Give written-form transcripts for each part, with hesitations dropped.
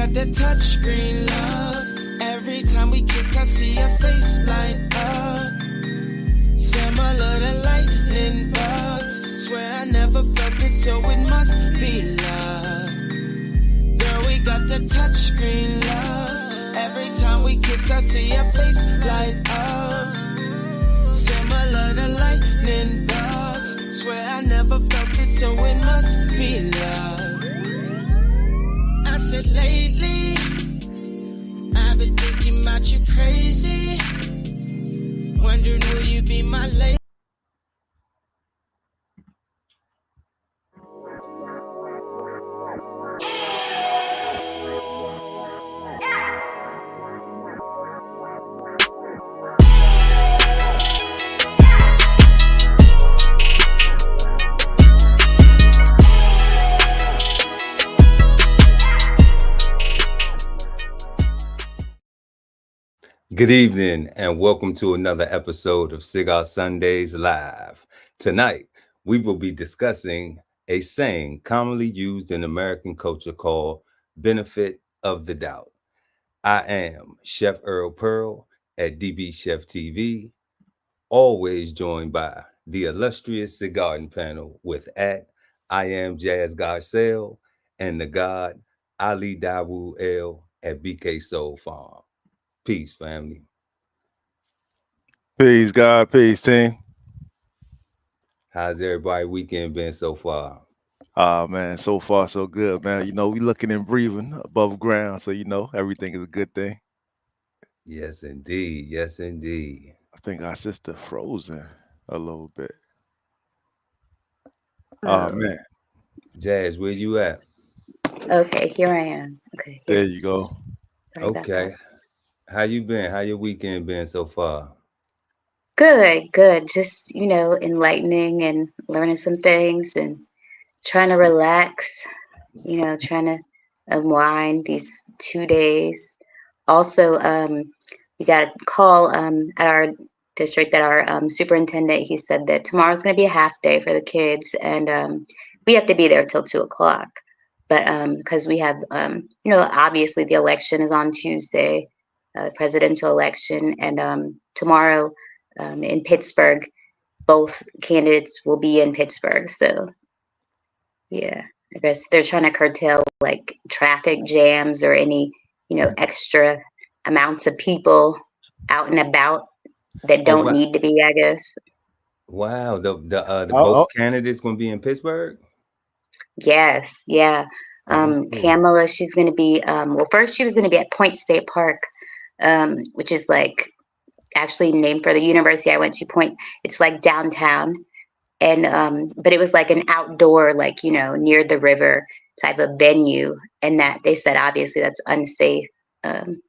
got that touchscreen love. Every time we kiss, I see your face light up. Similar to lightning bugs. Swear I never felt this, so it must be love. Girl, we got the touchscreen love. Every time we kiss, I see your face light up. Similar to lightning bugs. Swear I never felt this, so it must be love. I said lately, I've been thinking about you crazy. Wondering, will you be my lady? Good evening and welcome to another episode of Cigar Sundays Live. Tonight, we will be discussing a saying commonly used in American culture called benefit of the doubt. I am Chef Earl Pearl at DBCHEFTV, always joined by the illustrious Cigarden Panel with I am Jazz Garcelle and the God Ali Dawu El at BK Soul Farm. Peace, family. Peace, God. Peace, team. How's everybody weekend been so far? Man, so far so good, man. You know, we looking and breathing above ground, so you know everything is a good thing. Yes, indeed. Yes, indeed. I think our sister frozen a little bit. Oh, Man. Jazz, where you at? okay, here I am. Okay, here. There you go. Sorry about Okay. that. How you been? How your weekend been so far? Good, good. Just, enlightening and learning some things and trying to relax, trying to unwind these 2 days. Also, we got a call at our district that our superintendent, he said that tomorrow's going to be a half day for the kids and we have to be there till 2 o'clock. But because we have, obviously the election is on Tuesday, presidential election, and tomorrow in Pittsburgh, both candidates will be in Pittsburgh. So, yeah, I guess they're trying to curtail like traffic jams or any, extra amounts of people out and about that don't need to be, I guess. Wow. The both candidates gonna be in Pittsburgh? Yes, yeah. Cool. Kamala, she's going to be, well, first she was going to be at Point State Park, which is like actually named for the university I went to. Point, it's like downtown, and but it was like an outdoor, like near the river type of venue, and that they said obviously that's unsafe, an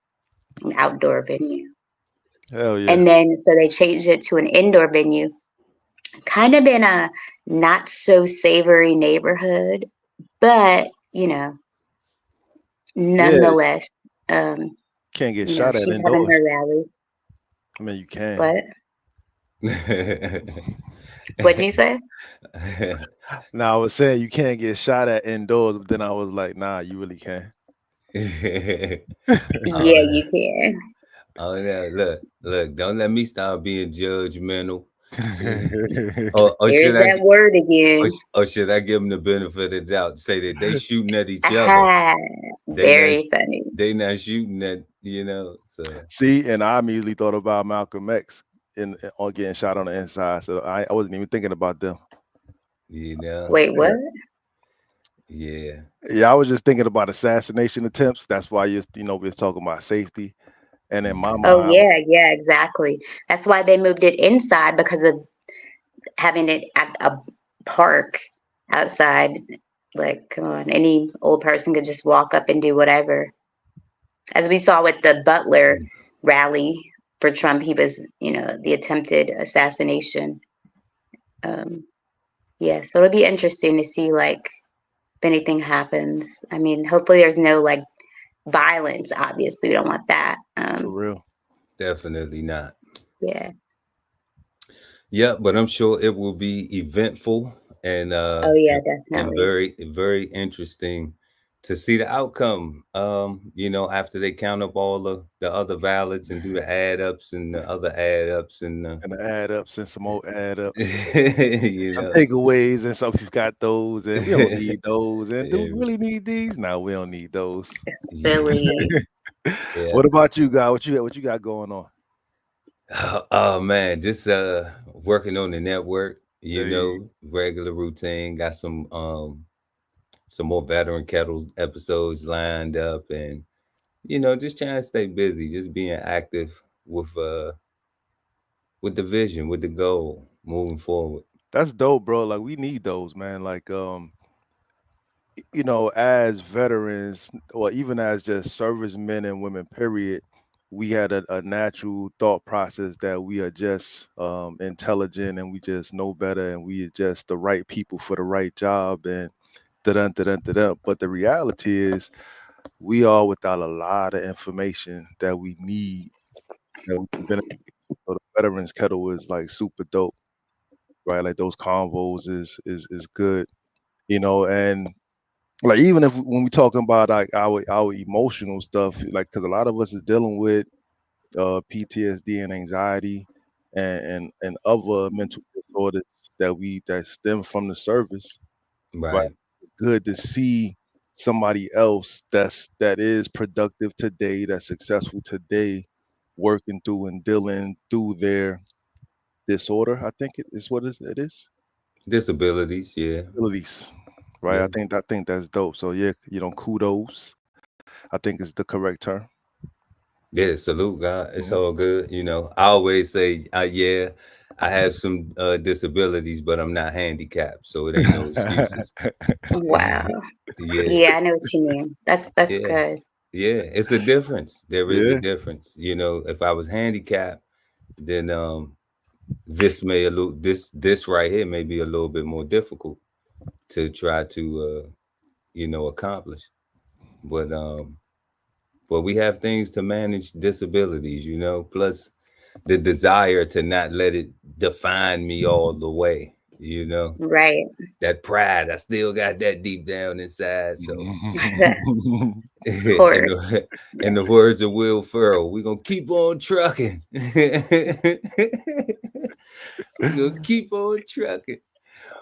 outdoor venue. Hell yeah. And then so they changed it to an indoor venue, kind of in a not so savory neighborhood, but nonetheless, Can't get shot at she's indoors. having her rally. I mean, you can. What? What'd you say? Now I was saying you can't get shot at indoors, but then I was like, nah, you really can. Yeah, you can. Oh yeah, look, don't let me start being judgmental. There's that word again. Or should I give them the benefit of the doubt? Say that they shooting at each other. Very funny. They not shooting at, so. See, and I immediately thought about Malcolm X on getting shot on the inside. So I wasn't even thinking about them. Wait, what? Yeah. Yeah, I was just thinking about assassination attempts. That's why we're talking about safety. And in my mind, oh yeah, exactly. That's why they moved it inside, because of having it at a park outside. Like, come on, any old person could just walk up and do whatever. As we saw with the Butler rally for Trump, he was, the attempted assassination. Yeah, so it'll be interesting to see, like, if anything happens. I mean, hopefully there's no, like, violence. Obviously, we don't want that. for real. Definitely not. Yeah. Yeah, but I'm sure it will be eventful and oh yeah, definitely. and very, very interesting to see the outcome. After they count up all the other ballots and do the add ups and the other add ups and And the add ups and some more add ups. you Some know, takeaways, and some people got those, and we don't need those. And do we yeah, really need these? No, we don't need those. It's yeah, silly. yeah. What about you, guy? What you got going on? Oh man, just working on the network. Hey, Regular routine. Got some more veteran kettle episodes lined up, and just trying to stay busy, just being active with the vision, with the goal, moving forward. that's dope, bro. Like we need those, man. Like as veterans, or even as just servicemen and women, period, we had a natural thought process that we are just intelligent and we just know better and we are just the right people for the right job and da-dun, da-dun, da-dun. But the reality is we are without a lot of information that we need that we can benefit. So the veterans kettle is like super dope, right? Like those convos is good, and like even if when we talking about like our emotional stuff, like because a lot of us is dealing with PTSD and anxiety and other mental disorders that stem from the service, right? Right. Good to see somebody else that is productive today, that's successful today, working through and dealing through their disorder. I think it is what it is. Disabilities, yeah, Abilities, right? yeah, I think that's dope. So yeah, kudos. I think is the correct term. yeah. Salute, God. It's Yeah. all good. I always say, yeah, I have some disabilities, but I'm not handicapped, so it ain't no excuses. Wow. Yeah, Yeah, I know what you mean. That's yeah, good. yeah. It's a difference. There is a Yeah. difference. If I was handicapped, then this may a little this right here may be a little bit more difficult to try to accomplish. But we have things to manage disabilities, plus the desire to not let it define me all the way, Right. that pride. I still got that deep down inside. So Of in course. the in the words of Will Ferrell, we're gonna keep on trucking. We're gonna keep on trucking.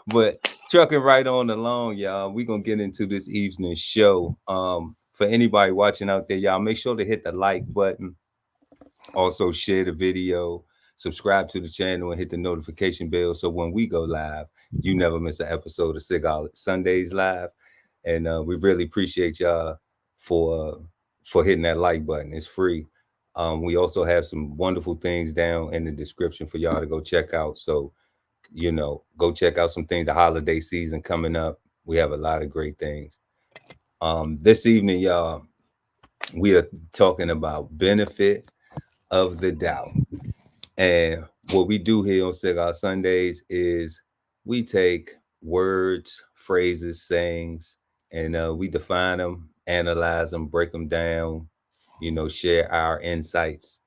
But trucking right on along, y'all. We're gonna get into this evening's show. For anybody watching out there, y'all, make sure to hit the like button. Also, share the video, subscribe to the channel, and hit the notification bell so when we go live, you never miss an episode of Cigar Sundays Live. And we really appreciate y'all for for hitting that like button. It's free. We also have some wonderful things down in the description for y'all to go check out. So go check out some things. The holiday season coming up. We have a lot of great things. This evening, y'all, we are talking about benefit of the doubt. And what we do here on Cigar Sundays is we take words, phrases, sayings, and we define them, analyze them, break them down, share our insights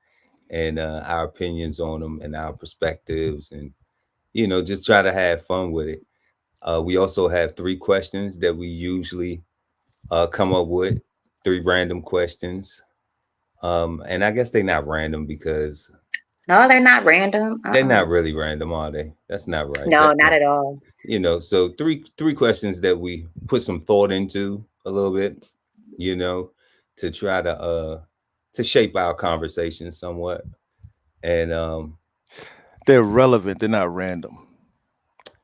and our opinions on them and our perspectives and, just try to have fun with it. We also have three questions that we usually come up with, three random questions. And I guess they're not random because No, they're not random. they're Uh-uh. not really random, are they? That's not right. No, That's not not, at all. so three questions that we put some thought into a little bit, you know, to try to shape our conversation somewhat. And They're relevant. They're not random,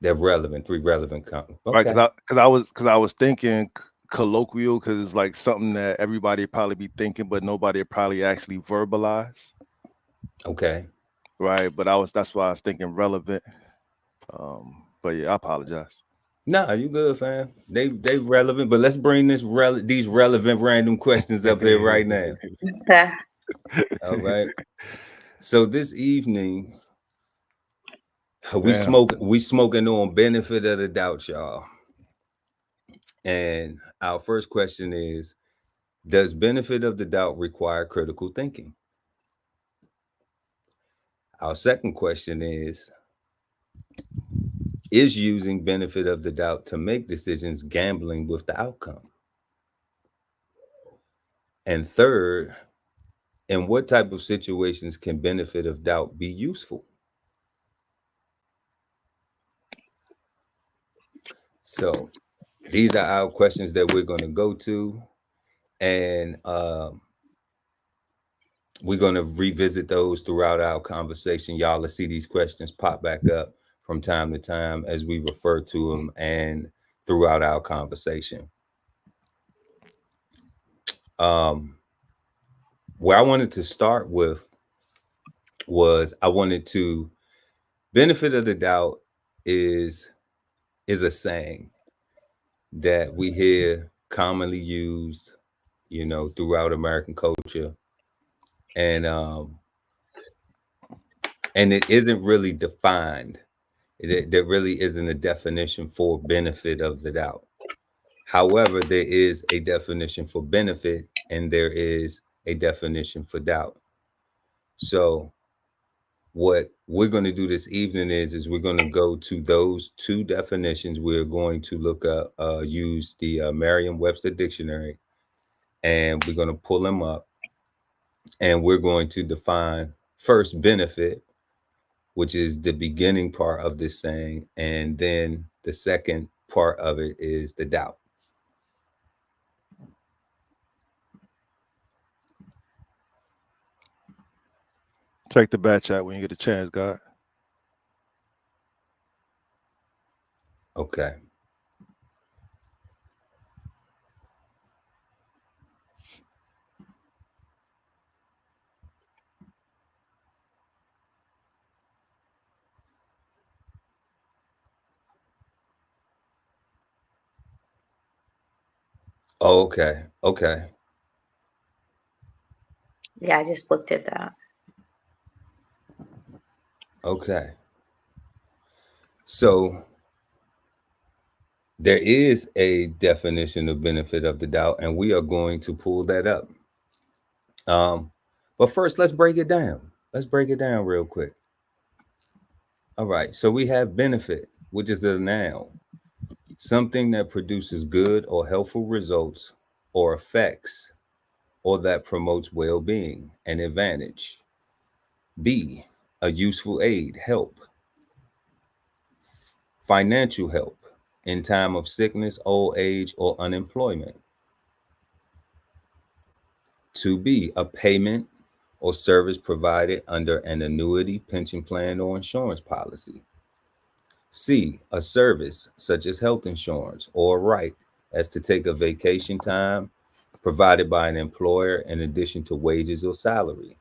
they're relevant, three relevant right? okay. Because I was thinking colloquial because it's like something that everybody probably be thinking, but nobody probably actually verbalize, Okay. right? But that's why I was thinking relevant. But yeah, I apologize. Nah, you good, fam. They relevant, but let's bring these relevant random questions up here right now. All right. So this evening Damn. we smoking on benefit of the doubt, y'all. And our first question is, does benefit of the doubt require critical thinking? Our second question is using benefit of the doubt to make decisions gambling with the outcome? And third, in what type of situations can benefit of doubt be useful? So these are our questions that we're going to go to, and we're going to revisit those throughout our conversation. Y'all will see these questions pop back up from time to time as we refer to them and throughout our conversation. Where I wanted to start with was I wanted to benefit of the doubt is a saying that we hear commonly used, you know, throughout American culture, and it isn't really defined. There really isn't a definition for benefit of the doubt. However, there is a definition for benefit and there is a definition for doubt. So what we're going to do this evening is we're going to go to those two definitions. We're going to look up, use the Merriam-Webster dictionary, and we're going to pull them up, and we're going to define first benefit, which is the beginning part of this saying, and then the second part of it is the doubt. Check the back chat when you get a chance, God. Okay. Okay. Okay. Yeah, I just looked at that. Okay. So there is a definition of benefit of the doubt, and we are going to pull that up. But first, let's break it down. Let's break it down real quick. All right. So we have benefit, which is a noun, something that produces good or helpful results or effects, or that promotes well-being and advantage. B, a useful aid, help, financial help in time of sickness, old age, or unemployment. To be a payment or service provided under an annuity, pension plan, or insurance policy. C, a service such as health insurance or a right as to take a vacation time provided by an employer in addition to wages or salary.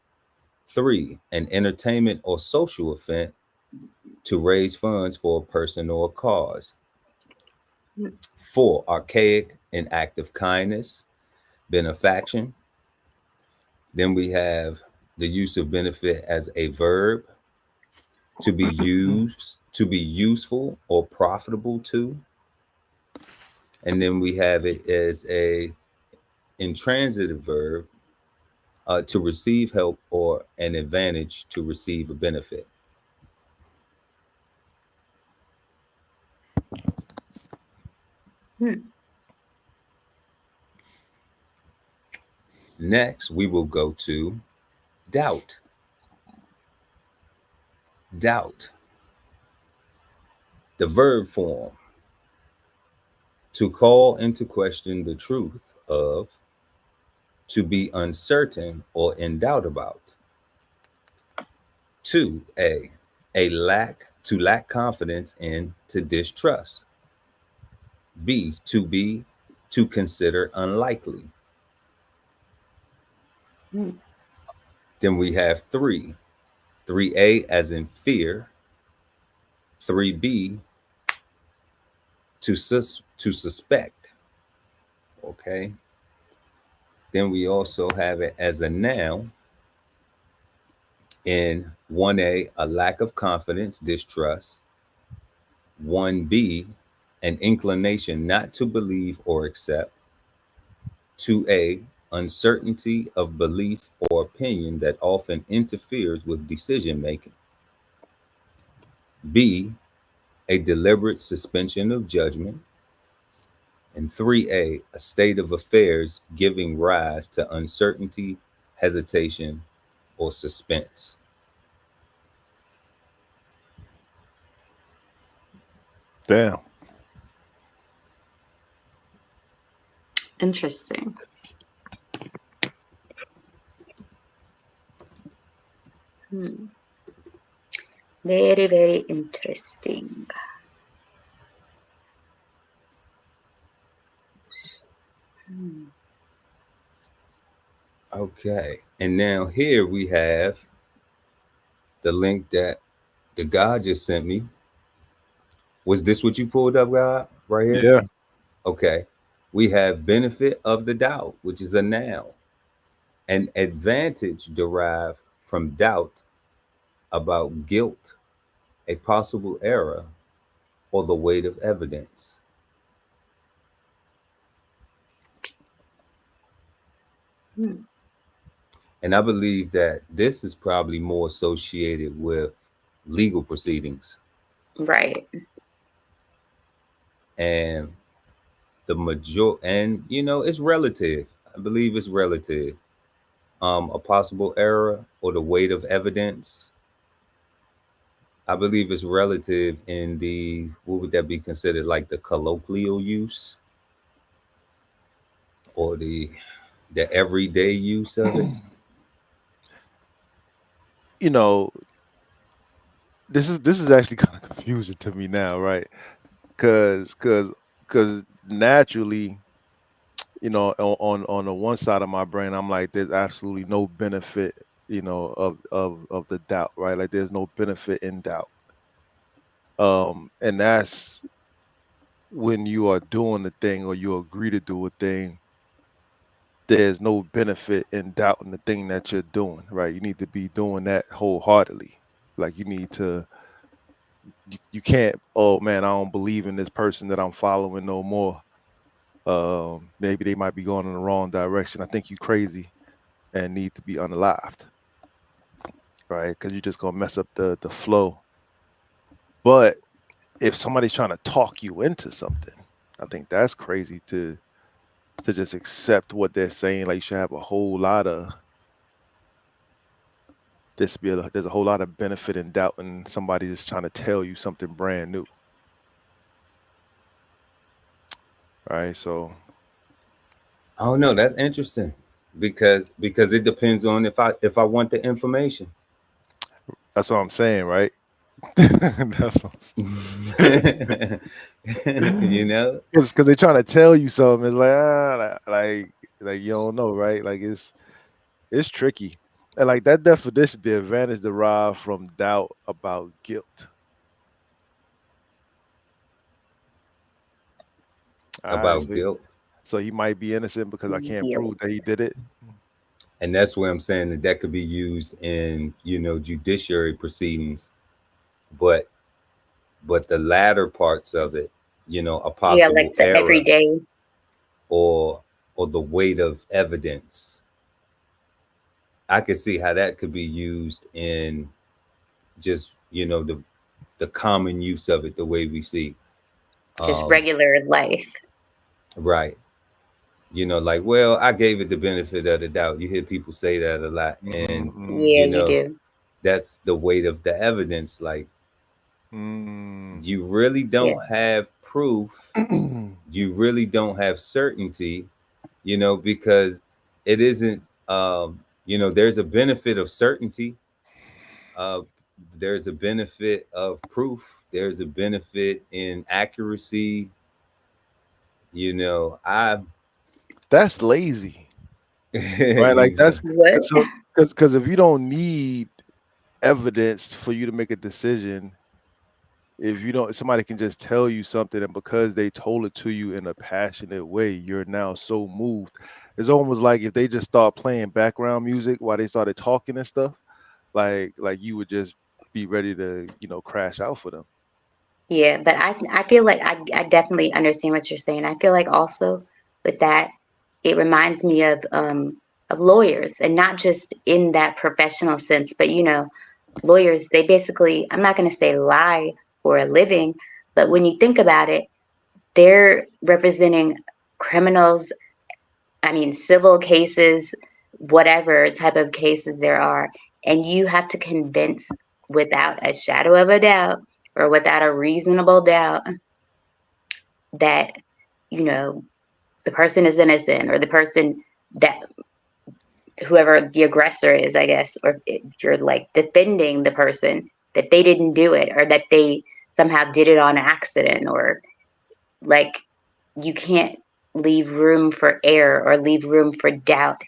3, an entertainment or social event to raise funds for a person or a cause. 4, archaic and act of kindness, benefaction. Then we have the use of benefit as a verb, to be used, to be useful or profitable to. And then we have it as a intransitive verb, to receive help or an advantage, to receive a benefit. Next, we will go to doubt. Doubt. The verb form, to call into question the truth of, to be uncertain or in doubt about. 2, to lack confidence in, to distrust. B, to consider unlikely. Then we have 3A as in fear. 3B, to suspect. Okay. Then we also have it as a noun in 1A, a lack of confidence, distrust. 1B, an inclination not to believe or accept. 2A, uncertainty of belief or opinion that often interferes with decision making. B, a deliberate suspension of judgment. And 3A, a state of affairs giving rise to uncertainty, hesitation, or suspense. Damn. Interesting. Hmm. Very, very interesting. Hmm. Okay. And now here we have the link that the guy just sent me. Was this what you pulled up, God? Right here? Yeah. Okay. We have benefit of the doubt, which is a noun. An advantage derived from doubt about guilt, a possible error, or the weight of evidence. Hmm. And I believe that this is probably more associated with legal proceedings. Right. And and it's relative. I believe it's relative. A possible error or the weight of evidence. I believe it's relative in the, what would that be considered, like the colloquial use or the everyday use of it. You know, this is actually kind of confusing to me now, right? Cause naturally, on the one side of my brain, I'm like, there's absolutely no benefit, of the doubt, right? Like there's no benefit in doubt. And that's when you are doing the thing or you agree to do a thing, there's no benefit in doubting the thing that you're doing, right? You need to be doing that wholeheartedly. Like you need to, you can't, oh man, I don't believe in this person that I'm following no more. Maybe they might be going in the wrong direction. I think you crazy and need to be unalived, right? Because you're just gonna mess up the flow. But if somebody's trying to talk you into something, I think that's crazy to just accept what they're saying. Like you should have a whole lot of there's a whole lot of benefit in doubting somebody just trying to tell you something brand new, right? So I don't know. That's interesting because it depends on if I want the information. that's what I'm saying, right? That's what You know, because they're trying to tell you something. It's like like you don't know, right? Like it's tricky. And like that definition, the advantage derived from doubt about guilt. All right, about guilt. so he might be innocent because I can't Guilt. prove that he did it. And that's where I'm saying that could be used in judiciary proceedings, but the latter parts of it, a Yeah, like possible the error everyday. or the weight of evidence. I could see how that could be used in just the common use of it, the way we see. Just um regular life. right. Like, well, I gave it the benefit of the doubt. You hear people say that a lot. And Mm-mm, Yeah, you do. that's the weight of the evidence. Like, mm, you really Yeah. don't have proof, mm. you really don't have certainty, because it isn't, there's a benefit of certainty, uh, there's a benefit of proof, there's a benefit in accuracy. I That's lazy, right? Like you know, that's What? because if you don't need evidence for you to make a decision, if you don't, somebody can just tell you something, and because they told it to you in a passionate way, you're now so moved. It's almost like if they just start playing background music while they started talking and stuff, like you would just be ready to, crash out for them. Yeah, but I feel like I definitely understand what you're saying. I feel like also with that, it reminds me of lawyers, and not just in that professional sense, but lawyers, they basically, I'm not going to say lie for a living, but when you think about it, they're representing criminals, I mean, civil cases, whatever type of cases there are. And you have to convince without a shadow of a doubt or without a reasonable doubt that, you know, the person is innocent, or the person that whoever the aggressor is, I guess, or if you're like defending the person, that they didn't do it, or that they somehow did it on accident, or like you can't leave room for error or leave room for doubt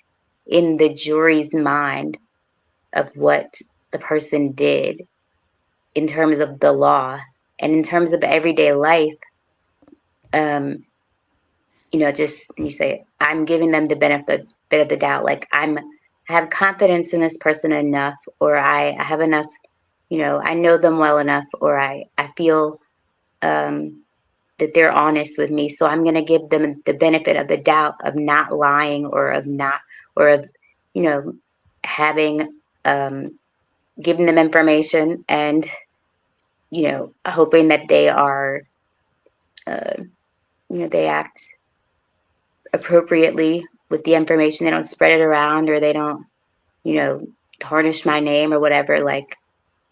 in the jury's mind of what the person did in terms of the law and in terms of everyday life. um you know, just you say, I'm giving them the benefit of the doubt, like I have confidence in this person enough, or I have enough, you know, I know them well enough, or I feel that they're honest with me, so I'm going to give them the benefit of the doubt of not lying, or of not, or of, you know, having giving them information, and, you know, hoping that they are uh, you know, they act appropriately with the information, they don't spread it around, or they don't, you know, tarnish my name or whatever. Like,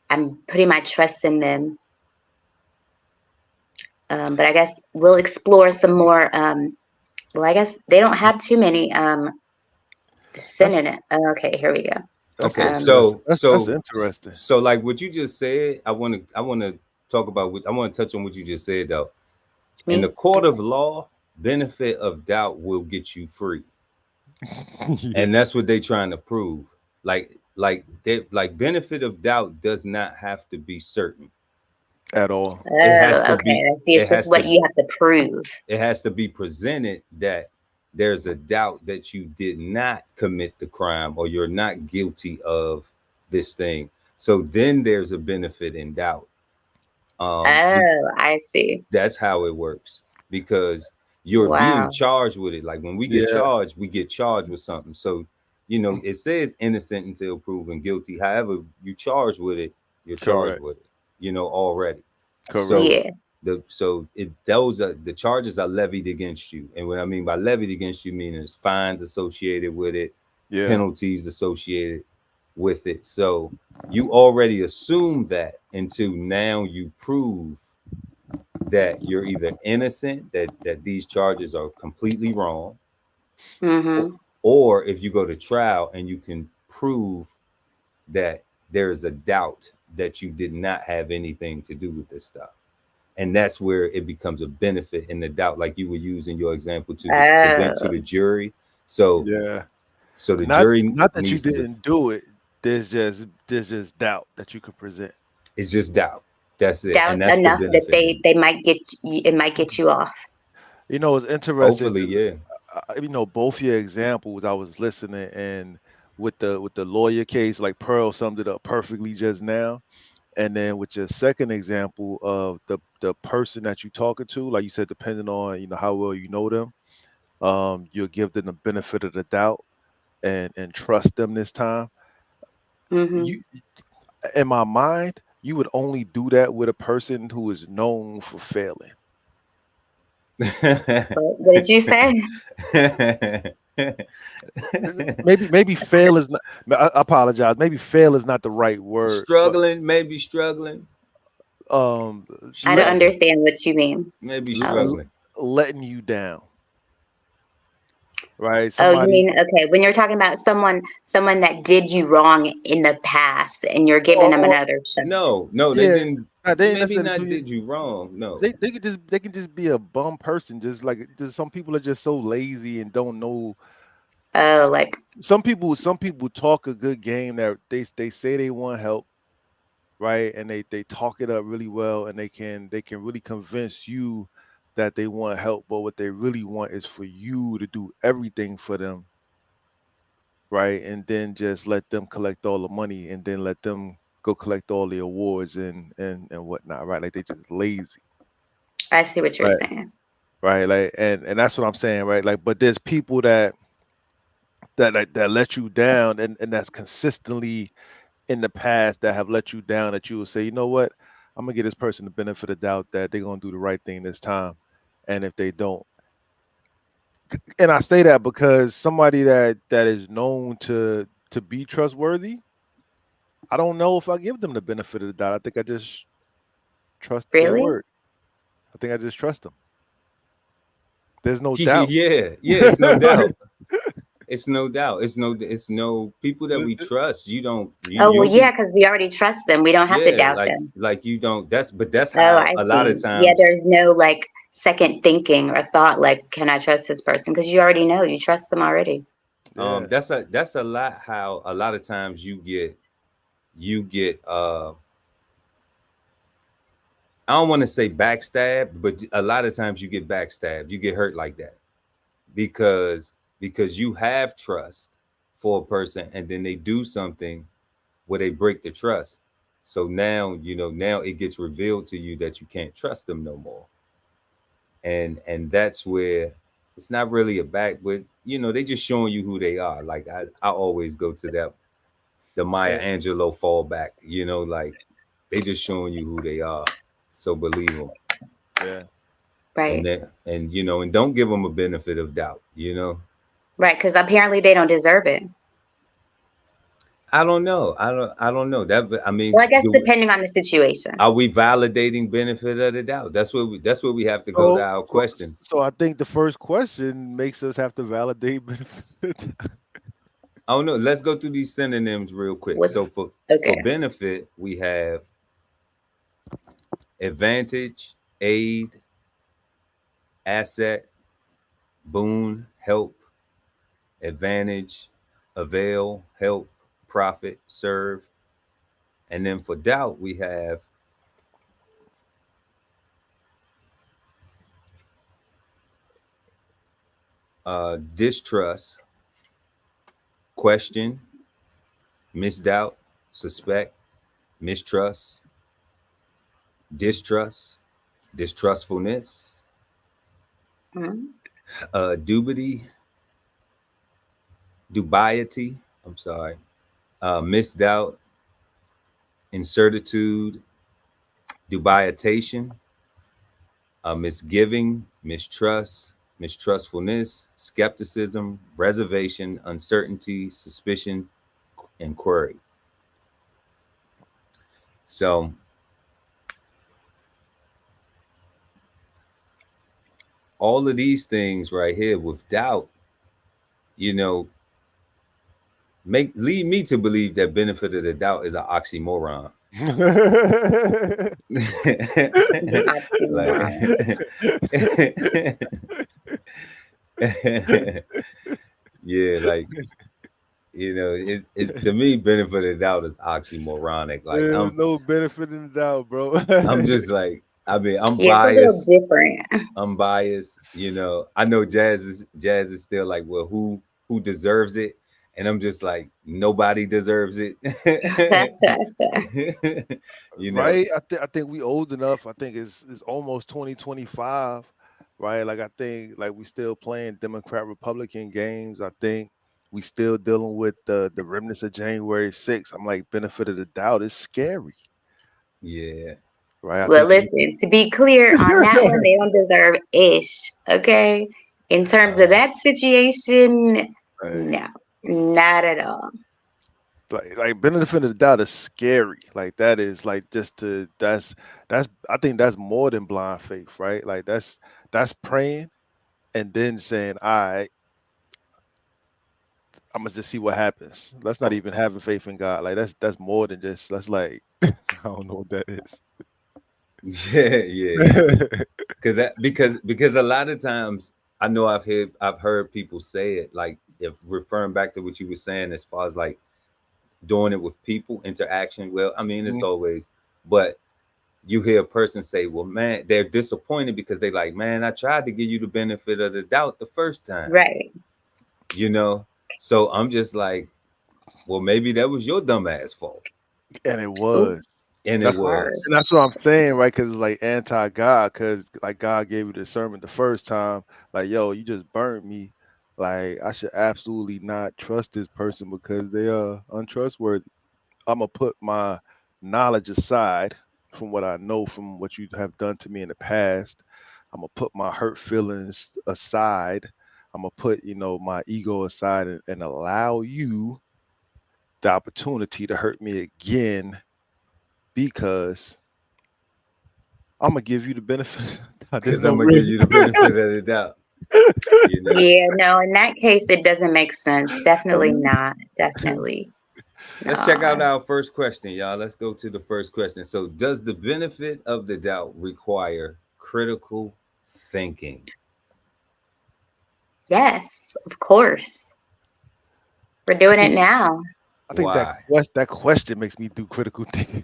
I'm putting my trust in them. But I guess we'll explore some more. Well, I guess they don't have too many That's synonym. Okay, here we go. that's Okay, Um, so that's so interesting. so like what you just said, I want to talk about what I want to touch on what you just said though. In the me? court of law, benefit of doubt will get you free. Yeah, And that's what they trying to prove. Like benefit of doubt does not have to be certain. at all. It has Oh, to okay. be I see. it It's just has what to you have to prove. it has to be presented that there's a doubt that you did not commit the crime or you're not guilty of this thing. So then there's a benefit in doubt. We Oh, I see. That's how it works because you're being Wow. charged with it. Like when Yeah, we get charged with something. So, it says innocent until proven guilty. However, you charged with it, you're charged correct, with it, already. correct. So Yeah. the charges are levied against you. And what I mean by levied against you mean there's fines associated with it, Yeah, penalties associated with it. So you already assume that until now you prove that you're either innocent, that these charges are completely wrong, or, Mm-hmm. or if you go to trial and you can prove that there is a doubt that you did not have anything to do with this stuff. And that's where it becomes a benefit in the doubt, like you were using your example to present to Oh, the jury. So yeah. so the Not jury not that you needs to, didn't do it. There's just doubt that you could present. it's just doubt. That's it. doubt And that's the enough that benefit in it. they might get it might get you off. You know, it's interesting Hopefully, 'cause, yeah. both your examples. I was listening, and with the lawyer case, like Pearl summed it up perfectly just now. And then with your second example of the person that you're talking to, like you said, depending on how well you know them, you'll give them the benefit of the doubt and trust them this time. Mm-hmm. You, in my mind, you would only do that with a person who is known for failing. What did you say? Maybe fail is not. I apologize. Maybe fail is not the right word, but Struggling, maybe struggling, um, I don't let, struggling, understand what you mean. maybe Um, struggling. letting you down, right? oh, you Somebody. mean, okay, when you're talking about someone that did you wrong in the past, and you're giving them Or another shot. No, they yeah, didn't. they ain't Maybe necessarily not do. did you wrong. No. They can just be a bum person. Just some people are just so lazy and don't know. Oh, like, Some people talk a good game that they say they want help, right? And they talk it up really well, and they can really convince you that they want help, but what they really want is for you to do everything for them, right? And then just let them collect all the money, and then let them go collect all the awards and whatnot, right? Like they just lazy, I see what you're right? saying. Right, like, and that's what I'm saying, right? Like, but there's people that let you down, and that's consistently in the past that have let you down, that you will say, you know what, I'm gonna give this person the benefit of doubt that they're gonna do the right thing this time. and if they don't. And I say that because somebody that is known to be trustworthy, I don't know if I give them the benefit of the doubt. I think I just trust their Really? word. I think I just trust them. There's no doubt. Yeah, yeah, it's no Right? doubt. It's no doubt. It's no people that we trust. You don't you Oh, well, yeah, usually because we already trust them. We don't have to yeah, doubt them. like you don't that's Oh, how I a lot of see. Yeah, times there's no like second thinking or thought like, can I trust this person? Because you already know, you trust them already. Yeah. that's a lot how a lot of times you get I don't want to say backstabbed, but a lot of times you get backstabbed. You get hurt like that because you have trust for a person and then they do something where they break the trust. So now, now it gets revealed to you that you can't trust them no more. And that's where it's not really a back, but they just showing you who they are. Like I always go to that the Maya And, Angelou fallback, like they just showing you who they are. So believe them. yeah. And Right. then and don't give them a benefit of doubt. Right. Because apparently they don't deserve it. I don't know. I don't know that. I mean, Well, I guess depending on the situation. are we validating benefit of the doubt? That's where we have to go to So, our so, questions. so I think the first question makes us have to validate benefit. I don't know. Let's go through these synonyms real quick. So What's for okay? benefit, we have advantage, aid, asset, boon, help, advantage, avail, help, profit, serve. And then for doubt, we have distrust, question, misdoubt, suspect, mistrust, distrust, distrustfulness, Mhm. dubity, dubiety. I'm sorry, misdoubt, incertitude, dubietation, misgiving, mistrust, mistrustfulness, skepticism, reservation, uncertainty, suspicion, and query. So all of these things right here with doubt, you know, make lead me to believe that benefit of the doubt is an oxymoron. It's an oxymoron. Like yeah, like it to me benefit of the doubt is oxymoronic. Like There's I'm no benefit in the doubt, bro. I'm just like I mean I'm Yeah, it's a little biased. different. I'm biased. I know Jazz is still like, well, who deserves it? And I'm just like, nobody deserves it. you know, Right? I think we old enough. I think it's almost 2025, right? Like I think like we still playing Democrat Republican games. I think we still dealing with the remnants of January 6th. I'm like benefit of the doubt is scary, yeah, right? I Well, think listen, to be clear on that one, they don't deserve ish. Okay. In terms of uh, that situation, right. no, not at all. Like benefit of the doubt is scary. Like that is like just to that's I think that's more than blind faith, right? Like that's praying and then saying, all right, I'm gonna just see what happens. Let's not even having faith in God. Like that's more than just that's like I don't know what that is. yeah. Because a lot of times I know I've heard people say it like if referring back to what you were saying as far as like doing it with people interaction. Well, I mean it's Mhm. always, but you hear a person say, well, man, they're disappointed because they like, man, I tried to give you the benefit of the doubt the first time, Right. you know? So I'm just like, well, maybe that was your dumbass fault. And it Ooh, was. And it That's was. and that's what I'm saying, right? Because it's like anti-God, because like God gave you the discernment the first time, like, yo, you just burned me. Like I should absolutely not trust this person because they are untrustworthy. I'm gonna put my knowledge aside from what I know from what you have done to me in the past. I'm gonna put my hurt feelings aside. I'm gonna put, my ego aside, and allow you the opportunity to hurt me again, because I'm gonna give you the benefit. There's Because no I'm gonna give reason. you the benefit of the doubt. You know. Yeah, no, in that case, it doesn't make sense. Definitely not. Definitely Let's check out not. our first question, y'all. Let's go to the first question. So, does the benefit of the doubt require critical thinking? Yes, of course. We're I doing it think now. I think Why? that question makes me do critical thinking.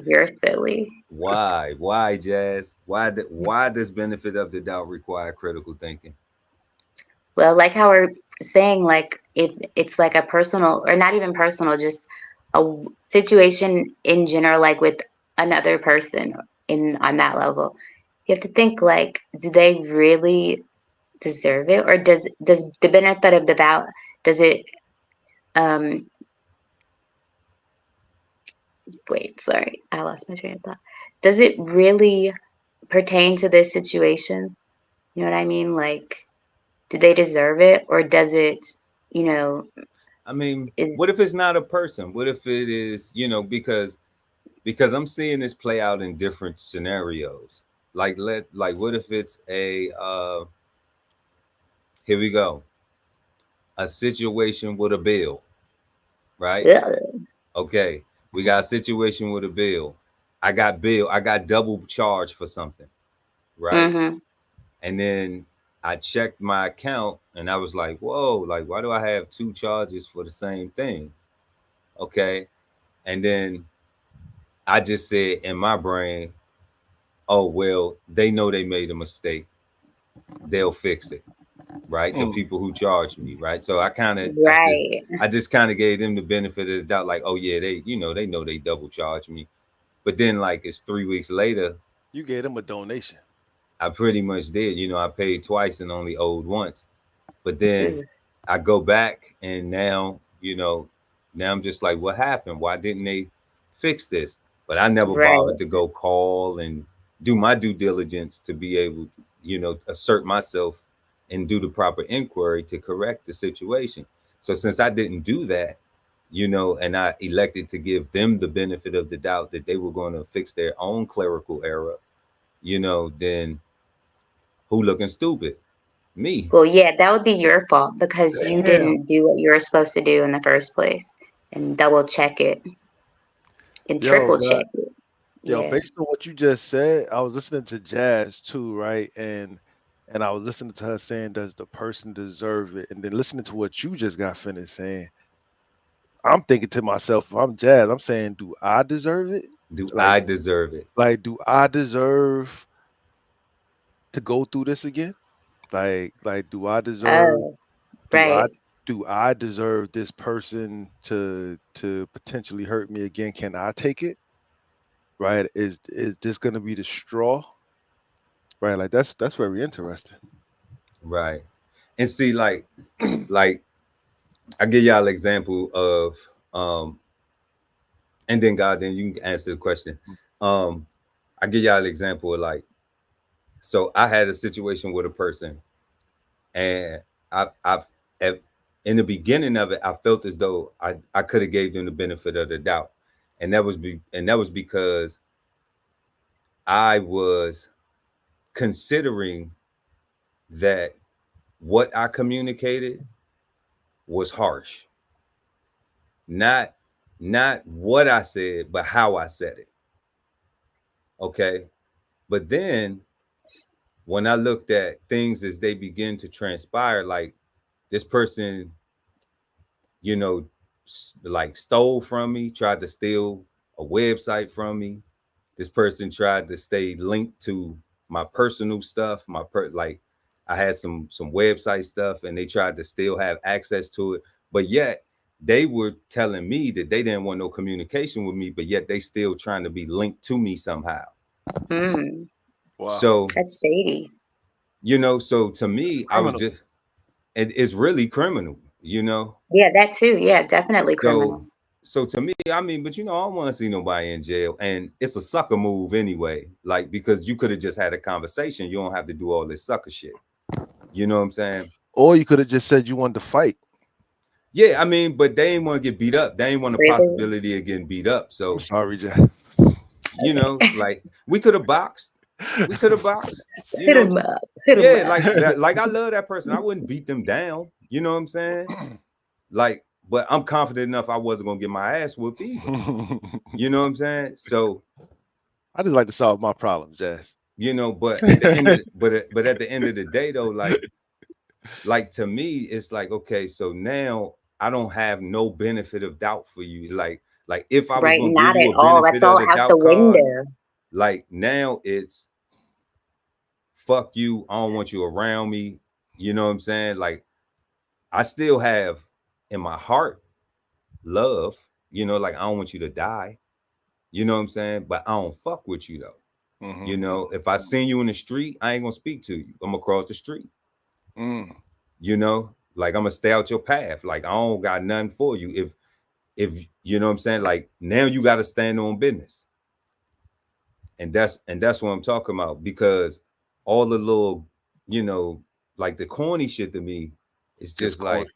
You're silly. Why? Why, Jazz? Why does benefit of the doubt require critical thinking? Well, like how we're saying, like it's like a personal, or not even personal, just situation in general, like with another person in on that level. You have to think like, do they really deserve it, or does the benefit of the doubt, does it um wait, sorry, I lost my train of thought. Does it really pertain to this situation? You know what I mean? Like, do they deserve it, or does it, you know, I mean, is what if it's not a person? What if it is, because I'm seeing this play out in different scenarios. Like what if it's a here we go, a situation with a bill, right? ugh. Okay, we got a situation with a bill. I got double charged for something, right? Mm-hmm. And then I checked my account and I was like, whoa, like why do I have two charges for the same thing? Okay. And then I just said in my brain, oh well, they know they made a mistake. They'll fix it, right? The Mm. people who charged me, right? So Right. I just kind of gave them the benefit of the doubt, like, oh yeah, they know they double charged me. But then like it's 3 weeks later, You gave them a donation. I pretty much did. I paid twice and only owed once. But then Ugh. I go back and now I'm just like, what happened? Why didn't they fix this? But I never Right. bothered to go call and do my due diligence to be able to, assert myself and do the proper inquiry to correct the situation. So since I didn't do that, and I elected to give them the benefit of the doubt that they were going to fix their own clerical error, then who looking stupid? Me. Well, yeah, that would be your fault because you Damn. didn't do what you were supposed to do in the first place and double check it and Yo, triple that check it. Yo, Yeah. based on what you just said, I was listening to Jazz too, right? And I was listening to her saying, "Does the person deserve it?" And then listening to what you just got finished saying, I'm thinking to myself, if I'm Jazz, I'm saying, "Do I deserve it? Do Like, I deserve it? do I deserve to go through this again? Do I deserve? Oh, Do I right. do I deserve this person to potentially hurt me again? Can I take it? Right? Is this gonna be the straw? Right? Like that's very interesting. Right. And see, like I give y'all an example of and then God, then you can answer the question. Um, I give y'all an example of so I had a situation with a person and I've at, in the beginning of it, I felt as though I could have gave them the benefit of the doubt. And that was because I was considering that what I communicated was harsh. Not what I said, but how I said it. Okay. But then when I looked at things as they begin to transpire, like this person, you know, like stole from me, tried to steal a website from me. This person tried to stay linked to my personal stuff, like I had some website stuff and they tried to still have access to it, but yet they were telling me that they didn't want no communication with me, but yet they still trying to be linked to me somehow. Mm, Wow. So, that's shady. so to me, I was Criminal. just it's really criminal. Yeah, that too. Yeah, definitely So criminal. so to me, I mean, but I don't want to see nobody in jail, and it's a sucker move anyway. Like, because you could have just had a conversation. You don't have to do all this sucker shit. You know what I'm saying? Or you could have just said you wanted to fight. Yeah, I mean, but they ain't want to get beat up. They ain't want the Really? possibility of getting beat up. I'm So, sorry, Jack. like we could have boxed. We could have boxed. You Hit know, him up. Hit him yeah, up. like that. Like I love that person. I wouldn't beat them down. You know what I'm saying? Like, but I'm confident enough I wasn't gonna get my ass whooped either. You know what I'm saying? So, I just like to solve my problems, Jazz. but at the end of but at the end of the day though, like to me, it's like, okay, so now I don't have no benefit of doubt for you. Like if I was Right? gonna give Not you at a all. benefit That's of all the out the doubt card, window. like now it's fuck you. I don't want you around me. You know what I'm saying? Like I still have in my heart love, like I don't want you to die. You know what I'm saying? But I don't fuck with you though. Mm-hmm. If I seen you in the street, I ain't gonna speak to you. I'm gonna cross the street. Mm. Like I'm gonna stay out your path. Like I don't got nothing for you. If you know what I'm saying, like now you got to stand on business. And that's what I'm talking about, because all the little, like the corny shit to me, it's It's just corny. like,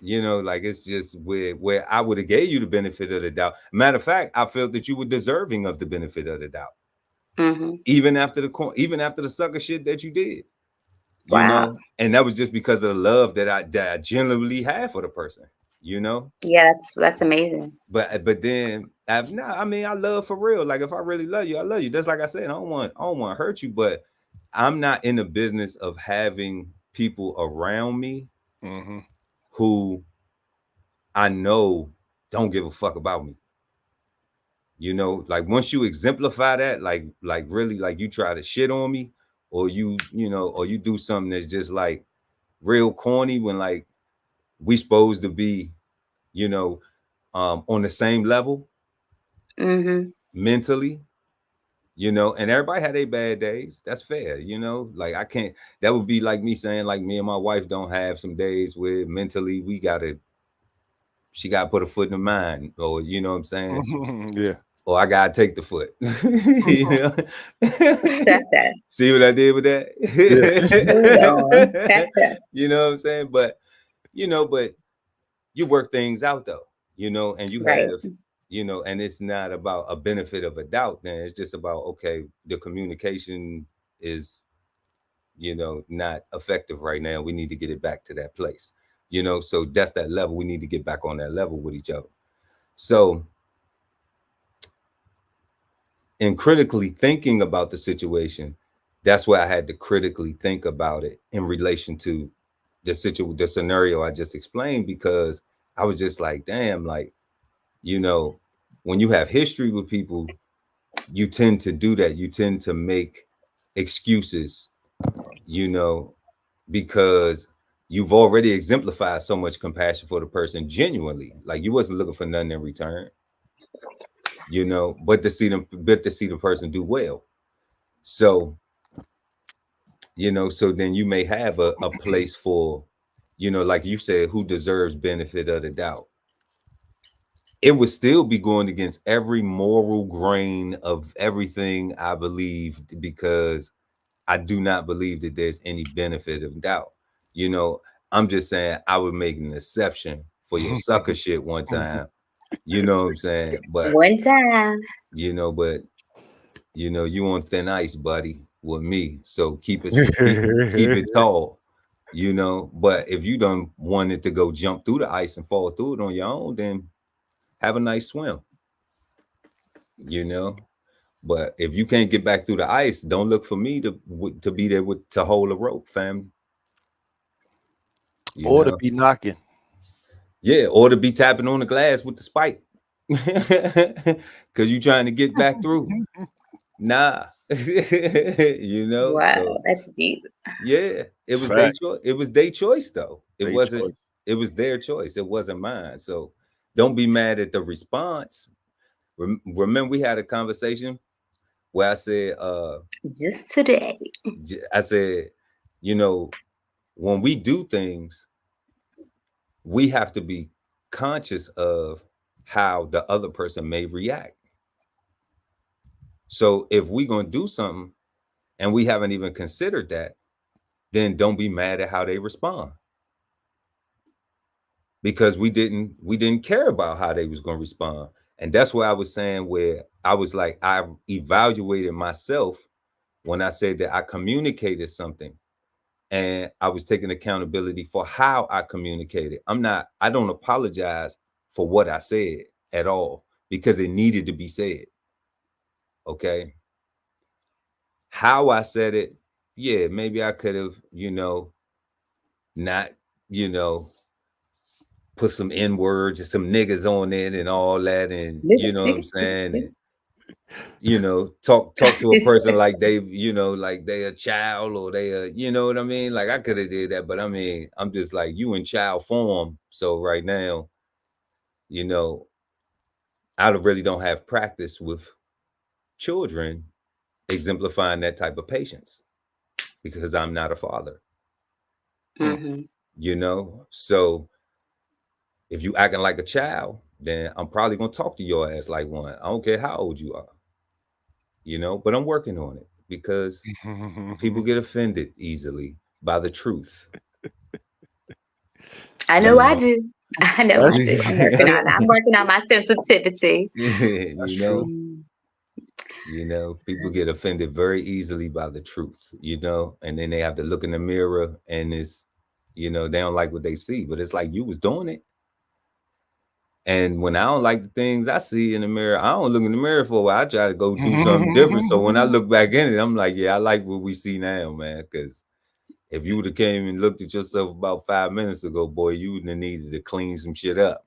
Yeah. like it's just where I would have gave you the benefit of the doubt. Matter of fact, I felt that you were deserving of the benefit of the doubt, Mm-hmm. even after the sucker shit that you did. Wow. And that was just because of the love that I genuinely had for the person. Yeah, that's amazing. But then I mean, I love for real. Like if I really love you, I love you. Just like I said, I don't want to hurt you, but I'm not in the business of having people around me Mm-hmm. who I know don't give a fuck about me. Like once you exemplify that, like really, like you try to shit on me, or or you do something that's just like real corny when like we supposed to be, on the same level Mm-hmm. mentally, and everybody had their bad days. That's fair, like I can't, that would be like me saying like me and my wife don't have some days where mentally she gotta put a foot in the mind, or you know what I'm saying, Yeah. or I gotta take the foot. you know That's that. See what I did with that? Hold on. That's that. You know what I'm saying? But but you work things out though, and you Right. have, and it's not about a benefit of a doubt, then it's just about, okay, the communication is, not effective right now. We need to get it back to that place. So that's that level. We need to get back on that level with each other. So in critically thinking about the situation, that's where I had to critically think about it in relation to the scenario I just explained, because I was just like, damn, like, when you have history with people, you tend to do that. You tend to make excuses, because you've already exemplified so much compassion for the person genuinely. Like you wasn't looking for nothing in return, but to see the person do well. So, so then you may have a place for, like you said, who deserves benefit of the doubt. It would still be going against every moral grain of everything I believed, because I do not believe that there's any benefit of doubt. I'm just saying I would make an exception for your sucker shit one time. You know what I'm saying? But One time. but you on thin ice, buddy, with me. So keep it tall. But if you don't want it to go jump through the ice and fall through it on your own, then have a nice swim. But if you can't get back through the ice, don't look for me to be there to hold a rope, fam. Or to be knocking. Yeah, or to be tapping on the glass with the spike, because you trying to get back through. Nah, Wow, So that's deep. yeah, it was their Fact. choice. It was their choice, though. It They wasn't. choice. It was their choice. It wasn't mine. So don't be mad at the response. Remember, we had a conversation where I said, Just today. I said, when we do things, we have to be conscious of how the other person may react. So if we're going to do something and we haven't even considered that, then don't be mad at how they respond, because we didn't care about how they was going to respond. And that's what I was saying, where I was like, I evaluated myself when I said that I communicated something, and I was taking accountability for how I communicated. I don't apologize for what I said at all, because it needed to be said. Okay. How I said it, yeah, maybe I could have, not, you know, put some N words and some niggas on it and all that. And you know what I'm saying? And, talk to a person like like they a child, or you know what I mean? Like I could have did that, but I mean, I'm just like, you in child form. So right now, you know, I really don't have practice with children exemplifying that type of patience, because I'm not a father, Mm-hmm. So if you acting like a child, then I'm probably gonna talk to your ass like one. I don't care how old you are, but I'm working on it, because people get offended easily by the truth. I know I do. I know I do. I'm working on it. I'm working on my sensitivity. That's true. People get offended very easily by the truth, and then they have to look in the mirror, and they don't like what they see, but it's like, you was doing it. And when I don't like the things I see in the mirror, I don't look in the mirror for a while. I try to go do something different. So when I look back in it, I'm like, yeah, I like what we see now, man. Because if you would have came and looked at yourself about 5 minutes ago, boy, you would have needed to clean some shit up.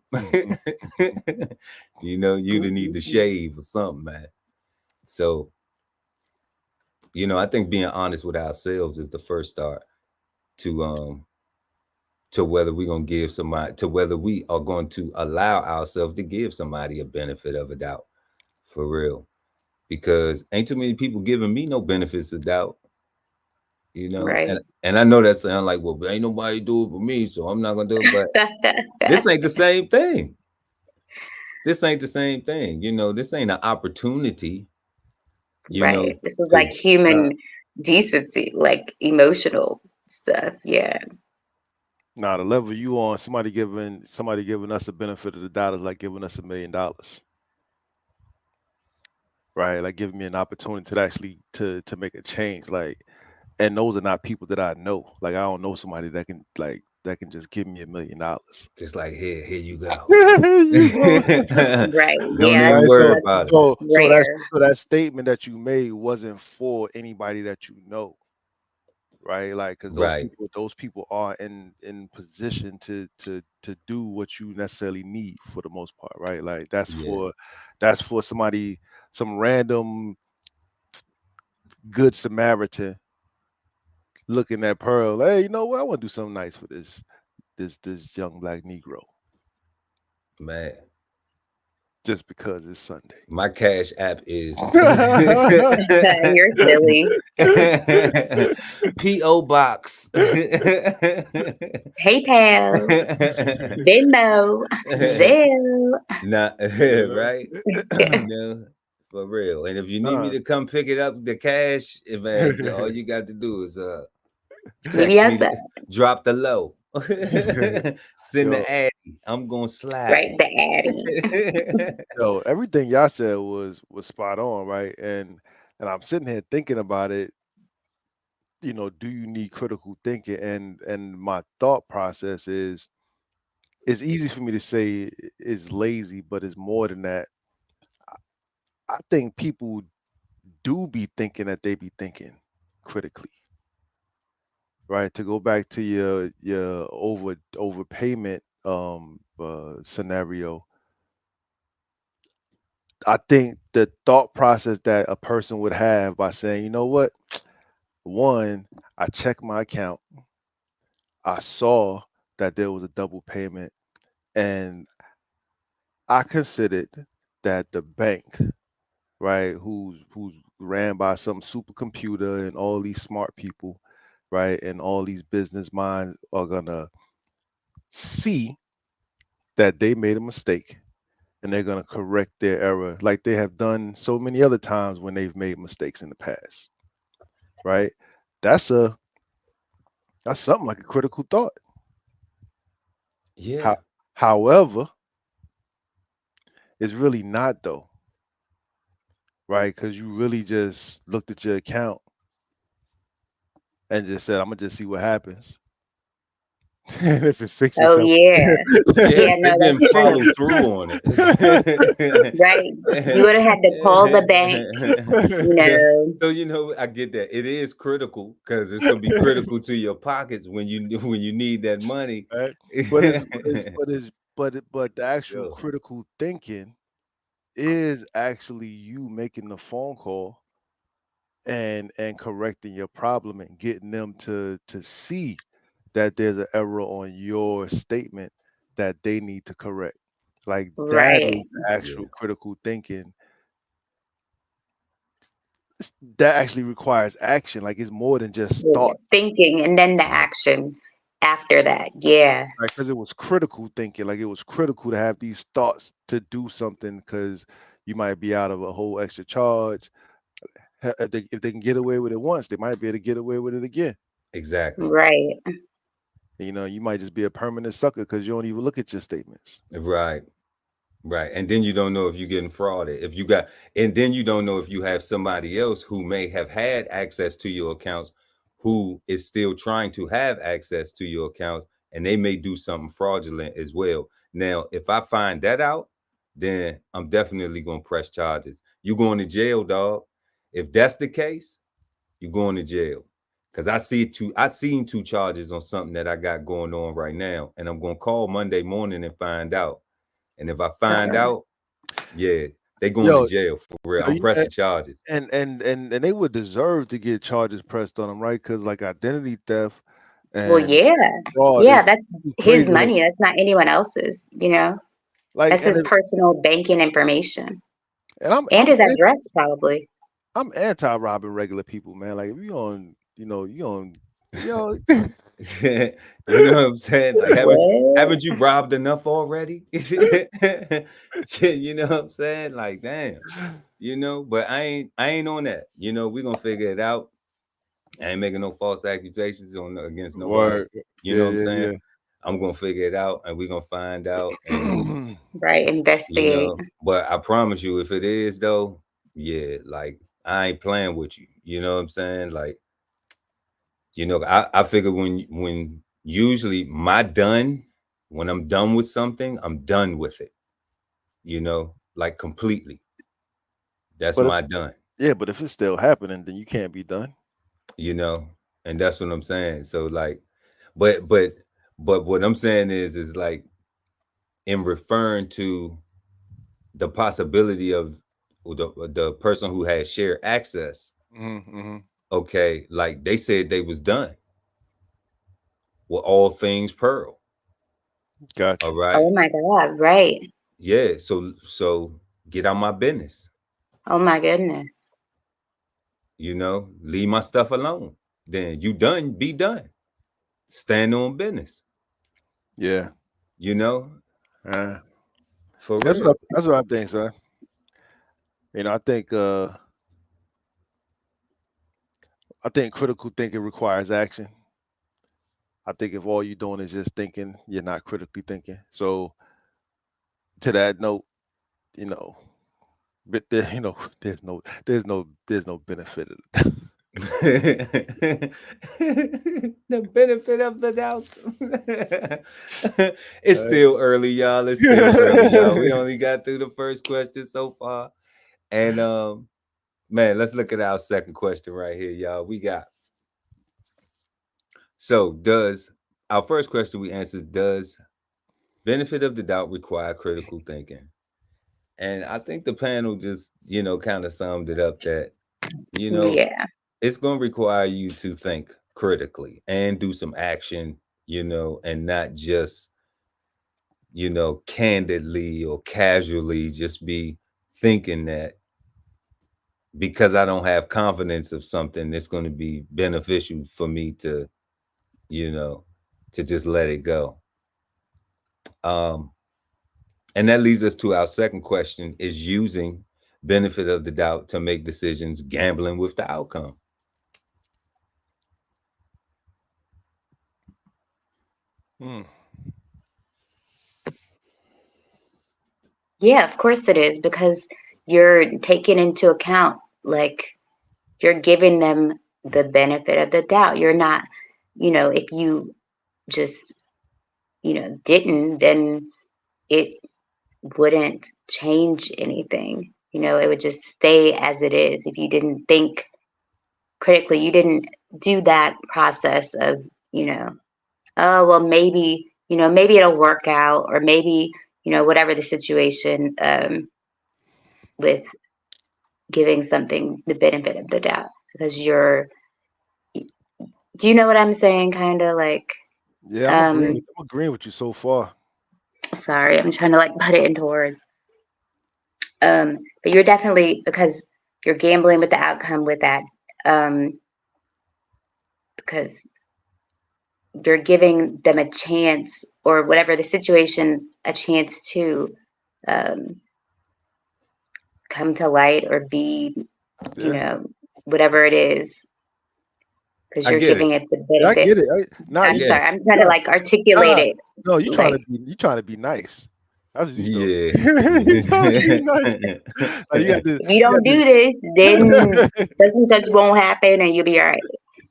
You'd have need to shave or something, man. So, I think being honest with ourselves is the first start to whether we're going to give somebody, to whether we are going to allow ourselves to give somebody a benefit of a doubt, for real. Because ain't too many people giving me no benefits of doubt, Right. and I know that sounds like, well, ain't nobody do it but me, so I'm not gonna do it. But this ain't the same thing. This ain't the same thing. This ain't an opportunity, Right. This is to like human decency, like emotional stuff. Yeah. Now the level you on, somebody giving us a benefit of the doubt is like giving us $1 million, right? Like giving me an opportunity to actually to make a change. Like, and those are not people that I know. Like I don't know somebody that can just give me $1 million. just like, here you go. You go. Right. Don't Yeah. even Right. worry So about it. that statement that you made wasn't for anybody that you know, right? Like, because Right. those people are in position to do what you necessarily need for the most part, right? Like Yeah. that's for somebody, some random good Samaritan looking at Pearl. Hey, you know what? I want to do something nice for this young black Negro Man, just because it's Sunday. my Cash App is You're silly. P.O. Box. PayPal, Venmo, Zelle. Not right, for real. And if you need me Nah. to come pick it up, the cash, man, all you got to do is text me, CVS, drop the low, send Yo, the addy. I'm gonna slide. right? The Addy. everything y'all said was spot on, right? And I'm sitting here thinking about it. Do you need critical thinking? And my thought process is, it's easy for me to say it's lazy, but it's more than that. I think people do be thinking that they be thinking critically, right? To go back to your overpayment scenario, I think the thought process that a person would have by saying, you know what, one, I checked my account, I saw that there was a double payment, and I considered that the bank, right, who's ran by some supercomputer and all these smart people, right, and all these business minds are gonna see that they made a mistake, and they're going to correct their error like they have done so many other times when they've made mistakes in the past, right? That's a that's something like a critical thought. Yeah. How, however, it's really not though, right? Because you really just looked at your account and just said, "I'm gonna just see what happens." And if it fixes Oh itself, yeah. Yeah, Yeah, no, it didn't that's true. follow through on it. Right. You would have had to call the bank, you so, know. so I get that it is critical because it's gonna be critical to your pockets when you need that money. right? But the actual Sure. critical thinking is actually you making the phone call and correcting your problem and getting them to see that there's an error on your statement that they need to correct. Like that is Right. Yeah, actual critical thinking. That actually requires action. Like it's more than just Yeah. thought. Thinking and then the action after that. Yeah. Right? Because it was critical thinking. Like it was critical to have these thoughts to do something because you might be out of a whole extra charge. If they can get away with it once, they might be able to get away with it again. exactly. Right. You might just be a permanent sucker because you don't even look at your statements. Right. Right. And then you don't know if you're getting frauded. And then you don't know if you have somebody else who may have had access to your accounts who is still trying to have access to your accounts and they may do something fraudulent as well. Now, if I find that out, then I'm definitely going to press charges. You going to jail, dog. If that's the case, you're going to jail. Cause I seen two charges on something that I got going on right now. And I'm going to call Monday morning and find out. And if I find Uh, out, yeah, they going to Yo, jail for real. yo, I'm pressing charges. and they would deserve to get charges pressed on them, right? Because like identity theft well, and yeah. fraud Yeah, is that's too his crazy. money. That's not anyone else's, you know. Like, That's his personal banking information. and And his address probably. I'm anti robbing regular people, man. Like if you on, you on, yo, You know what I'm saying? Like, What? haven't you robbed enough already? Shit, you know what I'm saying? Like, damn, but I ain't on that. We're gonna figure it out. I ain't making no false accusations against nobody. word, You know what I'm yeah, saying? yeah, I'm gonna figure it out and we're gonna find out. And yeah. Right. Investigate. but I promise you, if it is though, yeah, like I ain't playing with you. You know what I'm saying? Like, I figure when usually when I'm done with something, I'm done with it, like completely. That's But if, my done, yeah, but if it's still happening, then you can't be done. you know, and that's what I'm saying. So like, but what I'm saying is like in referring to the possibility of the person who had shared access. Mm-hmm. Okay, like they said they was done with all things Pearl. Gotcha. All right. Oh my God. Right. Yeah. So get out my business. Oh my goodness. Leave my stuff alone. Then you done, be done. Stand on business. Yeah. You know, Uh, for that's real. that's what I think, son. I think critical thinking requires action. I think if all you're doing is just thinking, you're not critically thinking. So to that note, you know, but there, there's no benefit of it. The benefit of the doubt. It's still early, y'all. It's still early, y'all. We only got through the first question so far. And man, let's look at our second question right here, y'all. So does our first question we answered, does benefit of the doubt require critical thinking? And I think the panel just, kind of summed it up that, you know, Yeah. it's going to require you to think critically and do some action, and not just, candidly or casually just be thinking that because I don't have confidence of something, it's going to be beneficial for me to, you know, to just let it go. Um, And that leads us to our second question: is using benefit of the doubt to make decisions gambling with the outcome? Hmm. Yeah, of course it is, because you're taking into account, like, you're giving them the benefit of the doubt. You're not, if you just, didn't, then it wouldn't change anything. It would just stay as it is. If you didn't think critically, you didn't do that process of, oh, well, maybe it'll work out, or maybe, whatever the situation, with giving something the benefit of the doubt, because do you know what I'm saying? Kind of like, Yeah, um, I'm agreeing with you so far. sorry, I'm trying to like put it into words. But you're definitely, because you're gambling with the outcome with that, um, because you're giving them a chance, or whatever the situation, a chance to, um, come to light, or be, you Yeah. know, whatever it is, because I you're get it. giving it the Yeah, I benefit. get it. Nah, I'm Yeah. sorry, I'm trying to nah, like articulate nah. it. No, Like, you trying to be nice. That's what you doing. Yeah. You trying to be nice. Like, if you you got don't do this, then this. such and such won't happen, and you'll be all right.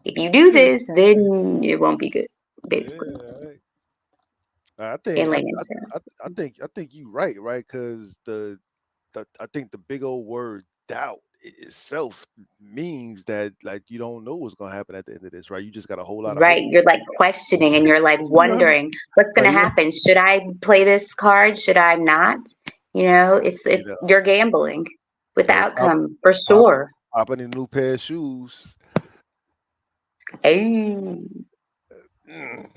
If you do this, then it won't be good, basically, Yeah, right. I think in layman's terms. I think you right, because I think the big old word doubt itself means that, like, you don't know what's gonna happen at the end of this, right? You just got a whole lot of Right? hope. You're like questioning, and you're like You know, wondering what's like, gonna yeah, happen. Should I play this card? Should I not? you It's know, you're gambling with the like outcome for pop, sure. popping a new pair of shoes. Hey, Mm.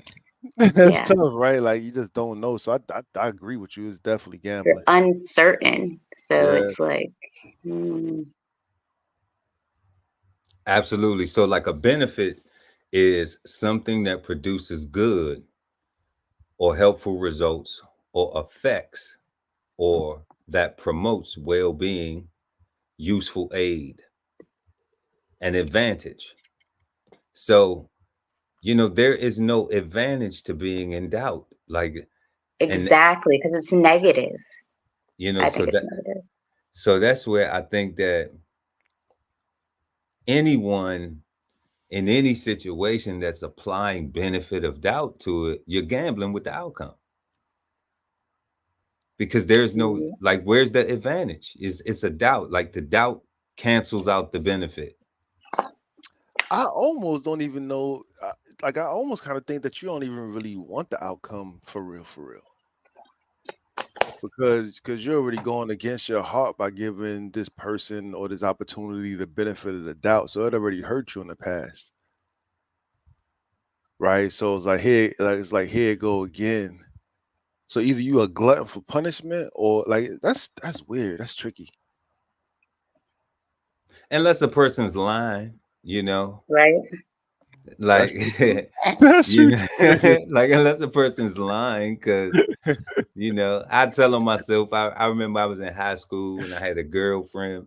That's yeah, tough, right? Like, you just don't know. So I agree with you. It's definitely you're gambling. uncertain, so Yeah. it's like, hmm, Absolutely. So, like, a benefit is something that produces good or helpful results or effects, or that promotes well being, useful aid, and advantage. So, there is no advantage to being in doubt. Like, and, exactly, because it's negative. I so think it's that, negative. so that's where I think that anyone in any situation that's applying benefit of doubt to it, you're gambling with the outcome, because there's no, Mhm. like, where's the advantage? It's a doubt. Like, the doubt cancels out the benefit. I almost don't even know. Like, I almost kind of think that you don't even really want the outcome for real, because you're already going against your heart by giving this person or this opportunity the benefit of the doubt. So it already hurt you in the past, right? So it's like here it go again. So either you a glutton for punishment, or like, that's weird. That's tricky. Unless a person's lying, you know, Right? That's like, true too. That's you true know, too. like, unless a person's lying, because, I tell on myself. I remember I was in high school and I had a girlfriend,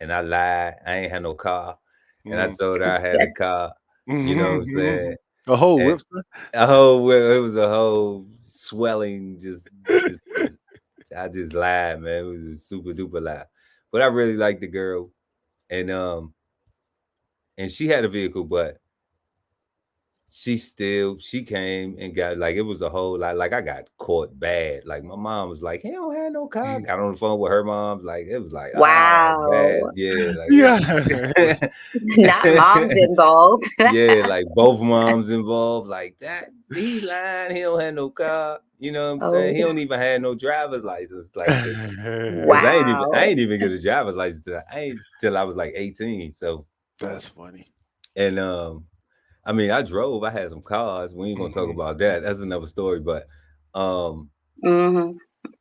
and I lied. I ain't had no car, and I Mm. told her I had a car. You know what I'm saying? A whole And whipster. it was a whole swelling. I just lied, man. It was a super duper lie. But I really liked the girl, and she had a vehicle, but she came and got, like, it was a whole lot. Like, I got caught bad. Like, my mom was like, he don't have no car. Got on the phone with her mom. Like, it was like, oh, bad. Wow. Yeah, like Yeah. Not moms involved. yeah, like both moms involved. Like, that he lying. He don't have no car. You know what I'm saying? Oh, He don't even have no driver's license. Like, cause I wow. ain't even get a driver's license till I was like 18. So, That's funny. and I mean, I drove. I had some cars. We ain't gonna talk Mhm. about that. That's another story. Um, Hmm.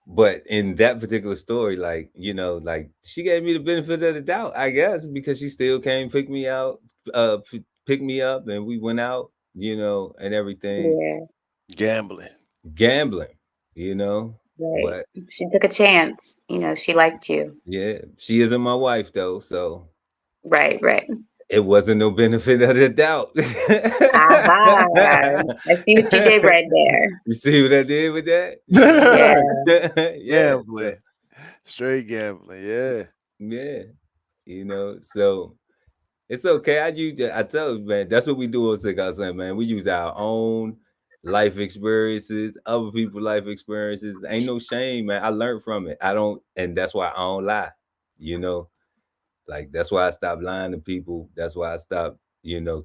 but in that particular story, like, like, she gave me the benefit of the doubt, I guess, because she still came pick me up, and we went out, and everything, Yeah. Gambling. gambling, you know. Right. But She took a chance. You know, she liked you. yeah, she isn't my wife though, so Right, right. it wasn't no benefit of the doubt. Aha. I see what you did right there. You see what I did with that? You know? Yeah. Yeah, Gambling. Straight gambling. Yeah. yeah. You know, so it's okay. I tell you, man, that's what we do on Cigar Sunday, man. We use our own life experiences, other people's life experiences. Ain't no shame, man. I learned from it. And that's why I don't lie. You know, like that's why I stopped lying to people. That's why I stopped,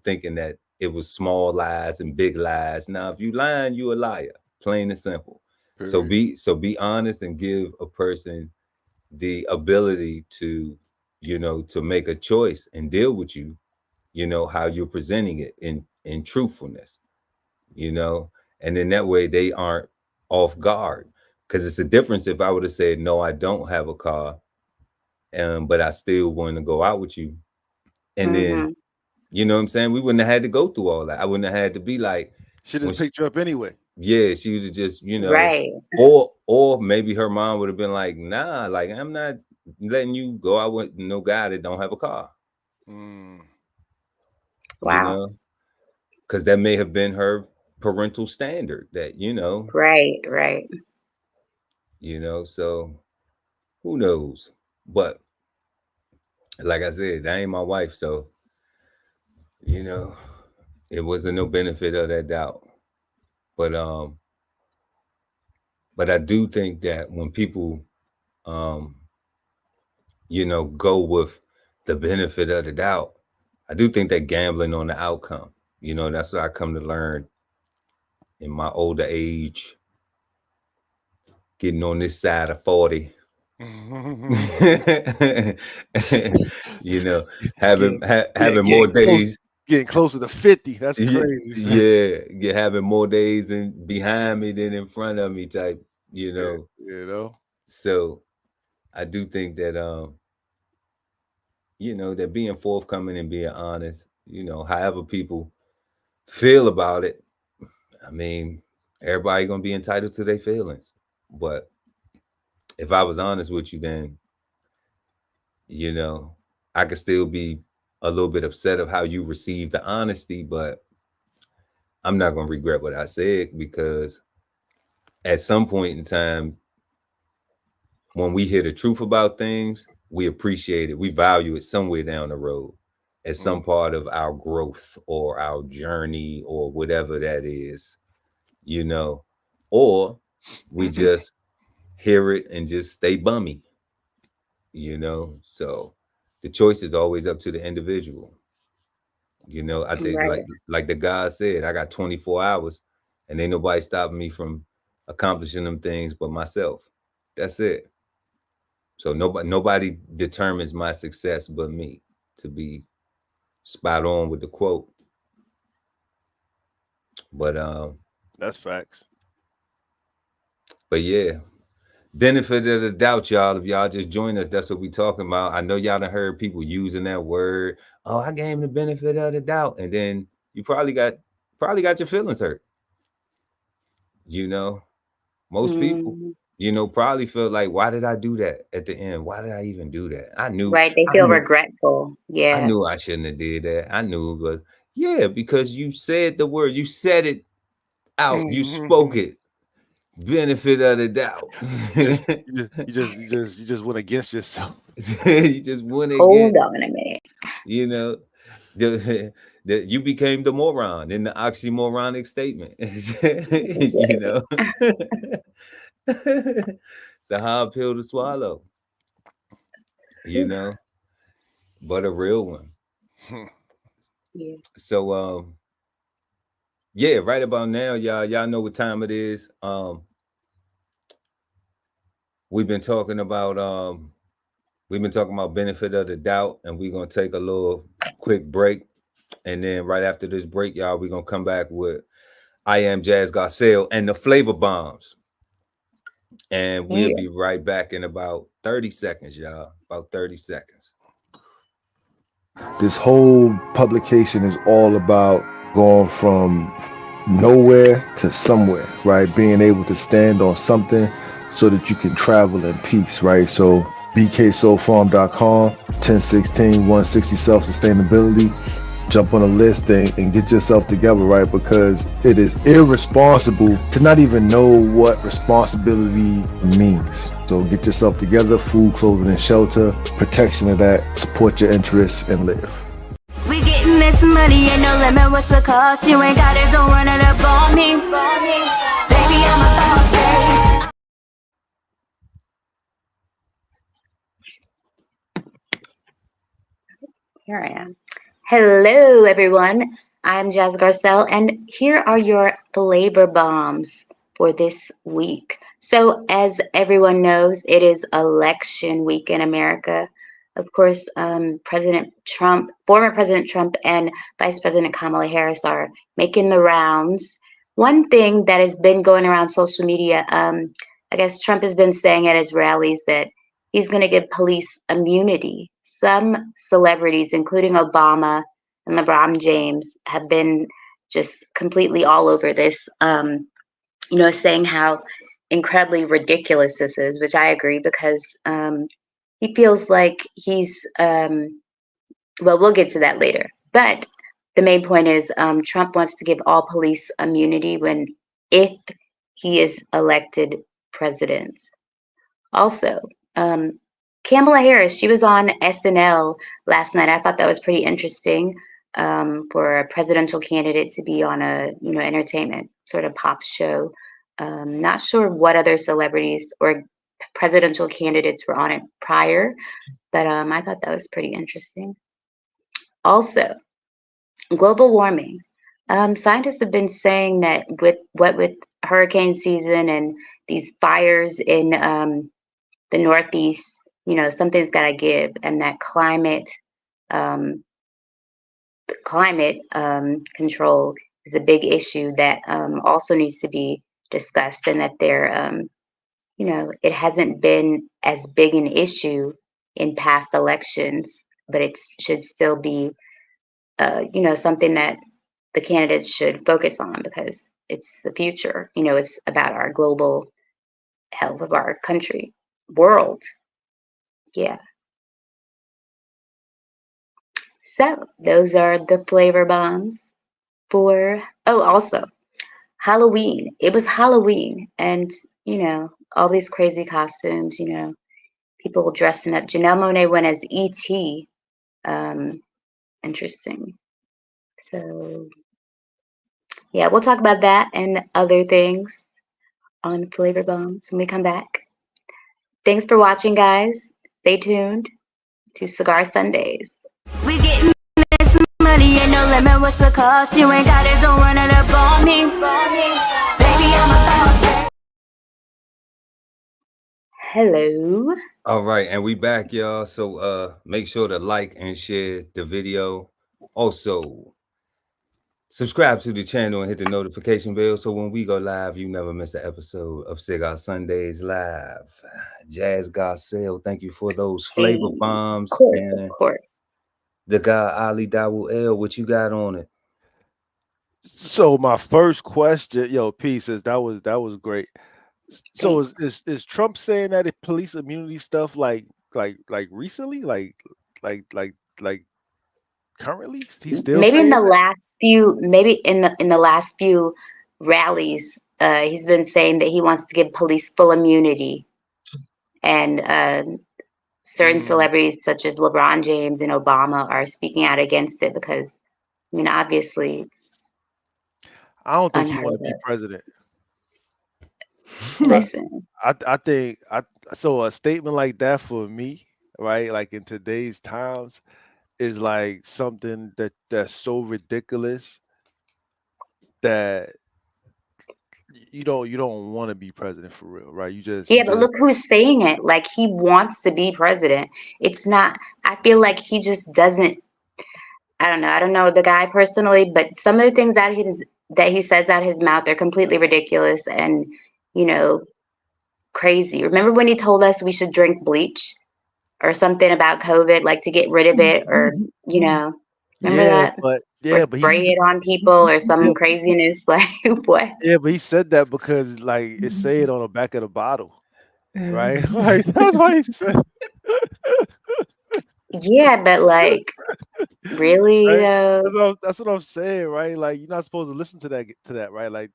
thinking that it was small lies and big lies. Now, if you lying, you a liar, plain and simple. Period. So be honest and give a person the ability to, to make a choice and deal with you, how you're presenting it in truthfulness, and then that way they aren't off guard. Because it's a difference if I would have said, no, I don't have a car, but I still want to go out with you. And then, Mm-hmm. you know what I'm saying? We wouldn't have had to go through all that. I wouldn't have had to be like, She when just picked you up anyway. yeah, she would have just, Right. or maybe her mom would have been like, nah, like I'm not letting you go out with no guy that don't have a car, Mm. Wow. because that may have been her parental standard that, Right, right. so who knows? But like I said, that ain't my wife, so it wasn't no benefit of that doubt. But I do think that when people go with the benefit of the doubt, I do think that gambling on the outcome. That's what I come to learn in my older age, getting on this side of 40. Having more days. Getting closer to 50. That's crazy. Yeah, having more days behind me than in front of me type, So I do think that that being forthcoming and being honest, however people feel about it, I mean, everybody gonna be entitled to their feelings. But if I was honest with you, then I could still be a little bit upset of how you receive the honesty, but I'm not gonna regret what I said, because at some point in time, when we hear the truth about things, we appreciate it, we value it somewhere down the road as some part of our growth or our journey or whatever that is, or we just hear it and just stay bummy, so the choice is always up to the individual. I think Right. like the guy said, I got 24 hours and ain't nobody stopping me from accomplishing them things but myself. That's it. So nobody determines my success but me, to be spot on with the quote. But that's facts. But yeah, benefit of the doubt, y'all. If y'all just join us, that's what we talking about. I know y'all done heard people using that word. Oh, I gave him the benefit of the doubt, and then you probably got your feelings hurt. Most people, probably feel like, why did I do that at the end? Why did I even do that? I knew. Right. They feel regretful. Yeah. I knew I shouldn't have did that. I knew, but yeah, because you said the word, you said it out, you spoke it. Benefit of the doubt. You just went against yourself. You just went against. Hold on a minute. You became the moron in the oxymoronic statement. It's a hard pill to swallow. But a real one. Yeah. So yeah, right about now, y'all know what time it is. We've been talking about benefit of the doubt, and we're gonna take a little quick break, and then right after this break, y'all, we're gonna come back with I Am Jazz Garcelle and the Flavor Bombs, and we'll be right back in about 30 seconds, y'all. About 30 seconds. This whole publication is all about going from nowhere to somewhere, right? Being able to stand on something so that you can travel in peace, right? So bksoulfarm.com, 1016, 160 self-sustainability. Jump on a list and get yourself together, right? Because it is irresponsible to not even know what responsibility means. So get yourself together, food, clothing, and shelter, protection of that, support your interests, and live. We getting this money, ain't no limit, what's the cost? You ain't got it, don't run it up on me. Baby, I'm a boss, babe. Here I am. Hello, everyone. I'm Jazz Garcelle, and here are your flavor bombs for this week. So, as everyone knows, it is election week in America. Of course, President Trump, former President Trump, and Vice President Kamala Harris are making the rounds. One thing that has been going around social media, I guess Trump has been saying at his rallies that he's going to give police immunity. Some celebrities, including Obama and LeBron James, have been just completely all over this, saying how incredibly ridiculous this is, which I agree, because he feels like he's, well, we'll get to that later. But the main point is Trump wants to give all police immunity if he is elected president. Also, Kamala Harris, she was on SNL last night. I thought that was pretty interesting for a presidential candidate to be on a entertainment sort of pop show. Not sure what other celebrities or presidential candidates were on it prior, but I thought that was pretty interesting. Also, global warming. Scientists have been saying that with hurricane season and these fires in the Northeast, something's got to give, and that climate control is a big issue that also needs to be discussed, and that it hasn't been as big an issue in past elections, but it should still be, something that the candidates should focus on, because it's the future. It's about our global health of our country, world. Yeah. So those are the flavor bombs for, also Halloween. It was Halloween, and, all these crazy costumes, people dressing up. Janelle Monáe went as E.T. Interesting. So, yeah, we'll talk about that and other things on Flavor Bombs when we come back. Thanks for watching, guys. Stay tuned to Cigar Sundays. We getting this money, ain't no limit, what's the cost? You ain't got it, don't run it up on me. Baby, I'm a boss, babe. Hello. All right, and we back, y'all. So make sure to like and share the video. Also, subscribe to the channel and hit the notification bell so when we go live, you never miss an episode of Cigar Sundays Live. Jazz Garcelle, thank you for those flavor bombs. Of course. The guy Ali Dawul L, what you got on it? So my first question, peace, is that was great. So is Trump saying that it police immunity stuff like recently, like currently? He's still maybe in saying the that? last few rallies, he's been saying that he wants to give police full immunity, and certain celebrities such as LeBron James and Obama are speaking out against it because, obviously it's I don't think he unheard want to be of. president. Listen, I think so a statement like that for me, right? Like in today's times, is like something that's so ridiculous that you don't want to be president for real, right? yeah, but look who's saying it. Like, he wants to be president. It's not. I feel like he just doesn't. I don't know. I don't know the guy personally, but some of the things that he says out of his mouth, they're completely ridiculous and, crazy. Remember when he told us we should drink bleach or something about COVID, like to get rid of it, or remember that? but Spray it on people or some craziness, like what? yeah, but he said that because like it said on the back of the bottle. right? Like that's why he said, Yeah, but like, really right? though? That's what I'm saying, right? Like you're not supposed to listen to that, right? Like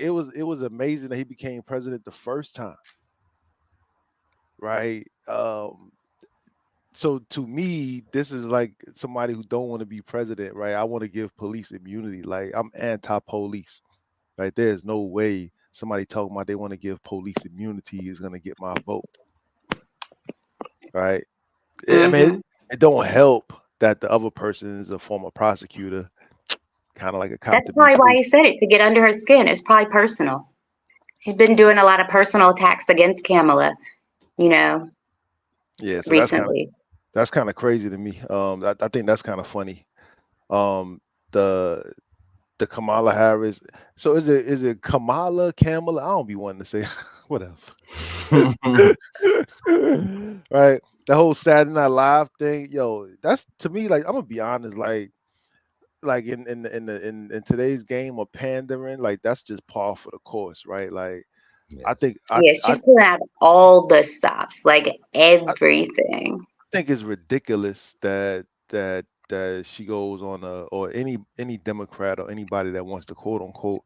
it was amazing that he became president the first time, right? So to me, this is like somebody who don't want to be president, right? I want to give police immunity. Like I'm anti-police, right? There's no way somebody talking about they want to give police immunity is gonna get my vote, right? I mean, Mm-hmm. it don't help that the other person is a former prosecutor, kind of like a cop That's to me probably why too. he said it, to get under her skin. It's probably personal. He's been doing a lot of personal attacks against Kamala, you know, Yeah, so recently. that's kind of crazy to me. I think that's kind of funny. The the Kamala Harris. So is it Kamala? I don't be wanting to say whatever. Right. The whole Saturday Night Live thing, yo, that's to me like I'm gonna be honest, like in today's game of pandering, like that's just par for the course, right? Like I Yes. think I Yeah, I, she's pulling out all the stops, like I everything. think it's ridiculous that she goes on or any Democrat or anybody that wants to quote unquote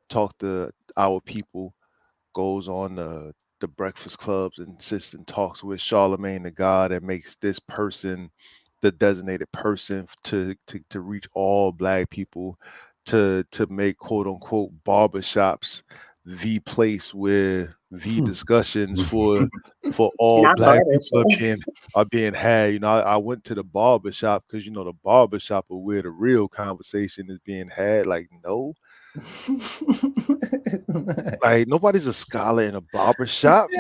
talk to our people goes on the breakfast clubs and sits and talks with Charlemagne the God that makes this person the designated person to reach all black people to make quote unquote barbershops the place where the discussions for all Not black people barbershops. are being had. I went to the barbershop because the barbershop are where the real conversation is being had. Like, no, like nobody's a scholar in a barber shop.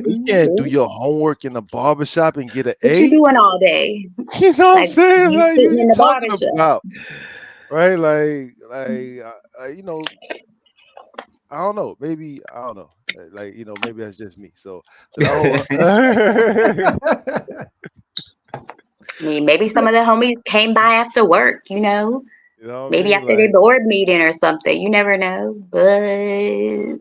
You can't do your homework in a barber shop and get an What you A. doing all day? You know what I'm Like saying? you Like sitting you in the talking barbershop. about, right? I don't know. Maybe I don't know. Like maybe that's just me. So that whole I mean, maybe some of the homies came by after work, you know? you know what I Maybe mean? after their Like board meeting or something. You never know. But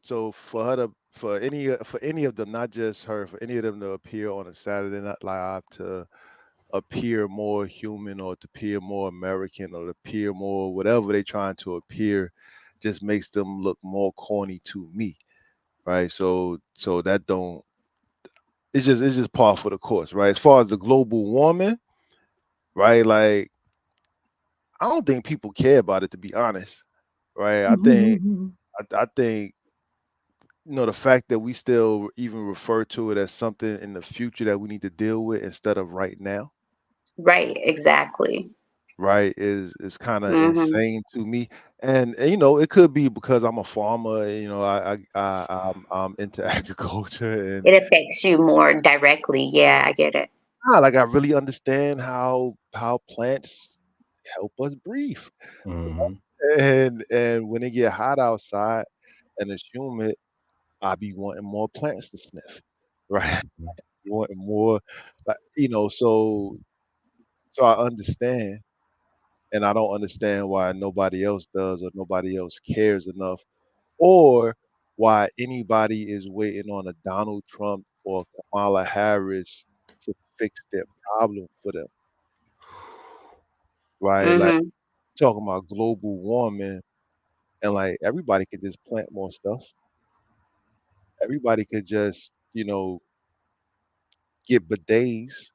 so for her to for any of them, not just her, for any of them to appear on a Saturday Night Live to appear more human or to appear more American or to appear more whatever they're trying to appear just makes them look more corny to me, right? So that don't it's just par for the course, right? As far as the global warming, right? Like I don't think people care about it to be honest, right? I think the fact that we still even refer to it as something in the future that we need to deal with instead of right now, right, exactly. right, is kind of Hmm. insane to me. And it could be because I'm a farmer. I'm into agriculture, and It affects you more directly. Yeah, I get it. like I really understand how plants help us breathe. Mhm. And when it get hot outside and it's humid, I be wanting more plants to sniff, right? Wanting more, like, so I understand, and I don't understand why nobody else does or nobody else cares enough, or why anybody is waiting on a Donald Trump or Kamala Harris to fix their problem for them, right? Like Hmm. talking about global warming, and like everybody could just plant more stuff. Everybody could just, get bidets,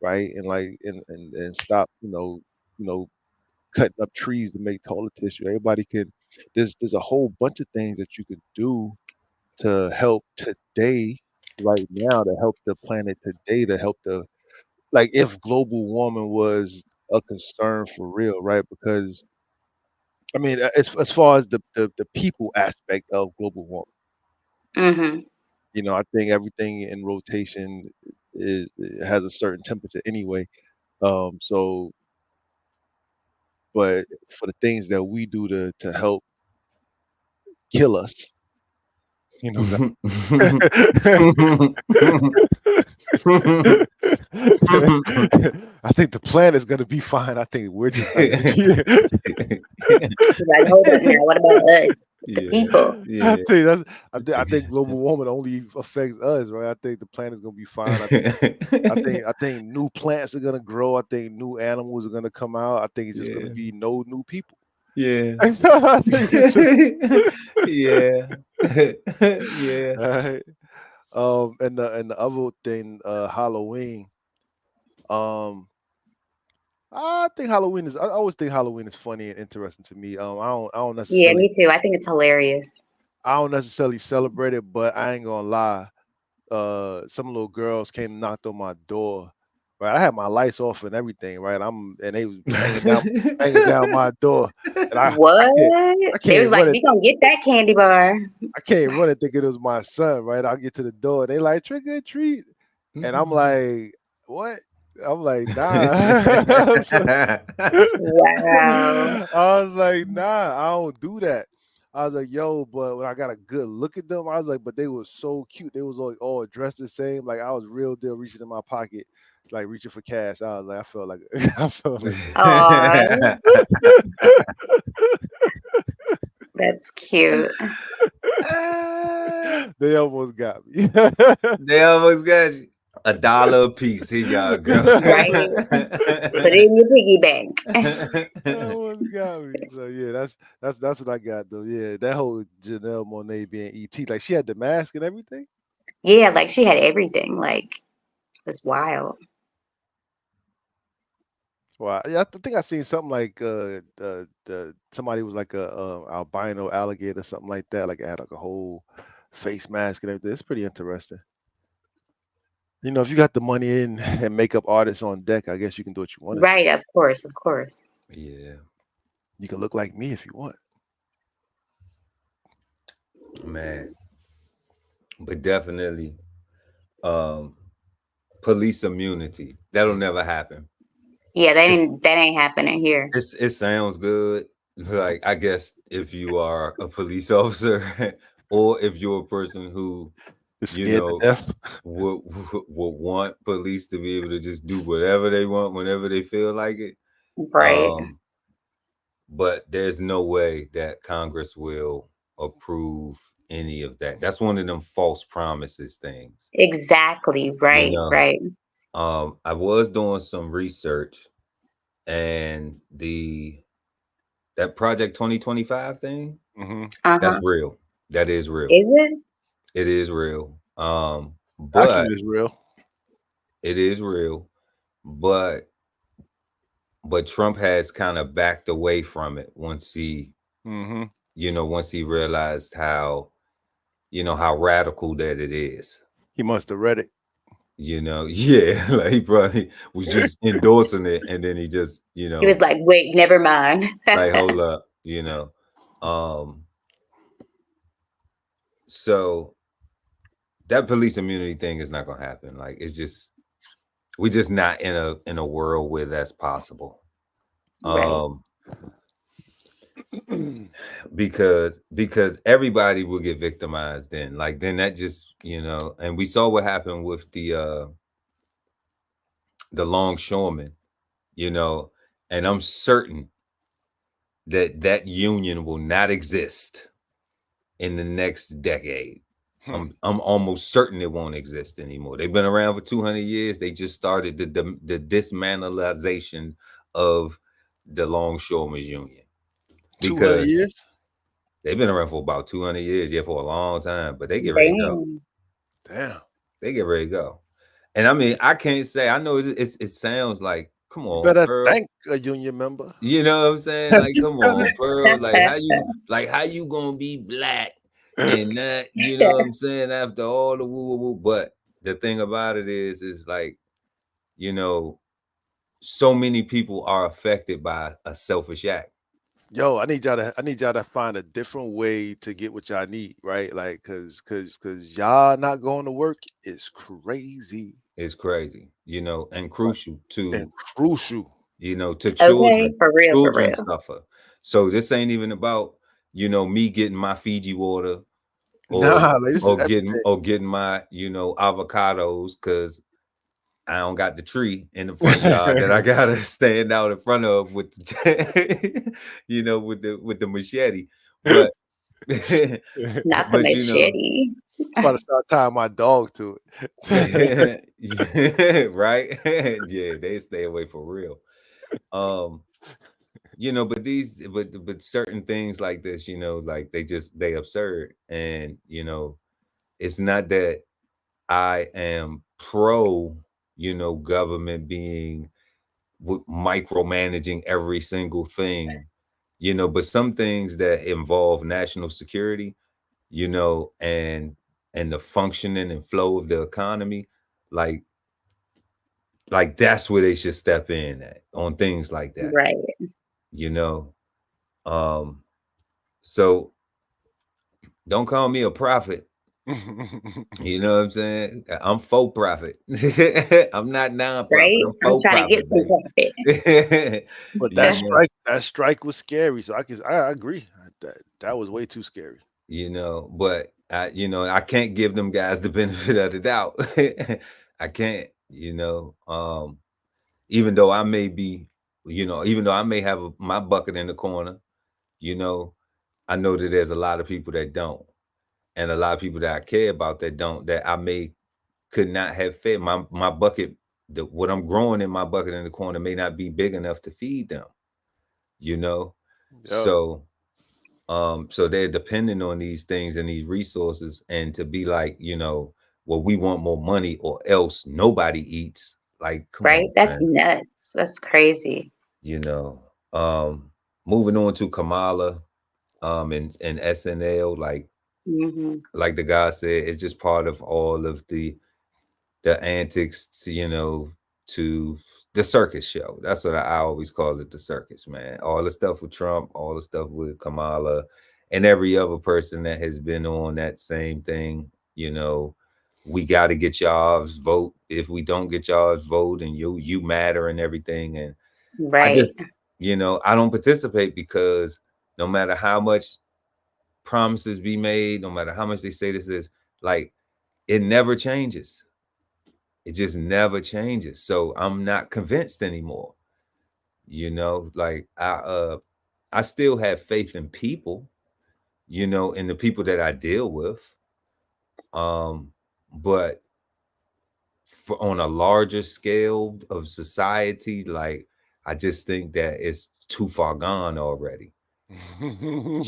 right? And like and stop, you know, cutting up trees to make toilet tissue. Everybody can. There's a whole bunch of things that you could do to help today, right now, to help the planet today, to help like if global warming was a concern for real, right? Because I mean, as far as the people aspect of global warming, Hmm. I think everything in rotation has a certain temperature anyway. So, but for the things that we do to help kill us, You know that. I think the plan is gonna be fine. I think we're just not gonna be. Like, hold up now. What about us, the Yeah, people? I yeah. think I think global warming only affects us, right? I think the planet is gonna be fine. I think new plants are gonna grow. I think new animals are gonna come out. I think it's just gonna Yeah, be no new people. yeah. I think it's just Yeah. Yeah. right. And the other thing, Halloween. Um, I think Halloween is. I always think Halloween is funny and interesting to me. I don't Yeah, necessarily. me too. I think it's hilarious. I don't necessarily celebrate it, but I ain't gonna lie. Some little girls came and knocked on my door. Right, I had my lights off and everything. Right, and they was banging down my door, and I What? can't I They was can't like, run it. we gonna get that candy bar. I can't run it thinking it was my son. Right, I get to the door, they like trick or treat, and I'm like, what? I'm like, nah. Wow. I was like, nah, I don't do that. I was like, yo, but when I got a good look at them, I was like, but they were so cute. They was all dressed the same. Like I was real deal reaching in my pocket, like reaching for cash. I was like, I felt like I felt like Aw, that's cute. they almost got me. They almost got you. $1 a piece. Here y'all go. Right? Put it in your piggy bank. They almost got me. So yeah, that's what I got though. Yeah, that whole Janelle Monae being ET, like she had the mask and everything. Yeah, like she had everything. Like, it's wild. Wow, yeah, I think I seen something like the somebody was like a albino alligator, something like that. Like it had like a whole face mask and everything. It's pretty interesting. You know, if you got the money in and makeup artists on deck, I guess you can do what you want to do. Right, of course, of course. Yeah, You can look like me if you want. man. But definitely, um, police immunity. That'll never happen. Yeah, It's, that ain't happening here. it sounds good. Like I guess if you are a police officer, or if you're a person who, It's you scared to know, death. would want police to be able to just do whatever they want whenever they feel like it. Right. But there's no way that Congress will approve any of that. That's one of them false promises things. Exactly. You Right, know, right. I was doing some research, and that Project 2025 thing, Hmm. that's Uh-huh. real. That is real. Is it? It is real. But Document is real. it is real. But Trump has kind of backed away from it once Hmm. once he realized how, how radical that it is. He must have read it. Yeah, like he probably was just endorsing it, and then he just, He was like, wait, never mind. like, hold up, so that police immunity thing is not gonna happen. Like, it's just, we're just not in a world where that's possible. Right. Because everybody will get victimized then. Like, then that just, and we saw what happened with the longshoremen, and I'm certain that union will not exist in the next decade. I'm almost certain it won't exist anymore. They've been around for 200 years. They just started the dismantlization of the longshoremen's union 200 because years. they've been around for about 200 years, yeah, for a long time. But they get ready to go. Damn. Damn. They get ready to go. And I mean, I can't say, I know it sounds like, come You on, better Pearl. thank a union member. You know what I'm saying? Like, You come better- on, Pearl. Like how you gonna be black and not, you know what I'm saying, after all the woo woo woo. But the thing about it is like, so many people are affected by a selfish act. Yo, I need y'all to find a different way to get what y'all need, right? Like, cause y'all not going to work is crazy. It's crazy, and crucial to, And crucial. to Okay, children. for real, for Children real. suffer. So this ain't even about, me getting my Fiji water Nah, like this is getting my, avocados, because I don't got the tree in the front yard that I gotta stand out in front of with the, with the machete. But Not the but machete. I'm about to start tying my dog to it. right? Yeah, they stay away for real. But but certain things like this, like they absurd. And it's not that I am pro, government being micromanaging every single thing, but some things that involve national security, and the functioning and flow of the economy, like that's where they should step in at, on things like that, Right. you know. So don't call me a prophet. You know what I'm saying? I'm faux profit. I'm not non-profit. Right. I'm I'm faux trying to profit, get some baby. profit. But You know, that strike was scary. So I agree. That was way too scary. but I can't give them guys the benefit of the doubt. I can't, even though I may be, even though I may have my bucket in the corner, I know that there's a lot of people that don't, and a lot of people that I care about that don't, that I could not have fed my bucket. What I'm growing in my bucket in the corner may not be big enough to feed them, Yep. so so they're dependent on these things and these resources, and to be like, well, we want more money or else nobody eats. Like, come Right. on, That's man. nuts. That's crazy. Moving on to Kamala, and SNL, Hmm. like the guy said, it's just part of all of the antics, to the circus show. That's what I always call it, the circus, man. All the stuff with Trump, all the stuff with Kamala, and every other person that has been on that same thing. We got to get y'all's vote. If we don't get y'all's vote, and you matter and everything. And I Right. just, I don't participate, because no matter how much promises be made, no matter how much they say this is, like, it never changes. It just never changes. So I'm not convinced anymore. Like, I still have faith in people, in the people that I deal with. But on a larger scale of society, like, I just think that it's too far gone already. I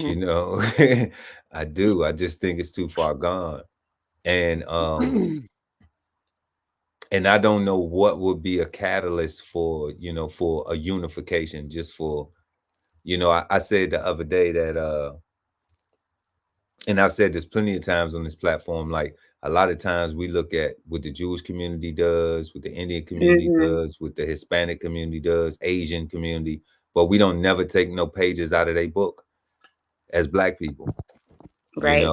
do. I just think it's too far gone. And and I don't know what would be a catalyst for, for a unification, just for, I said the other day that and I've said this plenty of times on this platform, like, a lot of times we look at what the Jewish community does, what the Indian community Hmm. does, what the Hispanic community does, Asian community, but we don't never take no pages out of their book as Black people. Right.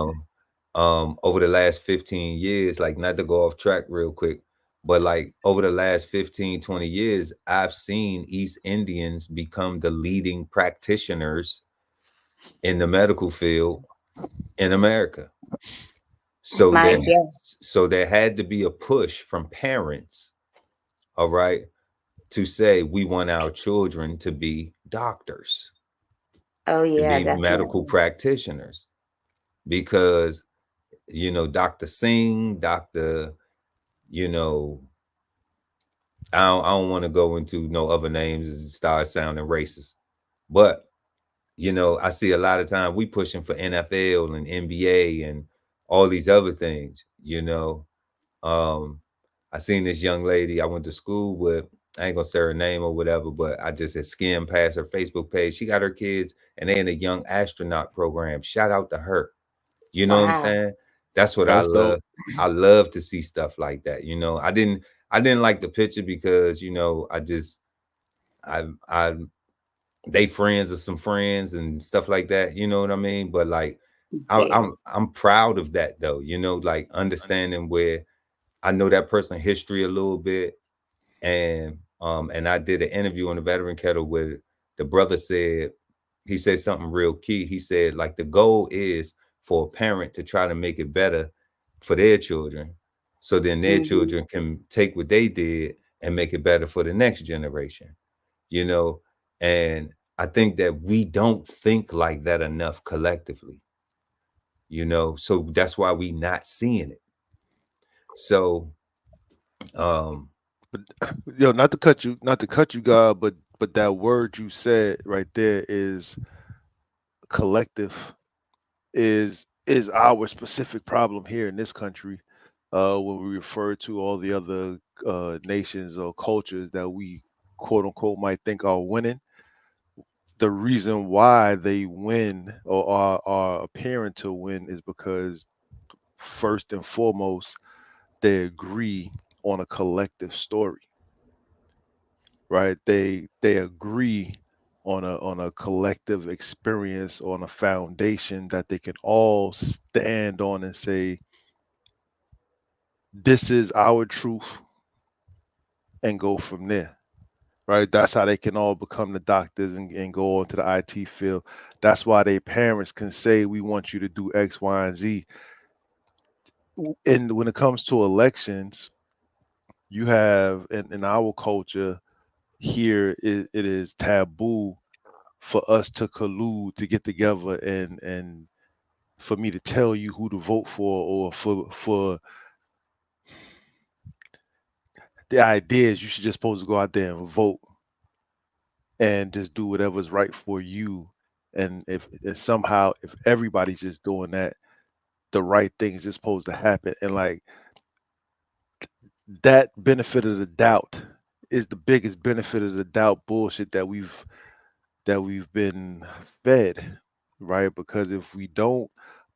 Over the last 15 years, like, not to go off track real quick, but like over the last 15, 20 years, I've seen East Indians become the leading practitioners in the medical field in America. So My, yeah. there had to be a push from parents, all right, to say, we want our children to be doctors, Oh to yeah, be medical definitely. practitioners, because Dr. Singh, Dr. I don't want to go into no other names and start sounding racist, but I see a lot of time we pushing for NFL and NBA and all these other things. I seen this young lady I went to school with. I ain't gonna say her name or whatever, but I just had skimmed past her Facebook page. She got her kids, and they in a young astronaut program. Shout out to her. You know what I'm Wow. saying? That's what I That's dope. love. I love to see stuff like that. I didn't like the picture because I they friends of some friends and stuff like that. You know what I mean? But like, Yeah. I'm proud of that though. Like, understanding where I know that person's history a little bit, and I did an interview on the Veteran Kettle where the brother said, he said something real key. He said, like, the goal is for a parent to try to make it better for their children, so then their children can take what they did and make it better for the next generation, you know. And I think that we don't think like that enough collectively, you know, so that's why we not seeing it. So But not to cut you, God, but that word you said right there is collective, is our specific problem here in this country. When we refer to all the other nations or cultures that we quote unquote might think are winning, the reason why they win or are appearing to win is because first and foremost they agree on a collective story, right? They agree on a collective experience, on a foundation that they can all stand on and say, this is our truth, and go from there. Right? That's how they can all become the doctors and go on to the IT field. That's why their parents can say, we want you to do X, Y, and Z. And when it comes to elections, you have in our culture here, it is taboo for us to collude, to get together and for me to tell you who to vote for, or for the idea is you should just supposed to go out there and vote and just do whatever's right for you. And if somehow if everybody's just doing that, the right thing is just supposed to happen. And like that benefit of the doubt is the biggest benefit of the doubt bullshit that we've been fed, right? Because if we don't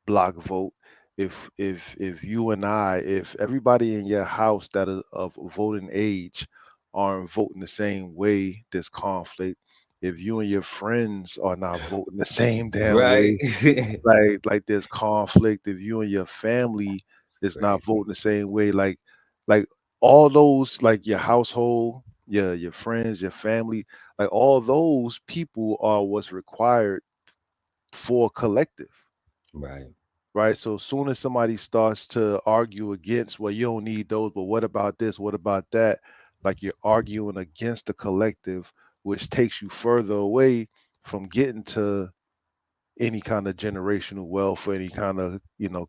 block vote, if you and I, if everybody in your house that is of voting age aren't voting the same way, there's conflict. If you and your friends are not voting the same damn right. way, like there's conflict. If you and your family is not Crazy. voting the same way, like all those, like your household, your friends, your family, like all those people are what's required for collective, Right. right? So as soon as somebody starts to argue against, well, you don't need those, but what about this? What about that? Like you're arguing against the collective, which takes you further away from getting to any kind of generational wealth or any kind of,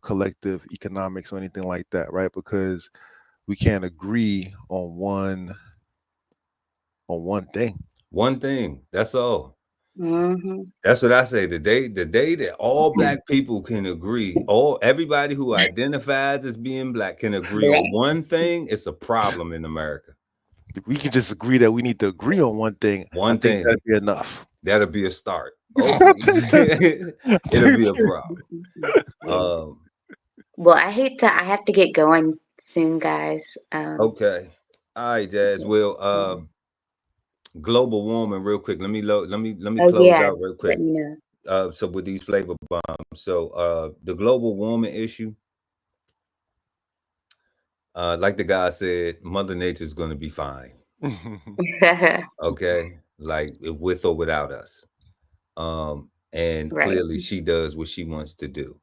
collective economics or anything like that, right? Because we can't agree on one thing. One thing, that's all. Mm-hmm. That's what I say. The day that all black people can agree, all everybody who identifies as being black can agree Black. on one thing, it's a problem in America. If we can just agree that we need to agree on one thing, I One think thing, that'd be enough. that'll be a start. I Okay. think It'll be a that- problem. Um, Well, I have to get going soon, guys. okay. All right, Jazz. Well, global warming, real quick. Let me Oh close yeah, out real let quick. me know. So with these flavor bombs, so the global warming issue, like the guy said, Mother Nature's gonna be fine. Okay, like with or without us. And Right. clearly she does what she wants to do.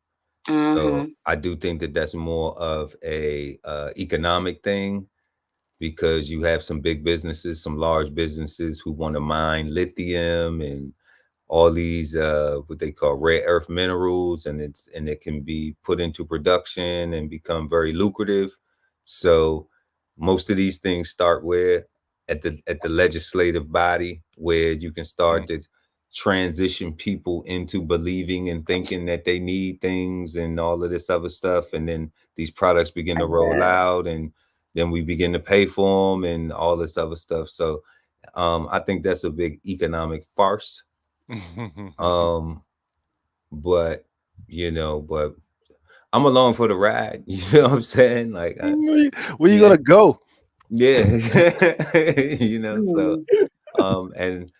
So Mm-hmm. I do think that that's more of a economic thing, because you have some big businesses, some large businesses who want to mine lithium and all these what they call rare earth minerals, and it can be put into production and become very lucrative. So most of these things start where at the legislative body, where you can start to transition people into believing and thinking that they need things and all of this other stuff, and then these products begin to roll out, and then we begin to pay for them and all this other stuff. So I think that's a big economic farce. Um, but but I'm along for the ride. You know what I'm saying? Like, Where you yeah, gonna go? yeah. So, Mm.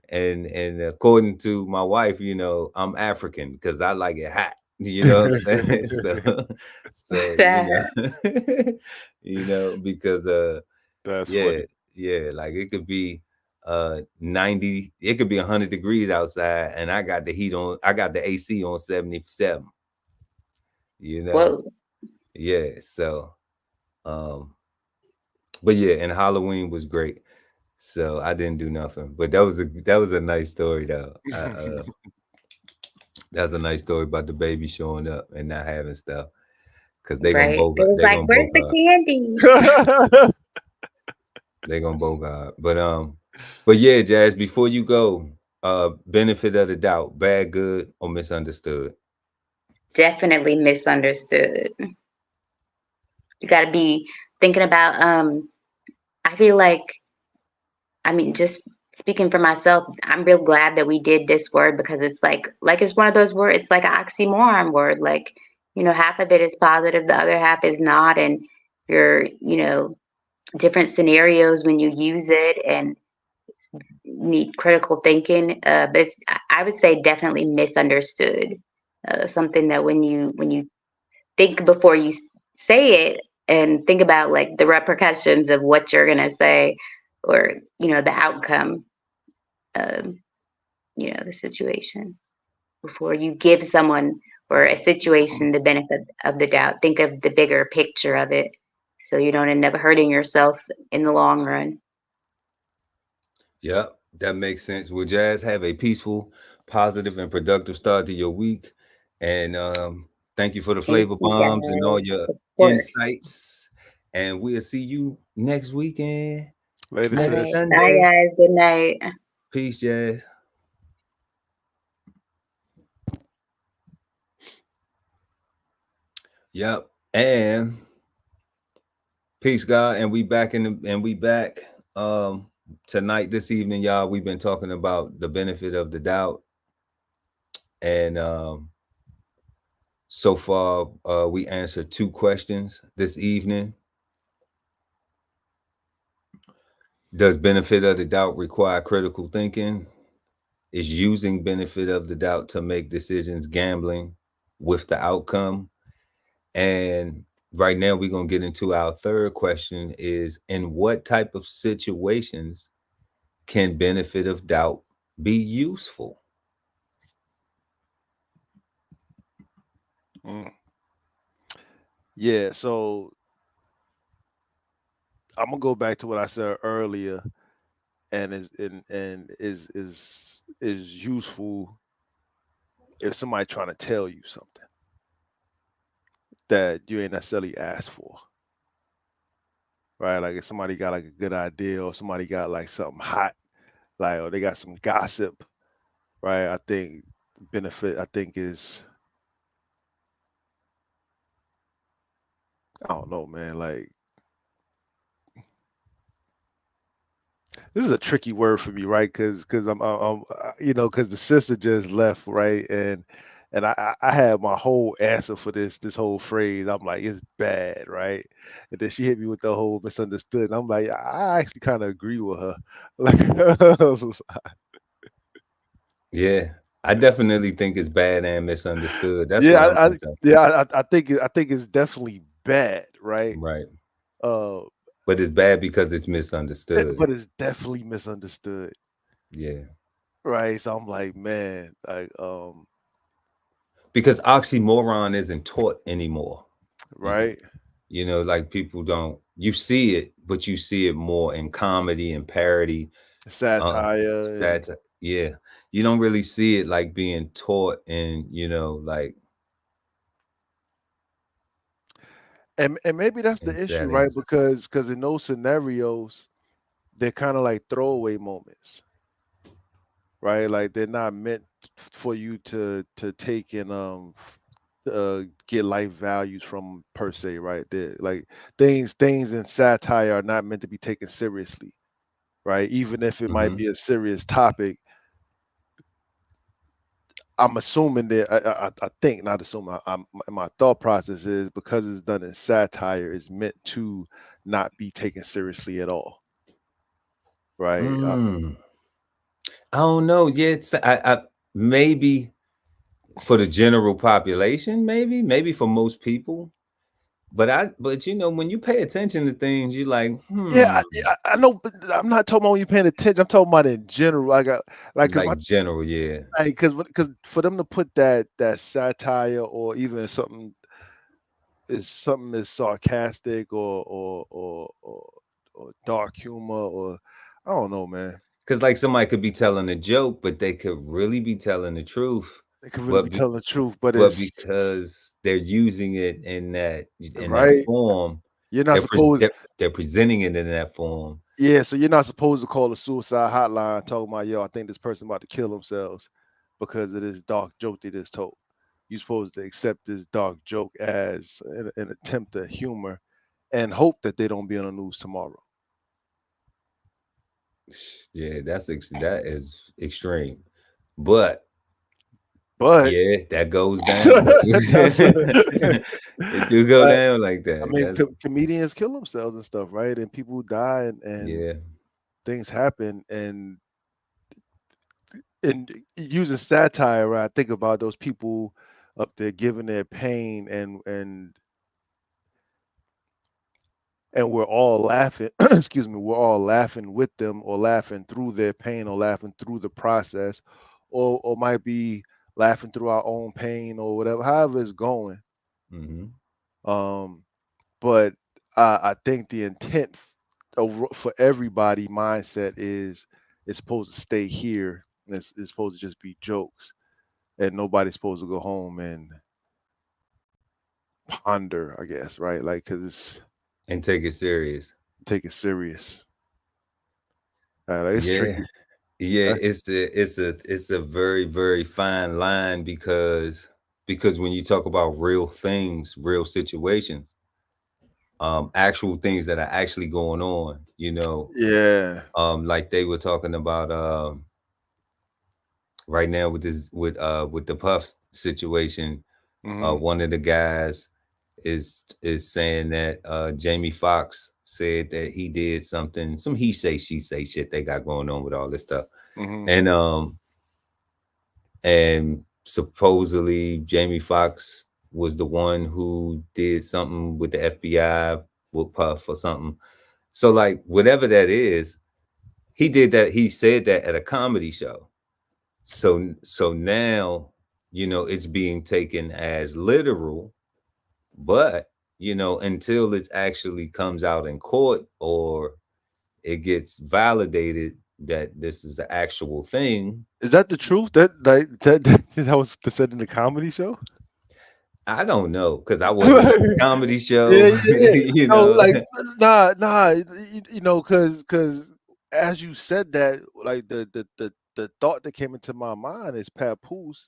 and according to my wife, I'm African because I like it hot. You know what I'm saying? So because That's yeah, funny. yeah, like it could be 90, it could be 100 degrees outside, and I got the AC on 77. you know. Whoa. Yeah, so but yeah, and Halloween was great. So I didn't do nothing. But that was a nice story though. That's a nice story about the baby showing up and not having stuff. Cause Right. It was they like, gonna where's the bogart. candy? They gonna bogart. But yeah, Jazz, before you go, benefit of the doubt, bad, good, or misunderstood. Definitely misunderstood. You got to be thinking about, I feel like, I mean, just speaking for myself, I'm real glad that we did this word because it's like it's one of those words, it's like an oxymoron word. Like, half of it is positive, the other half is not. And you're, different scenarios when you use it and need critical thinking. But I would say definitely misunderstood. Something that when you think before you say it and think about like the repercussions of what you're gonna say or the outcome of the situation before you give someone or a situation the benefit of the doubt. Think of the bigger picture of it so you don't end up hurting yourself in the long run. Yep, that makes sense. Well, Jazz, have a peaceful, positive, and productive start to your week. And thank you for the Thank flavor you bombs and all guys. your Of course. insights. And we'll see you next weekend, Later, All next right. sis. Bye Sunday. guys. Good night. Peace, Jazz. Yep. And peace, God. And we back tonight, this evening, y'all. We've been talking about the benefit of the doubt. And so far, we answered 2 questions this evening. Does benefit of the doubt require critical thinking? Is using benefit of the doubt to make decisions gambling with the outcome? And right now we're going to get into our third question is in what type of situations can benefit of doubt be useful? Mm. Yeah, so I'm gonna go back to what I said earlier, and is useful if somebody trying to tell you something that you ain't necessarily asked for, right? Like if somebody got like a good idea or somebody got like something hot, like or they got some gossip, right? I think benefit I think is I don't know, man. Like this is a tricky word for me, right? Because I'm because the sister just left, right? And I had my whole answer for this whole phrase. I'm like, it's bad, right? And then she hit me with the whole misunderstood. And I'm like, I actually kind of agree with her. Like, Yeah, I definitely think it's bad and misunderstood. That's yeah, what I'm thinking. I think it's definitely bad, right? Right. Uh, But it's bad because it's misunderstood. but it's definitely misunderstood, Yeah. right? So I'm like, man, like, Because oxymoron isn't taught anymore. right, Like people don't, you see it, but you see it more in comedy and parody. satire and Yeah. You don't really see it like being taught in, like and maybe that's in the issue, right? settings. Because in those scenarios, they're kind of like throwaway moments, right? Like they're not meant for you to take and get life values from per se, right? They're like things in satire are not meant to be taken seriously, right? Even if it might Hmm. be a serious topic. I'm assuming that I think not assuming. My thought process is because it's done in satire, it's meant to not be taken seriously at all, right? Mm. I don't know. Yeah, I maybe for the general population, maybe for most people. But when you pay attention to things, you're like, Yeah, I know, but I'm not talking about when you're paying attention. I'm talking about in general. I got like because my like general, yeah. because for them to put that satire or even something is something as sarcastic or dark humor, or I don't know, man. Because like somebody could be telling a joke, but they could really be telling the truth. They could really But be telling the truth, but but it's because they're using it in that right. form, You're not supposed. they're presenting it in that form. Yeah, so you're not supposed to call a suicide hotline talking about, yo, I think this person about to kill themselves because of this dark joke they just told. You're supposed to accept this dark joke as an attempt at humor and hope that they don't be on the news tomorrow. Yeah, that is extreme. But But yeah, that goes down. that's It do go like, down like I that. mean, That's comedians kill themselves and stuff, right? And people die and yeah. things happen. And using satire, right, I think about those people up there giving their pain and we're all laughing. Excuse me, we're all laughing with them or laughing through their pain or laughing through the process, or might be laughing through our own pain or whatever, however it's going. Hmm. um but I think the intent for everybody mindset is it's supposed to stay here, and it's supposed to just be jokes, and nobody's supposed to go home and ponder, I guess, right? Like, because it's And take it serious. take it serious. Like, it's Yeah. tricky. Yeah, That's, it's a very, very fine line because when you talk about real things, real situations, actual things that are actually going on, yeah. like they were talking about right now with the Puff situation. Hmm. One of the guys is saying that Jamie Foxx said that he did something, some he say she say shit they got going on with all this stuff. Hmm. And supposedly Jamie Foxx was the one who did something with the FBI with Puff or something. So like whatever that is, he did that. He said that at a comedy show. So now it's being taken as literal, but until it actually comes out in court or it gets validated that this is the actual thing. Is that the truth? That was said in the comedy show? I don't know because I wasn't at the Yeah, comedy yeah, show. yeah. you No, know. like, nah. Because as you said that, like the thought that came into my mind is Papoose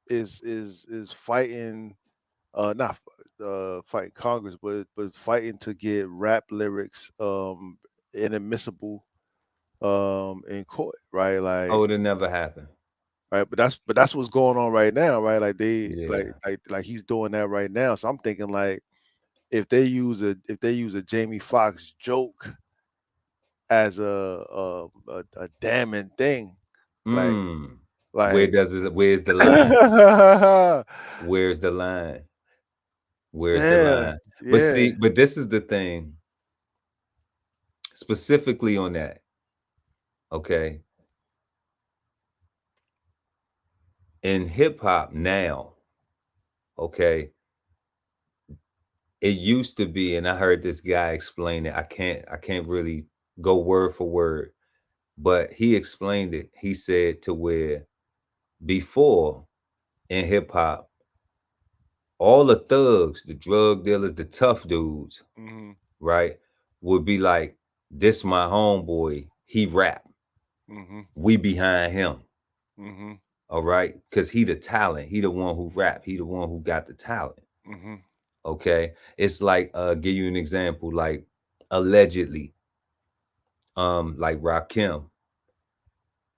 is fighting, not fighting Congress, but fighting to get rap lyrics inadmissible in court, right? Oh, Like, it'll never happen. right, but that's what's going on right now, right? Like they Yeah. like he's doing that right now. So I'm thinking, like, if they use a Jamie Foxx joke as a damning thing, like Mm. like Where's the line? yeah, Where's the line? Where's the line? But yeah. see, but this is the thing specifically on that. Okay. In hip hop now, okay, it used to be, and I heard this guy explain it. I can't really go word for word, but he explained it. He said to where before in hip hop, all the thugs, the drug dealers, the tough dudes, Hmm. right, would be like, this my homeboy, he rap. Hmm. We behind him. Hmm. All right. Cause he the talent. He the one who rap. He the one who got the talent. Hmm. Okay. It's like give you an example, like allegedly, like Rakim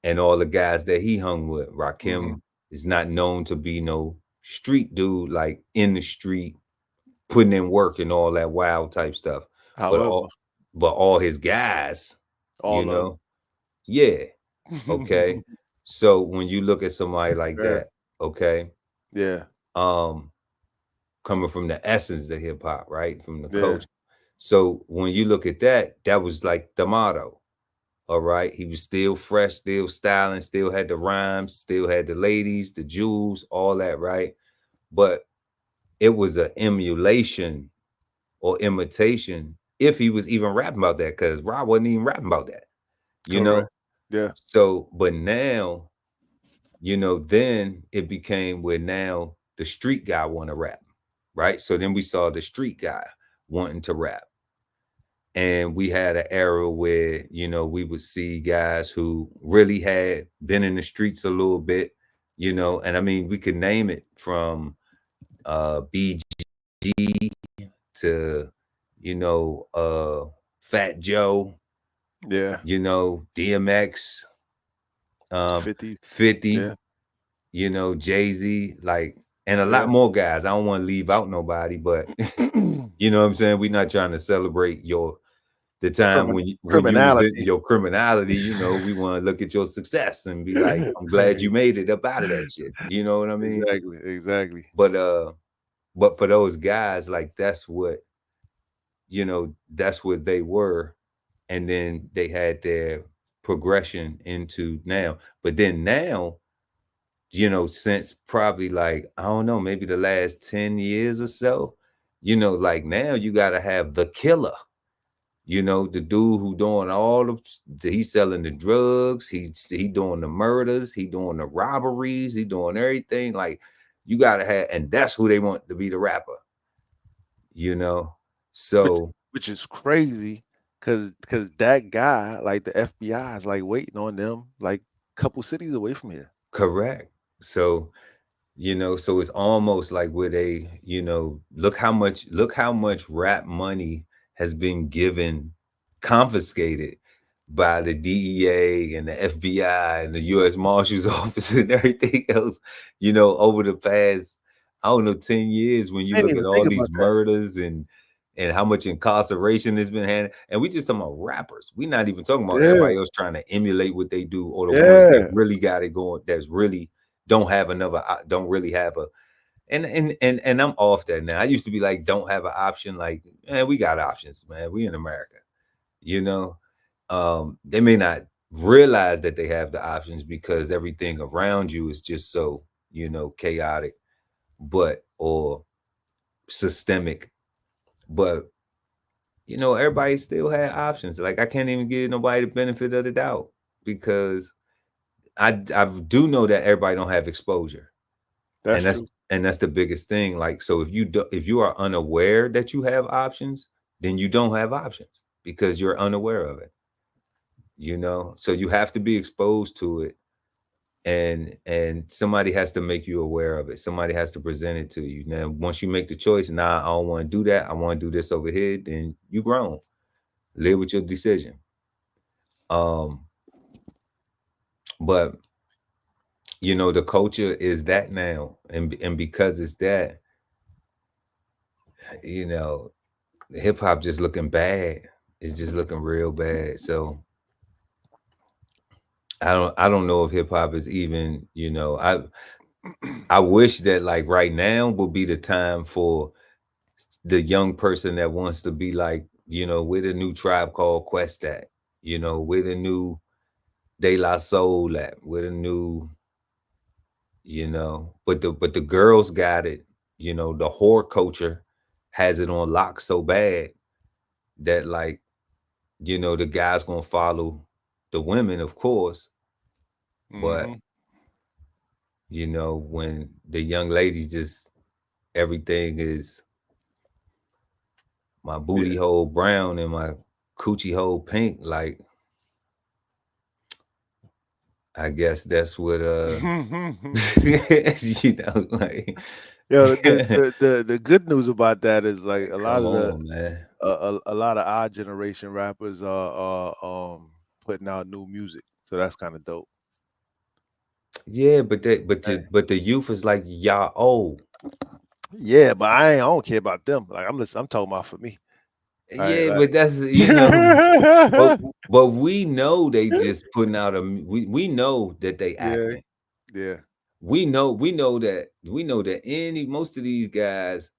and all the guys that he hung with. Hmm. Rakim is not known to be no street dude, like in the street, putting in work and all that wild type stuff. But However, all his guys, you all of know, yeah. Okay. them. So when you look at somebody like Yeah, that, okay, yeah, um, coming from the essence of hip hop, right? From the yeah. culture. So when you look at that, that was like the motto. All right. He was still fresh, still styling, still had the rhymes, still had the ladies, the jewels, all that, right? But it was an emulation or imitation if he was even rapping about that, because Rob wasn't even rapping about that, you Correct. know. Yeah. So, but now, then it became where now the street guy want to rap, right? So then we saw the street guy wanting to rap. And we had an era where, we would see guys who really had been in the streets a little bit, and I mean, we could name it from BG to, Fat Joe, Yeah. DMX, 50s. 50, Yeah. Jay-Z, like, and a lot Yeah. more guys. I don't want to leave out nobody, but you know what I'm saying? We're not trying to celebrate the time when you was in Criminality. your criminality. We want to look at your success and be like, I'm glad you made it up out of that shit. You know what I mean? Exactly. Exactly. But for those guys, like, that's what they were. And then they had their progression into now. But then now, since probably, like, I don't know, maybe the last 10 years or so, like, now you got to have the killer, the dude who doing he's selling the drugs, he doing the murders, he doing the robberies, he doing everything. Like, you got to have, and that's who they want to be the rapper, you know? which So, which is crazy, because that guy, like the FBI is like waiting on them, like couple cities away from here. correct. So, so it's almost like where they, look how much rap money has been given, confiscated by the DEA and the FBI and the US Marshal's office and everything else, over the past, I don't know, 10 years, when you I didn't look even at think all about these that. murders and how much incarceration has been handed. And we just talking about rappers. We're not even talking about Yeah. everybody else trying to emulate what they do, or the ones that Yeah. really got it going, that's really don't really have a, and I'm off that now. I used to be like, don't have an option. Like, man, we got options, man. We in America, you know. They may not realize that they have the options because everything around you is just so, chaotic, or systemic. But everybody still had options. Like, I can't even give nobody the benefit of the doubt, because I do know that everybody don't have exposure. That's and that's true. and that's the biggest thing. Like, so if you are unaware that you have options, then you don't have options because you're unaware of it. So you have to be exposed to it, and somebody has to make you aware of it. Somebody has to present it to you. Now, once you make the choice, nah, I don't want to do that, I want to do this over here, then you grown. Live with your decision. um but the culture is that now, and because it's that, you know hip hop just looking bad. It's just looking real bad. So I don't know if hip hop is even, I wish that, like, right now would be the time for the young person that wants to be like, where the new Tribe Called Quest at, where the new De La Soul at, where the new, but the girls got it. The whore culture has it on lock so bad that, like, the guys gonna follow the women, of course, but Hmm. when the young ladies just, everything is my booty Yeah. hole brown and my coochie hole pink, like, I guess that's what like, Yo, the good news about that is like a lot come of the on, man. a lot of our generation rappers are putting out new music, so that's kind of dope. Yeah, but Eh, the youth is like, y'all old. Yeah, but I don't care about them. Like I'm talking about for me. Yeah, Like but that's, but we know they just putting out we know that they yeah, acting. yeah, We know that any most of these guys,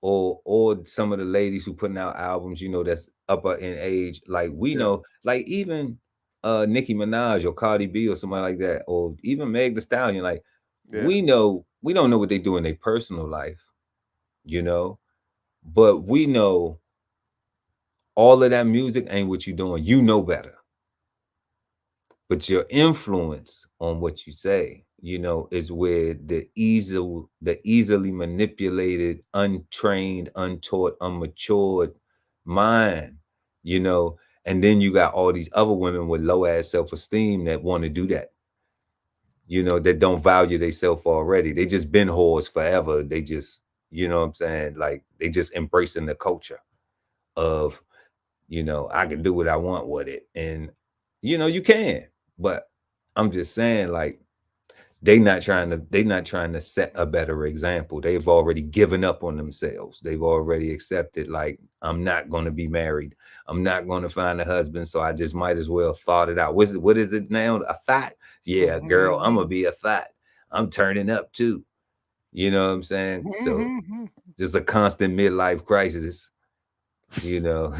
or some of the ladies who putting out albums, that's upper in age, like, we yeah, know, like, even Nicki Minaj or Cardi B or somebody like that, or even Meg Thee Stallion, like, yeah. we don't know what they do in their personal life, you know. But we know all of that music ain't what you doing. You know better. But your influence on what you say, is where the easily manipulated, untrained, untaught, unmatured mind, you know, and then you got all these other women with low ass self-esteem that want to do that, that don't value themselves already. They just been whores forever. They just, you know what I'm saying? Like they just embracing the culture of, I can do what I want with it. And, you can, but I'm just saying, like, they not trying to set a better example. They've already given up on themselves. They've already accepted, like, I'm not going to be married. I'm not going to find a husband. So I just might as well thought it out. What is it now? A thought? Yeah, girl, I'm going to be a thought. I'm turning up too. You know what I'm saying? So just a constant midlife crisis, you know,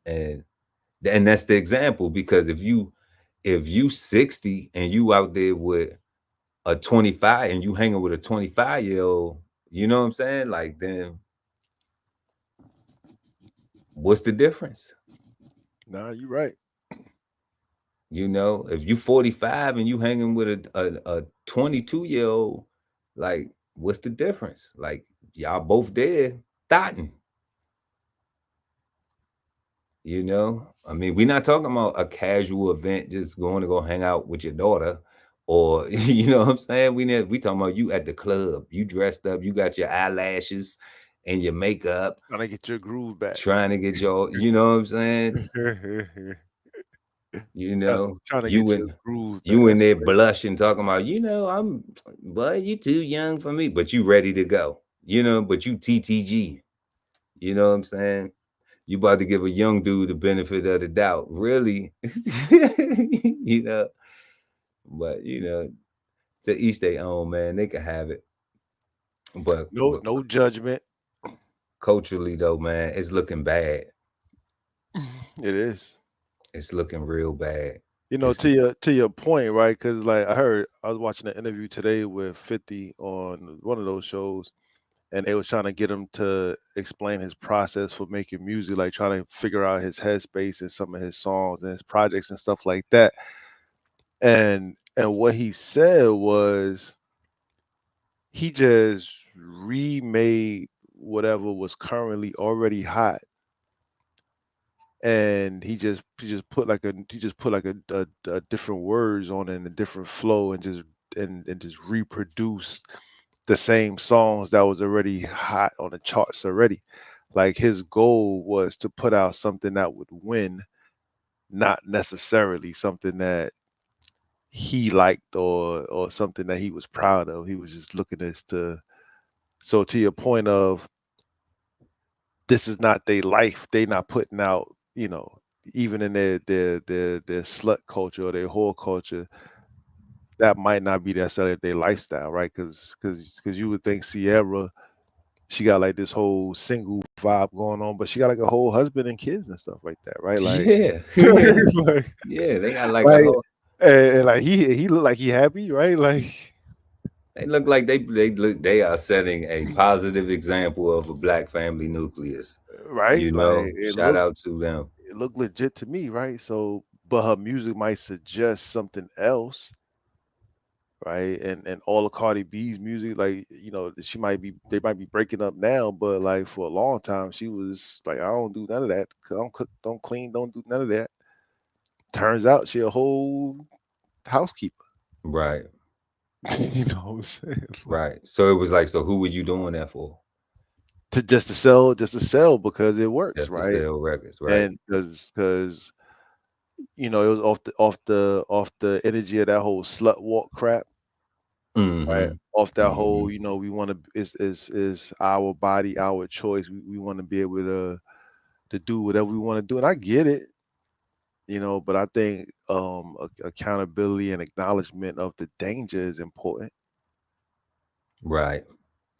and that's the example. Because if you 60 and you out there with a 25 and you hanging with a 25-year-old, you know what I'm saying? Like, then what's the difference? Nah, you're right. If you 45 and you hanging with a 22-year-old, like, what's the difference? Like, y'all both dead, thotting. I mean, we're not talking about a casual event, just going to go hang out with your daughter, or you know what I'm saying? We talking about you at the club, you dressed up, you got your eyelashes and your makeup, Trying to get your groove back. trying to get your, you know what I'm saying? Trying to You get your in groove back. you in That's there crazy. blushing, talking about, boy, you too young for me, but you ready to go, but you TTG, you know what I'm saying? You about to give a young dude the benefit of the doubt, really? you know, but to each their own, man. They can have it, but No judgment. culturally though, man, it's looking bad. It is. It's looking real bad. You know, It's to your point, right? Because like I was watching an interview today with 50 on one of those shows, and they was trying to get him to explain his process for making music, like trying to figure out his headspace and some of his songs and his projects and stuff like that. And what he said was he just remade whatever was currently already hot, and he just put like a different words on it and a different flow, and just reproduced the same songs that was already hot on the charts already. Like his goal was to put out something that would win, not necessarily something that he liked or something that he was proud of. He was just looking as to, so to your point of, this is not their life. They not putting out, even in their slut culture or their whore culture, that might not be necessarily their lifestyle, right? Because you would think Sierra, she got like this whole single vibe going on, but she got like a whole husband and kids and stuff like that, right? Like, yeah, like, yeah. They got like a like, whole. and like he look like he happy, right? Like, They look like they are setting a positive example of a black family nucleus. right? Like Shout out to them. it looked legit to me, right? So, but her music might suggest something else, right? And all of Cardi B's music, like, they might be breaking up now, but like for a long time, she was like, I don't do none of that. I don't cook, don't clean, don't do none of that. Turns out she a whole housekeeper. Right, You know what I'm saying? Like, right. So it was like, so who were you doing that for? just to sell because it works, Just to right? sell records, right? And because it was off the energy of that whole slut walk crap, right? Mm-hmm. Off that Mm-hmm. whole, we want to, is our body, our choice. We want to be able to do whatever we want to do, and I get it, but I think accountability and acknowledgement of the danger is important, Right,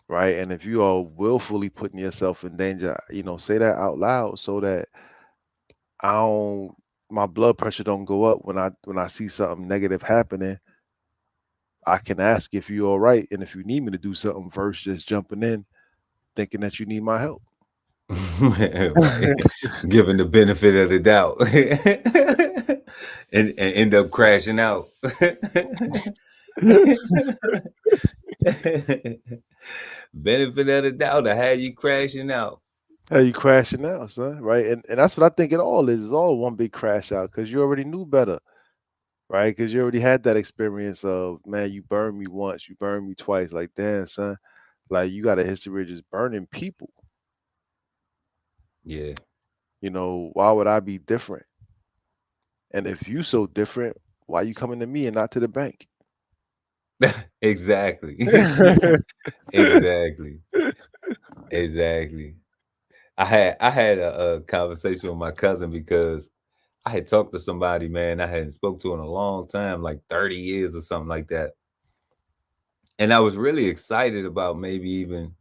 right? And if you are willfully putting yourself in danger, say that out loud so that I don't my blood pressure don't go up when I see something negative happening. I can ask if you're all right, and if you need me to do something versus just jumping in thinking that you need my help. Right. Given the benefit of the doubt. And end up crashing out. Benefit of the doubt, I had you crashing out. How you crashing out, son? Right? And that's what I think it all is. It's all one big crash out because you already knew better, right? Because you already had that experience of, man, you burned me once, you burned me twice. Like, damn, son, like you got a history of just burning people. Yeah. Why would I be different? And if you so different, why you coming to me and not to the bank? Exactly. Exactly. Exactly. I had a conversation with my cousin because I had talked to somebody, man, I hadn't spoke to in a long time, like 30 years or something like that. And I was really excited about maybe even,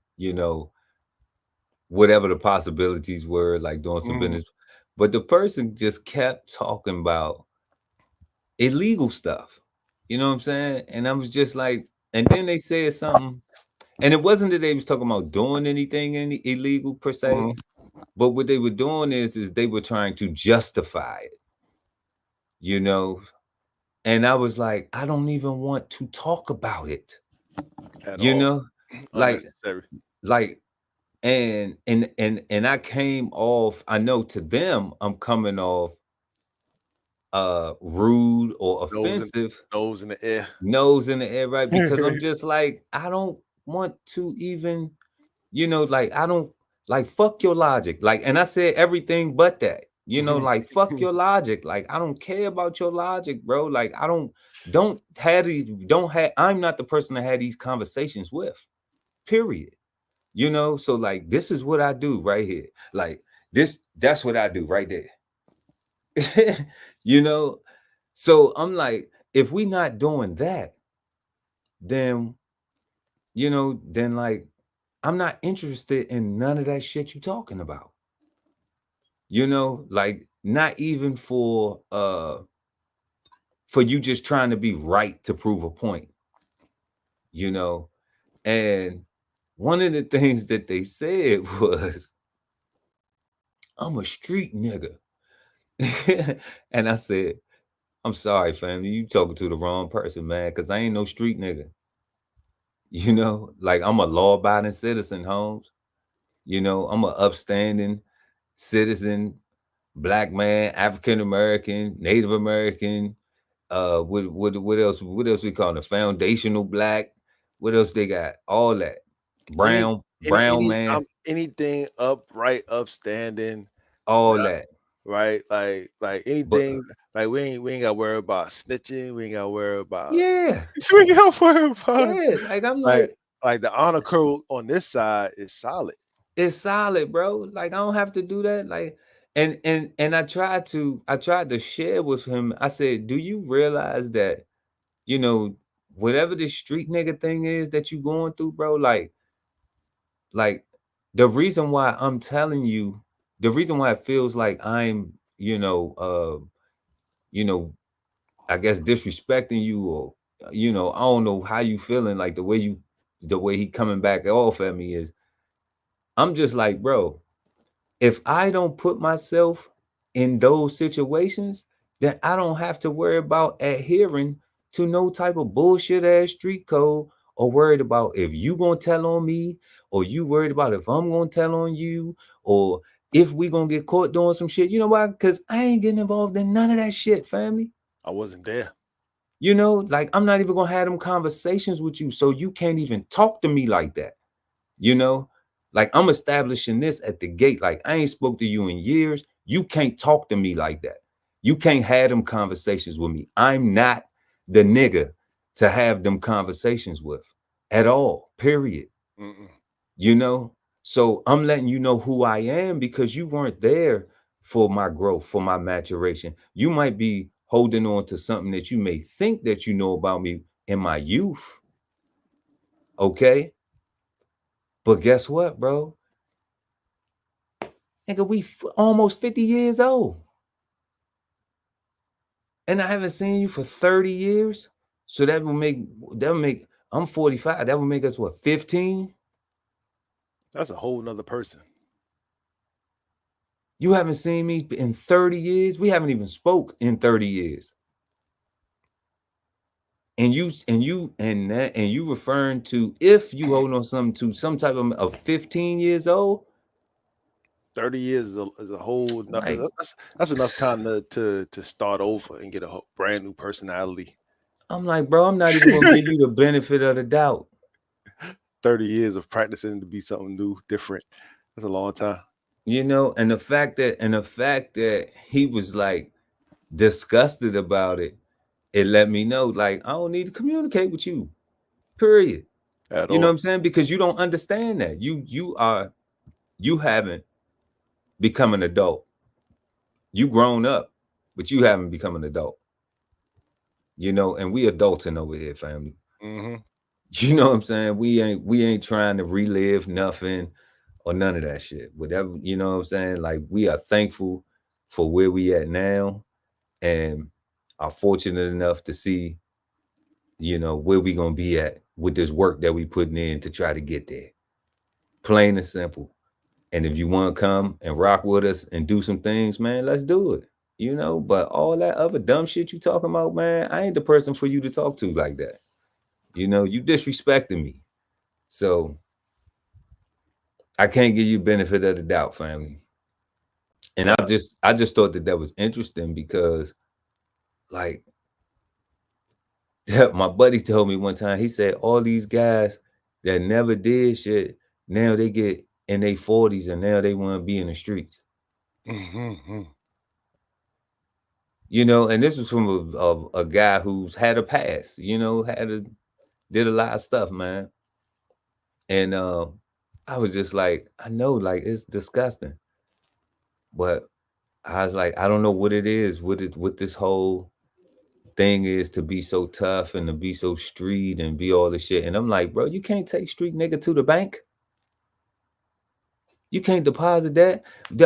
whatever the possibilities were, like doing some Mhm. business. But the person just kept talking about illegal stuff. You know what I'm saying? And I was just like, and then they said something, and it wasn't that they was talking about doing anything illegal per se, Mhm. but what they were doing is they were trying to justify it, you know. And I was like, I don't even want to talk about it, At you all. know, like Unnecessary. like and I came off, I know to them I'm coming off rude or Nose in offensive, nose in the air. nose in the air, right? Because I'm just like, I don't want to even, like I don't, like, fuck your logic. Like, and I said everything but that, like fuck your logic. Like, I don't care about your logic, bro. Like, I don't have these, don't have, I'm not the person to have these conversations with. Period. So like this is what I do right here. Like that's what I do right there. you know, so I'm like, if we not doing that, then then like I'm not interested in none of that shit you talking about. Like not even for you just trying to be right to prove a point, you know. And one of the things that they said was, I'm a street nigga. And I said, I'm sorry, family, you talking to the wrong person, man, because I ain't no street nigga. Like I'm a law-abiding citizen, Holmes. I'm an upstanding citizen, black man, African American, Native American. What else? What else we call it? Foundational black. What else they got? All that. Any Brown man. anything upright, upstanding, All right? that. Right? Like But anything. Like we ain't got to worry about snitching. We ain't got to worry about. yeah, We ain't got to worry about. yeah. Like I'm Like like, like the honor code on this side is solid. it's solid, bro. Like I don't have to do that. Like, and I tried to share with him. I said, do you realize that, you know, whatever this street nigga thing is that you going through, bro, like the reason why I'm telling you, the reason why it feels like I'm, you know, I guess disrespecting you, or I don't know how you feeling, like the way he coming back off at me is, I'm just like, bro, if I don't put myself in those situations, then I don't have to worry about adhering to no type of bullshit ass street code, or worried about if you gonna tell on me, or you worried about if I'm gonna tell on you, or if we gonna get caught doing some shit. You know why? Because I ain't getting involved in none of that shit, family. I wasn't there. Like I'm not even gonna have them conversations with you, so you can't even talk to me like that. you know like I'm establishing this at the gate. Like, I ain't spoke to you in years. You can't talk to me like that. You can't have them conversations with me. I'm not the nigga to have them conversations with at all, period. Mm-mm. you know so I'm letting you know who I am, because you weren't there for my growth, for my maturation. You might be holding on to something that you may think that you know about me in my youth, okay? But guess what, bro? Nigga, we almost 50 years old. And I haven't seen you for 30 years. So that will make, I'm 45. That would make us what, 15? That's a whole nother person. You haven't seen me in 30 years. We haven't even spoke in 30 years. And you referring to, if you hold on something to some type of 15 years old, 30 years is a whole like, that's enough time to start over and get a brand new personality. I'm like, bro, I'm not even gonna give you the benefit of the doubt. 30 years of practicing to be something new, different. That's a long time. You know, and the fact that he was like disgusted about it, it let me know, like, I don't need to communicate with you. Period. At You know what all. I'm saying? Because you don't understand that. You haven't become an adult. You grown up, but you haven't become an adult. You know, and we adulting over here, family. Mm-hmm. You know what I'm saying? We ain't trying to relive nothing or none of that shit. Whatever, you know what I'm saying? Like, we are thankful for where we at now, and are fortunate enough to see, you know, where we gonna be at with this work that we putting in to try to get there. Plain and simple. And if you want to come and rock with us and do some things, man, let's do it. You know, but all that other dumb shit you talking about, man, I ain't the person for you to talk to like that. You know, you disrespecting me. So I can't give you benefit of the doubt, family. And I just thought that was interesting because, like, my buddy told me one time, he said all these guys that never did shit, now they get in their 40s and now they want to be in the streets. Mm-hmm. You know, and this was from a guy who's had a past, you know, did a lot of stuff, man. And I was just like, I know, like, it's disgusting. But I was like, I don't know what it is, what this whole thing is, to be so tough and to be so street and be all this shit. And I'm like, bro, you can't take street nigga to the bank. You can't deposit that.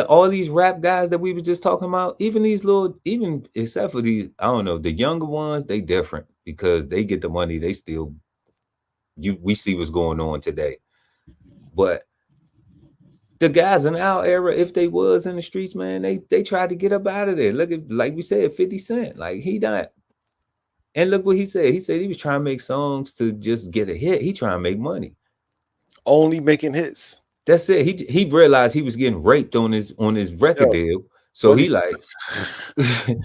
All these rap guys that we was just talking about, even these little, even except for these, I don't know, the younger ones, they different because they get the money. They still, we see what's going on today. But the guys in our era, if they was in the streets, man, they tried to get up out of there. Look at, like we said, 50 Cent. Like, he not. And look what he said. He said he was trying to make songs to just get a hit. He trying to make money. Only making hits. That's it. He realized he was getting raped on his record deal. So he like,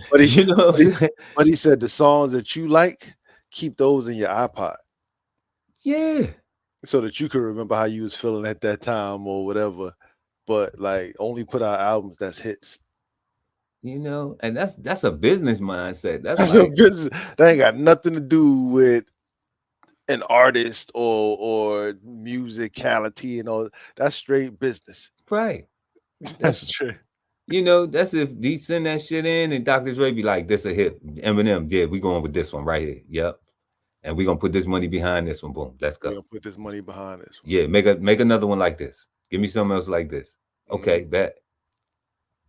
but you know what I'm saying? But he said the songs that you like, keep those in your iPod. Yeah. So that you can remember how you was feeling at that time or whatever. But like, only put out albums that's hits. You know, and that's a business mindset. That's That's like, a business. That ain't got nothing to do with an artist or musicality and all. That's straight business. right. That's true. You know, that's if he send that shit in and Dr. Dre be like, this a hit. Eminem, yeah, we going with this one right here. Yep. And we gonna put this money behind this one. Boom. Let's go. We're gonna put this money behind this one. Yeah, make another one like this. Give me something else like this. Okay, bet.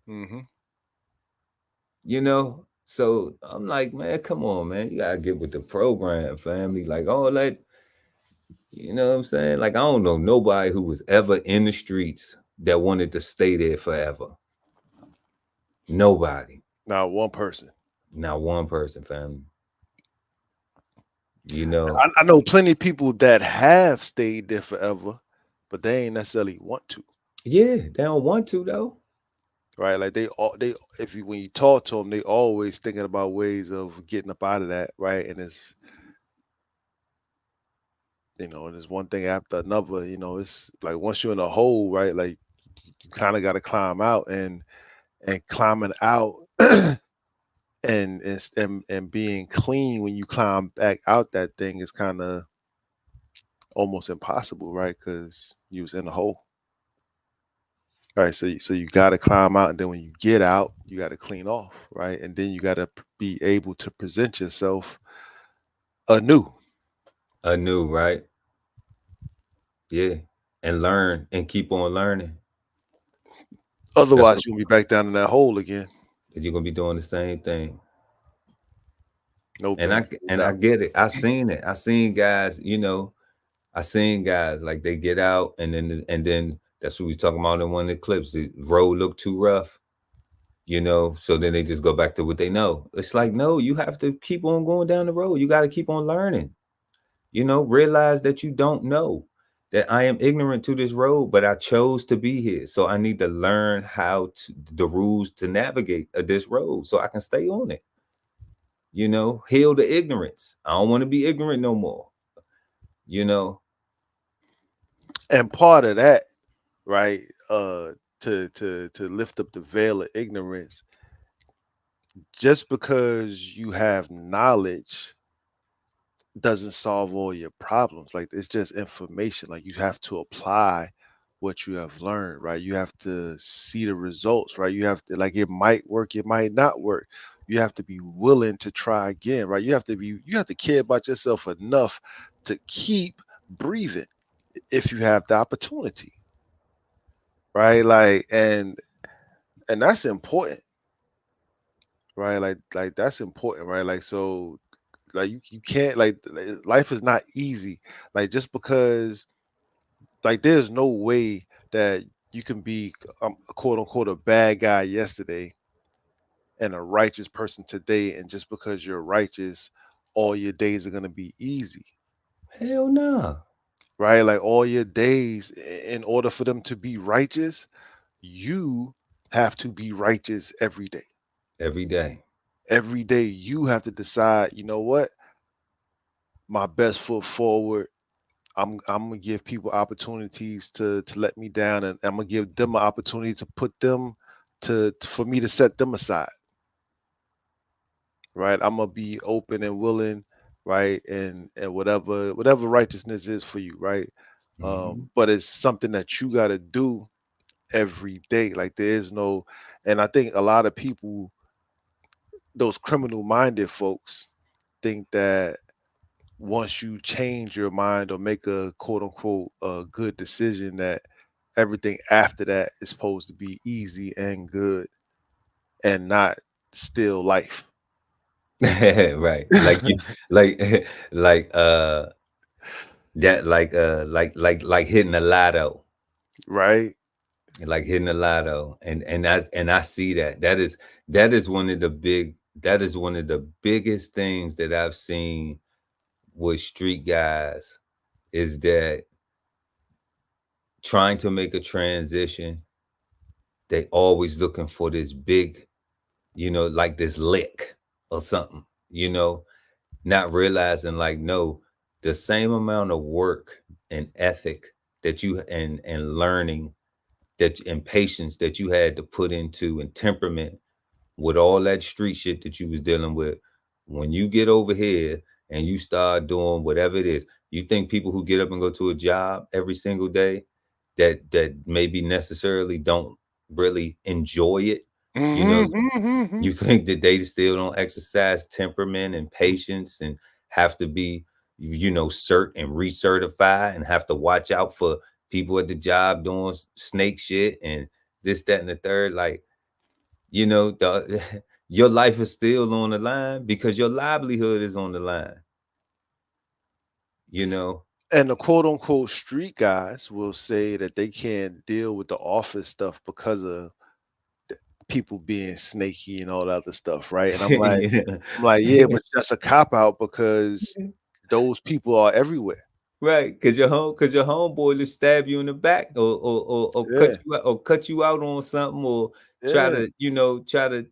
Mm-hmm. You know, so I'm like, man, come on, man. You gotta get with the program, family. Like, all that, you know what I'm saying? Like, I don't know nobody who was ever in the streets that wanted to stay there forever. Nobody. Not one person. Not one person, family. You know, I know plenty of people that have stayed there forever, but they ain't necessarily want to. yeah, they don't want to though. Right? Like when you talk to them, they always thinking about ways of getting up out of that, right? And it's, you know, there's one thing after another. You know, it's like once you're in a hole, right? Like you kind of got to climb out, and climbing out and being clean when you climb back out that thing is kind of almost impossible, right? Because you was in a hole. All right, so you got to climb out, and then when you get out, you got to clean off, right? And then you got to be able to present yourself anew. Anew, right? Yeah, and learn and keep on learning. Otherwise, you'll be back down in that hole again. You're gonna be doing the same thing. No, and I get it. I seen it. I seen guys, you know, I seen guys like they get out and then that's what we was talking about in one of the clips. The road look too rough, you know, so then they just go back to what they know. It's like, no, you have to keep on going down the road. You got to keep on learning, you know, realize that you don't know, that I am ignorant to this road, but I chose to be here. So I need to learn how to the rules to navigate this road so I can stay on it. You know, heal the ignorance. I don't want to be ignorant no more. You know, And part of that, right, to lift up the veil of ignorance, just because you have knowledge doesn't solve all your problems. Like it's just information. Like you have to apply what you have learned, right? You have to see the results, right? You have to like it might work, it might not work. You have to be willing to try again, right? You have to care about yourself enough to keep breathing if you have the opportunity, right? Like and that's important, right? Like that's important, right? Like so like you can't life is not easy. Like just because like there's no way that you can be quote unquote a bad guy yesterday and a righteous person today, and just because you're righteous all your days are going to be easy, hell nah. right? Like all your days, in order for them to be righteous, you have to be righteous every day. Every day. Every day you have to decide, you know what, my best foot forward. I'm gonna give people opportunities to let me down, and I'm gonna give them an opportunity to put them for me to set them aside, right? I'm gonna be open and willing, right? And whatever righteousness is for you, right? Mhm. But it's something that you got to do every day. Like there is no, and I think a lot of people, those criminal minded folks, think that once you change your mind or make a quote unquote a good decision, that everything after that is supposed to be easy and good and not still life. Right. Like you like like that like hitting a lotto. Right. Like hitting a lotto. And I see that. That is one of the big that is one of the biggest things that I've seen with street guys is that trying to make a transition, they always looking for this big, you know, like this lick or something, you know, not realizing like no, the same amount of work and ethic that you and learning that and patience that you had to put into and temperament with all that street shit that you was dealing with, when you get over here and you start doing whatever it is, you think people who get up and go to a job every single day that maybe necessarily don't really enjoy it, you know, Hmm. you think that they still don't exercise temperament and patience and have to be, you know, cert and recertify and have to watch out for people at the job doing snake shit and this, that, and the third. Like, you know, your life is still on the line because your livelihood is on the line, you know. And the quote unquote street guys will say that they can't deal with the office stuff because of people being snaky and all that other stuff, right? And Yeah. I'm like, yeah, but that's a cop out because those people are everywhere. Right, because your homeboy will stab you in the back or cut Yeah, you out on something or try yeah, to, you know, try to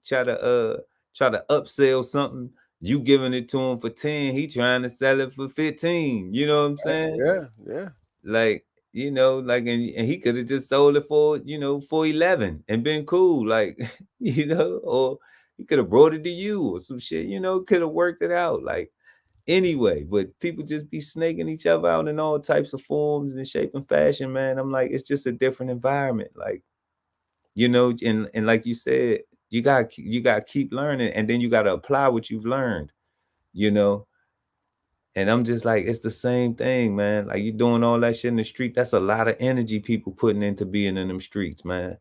upsell something. You giving it to him for 10, he trying to sell it for 15. You know what I'm saying? yeah, yeah. Like, you know, like and he could have just sold it for, you know, for 11 and been cool. Like, you know, or he could have brought it to you or some shit, you know, could have worked it out. Like anyway, but people just be snaking each other out in all types of forms and shape and fashion, man. I'm like, it's just a different environment. Like, you know, and like you said, you gotta keep learning and then you gotta apply what you've learned, you know. And I'm just like, it's the same thing, man. Like you doing all that shit in the street, that's a lot of energy people putting into being in them streets, man.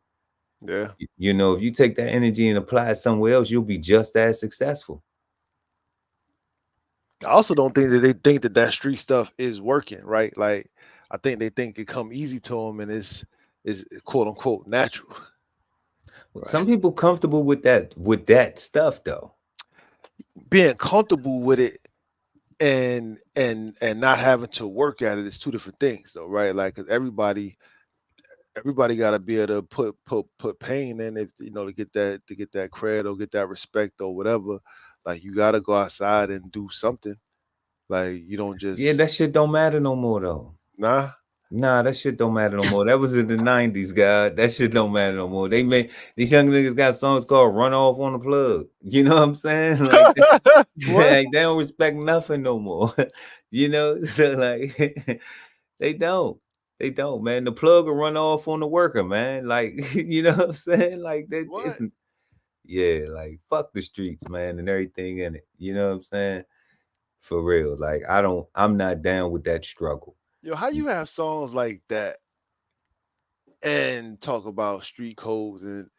Yeah. You know, if you take that energy and apply it somewhere else, you'll be just as successful. I also don't think that they think that that street stuff is working, right? Like, I think they think it come easy to them and it's is quote unquote natural, right? Some people comfortable with that stuff though. Being comfortable with it and not having to work at it is two different things, though, right? Like, 'cause everybody got to be able to put pain in, if you know, to get that cred or get that respect or whatever. Like, you got to go outside and do something. Like, you don't Yeah, just that shit don't matter no more though. nah. Nah, that shit don't matter no more. That was in the 90s, God. That shit don't matter no more. They made these young niggas got songs called Run Off on the Plug. You know what I'm saying? Like, What? they don't respect nothing no more. You know? So like they don't. They don't, man. The plug will run off on the worker, man. Like, you know what I'm saying? Like that What? isn't yeah, like fuck the streets, man, and everything in it. You know what I'm saying? For real. Like I'm not down with that struggle. Yo, how you have songs like that and talk about street codes and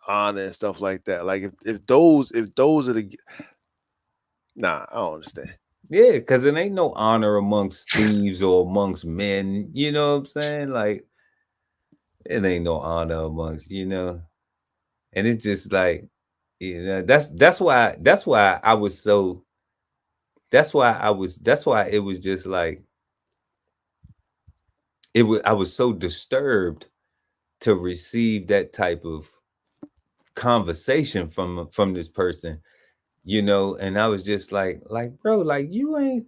honor and stuff like that? Like, if those are the nah, I don't understand. Yeah, because it ain't no honor amongst thieves or amongst men. You know what I'm saying? Like, it ain't no honor amongst, and it's just like, that's why I was so that's why it was just like I was so disturbed to receive that type of conversation from this person, and I was just like, bro, like you ain't.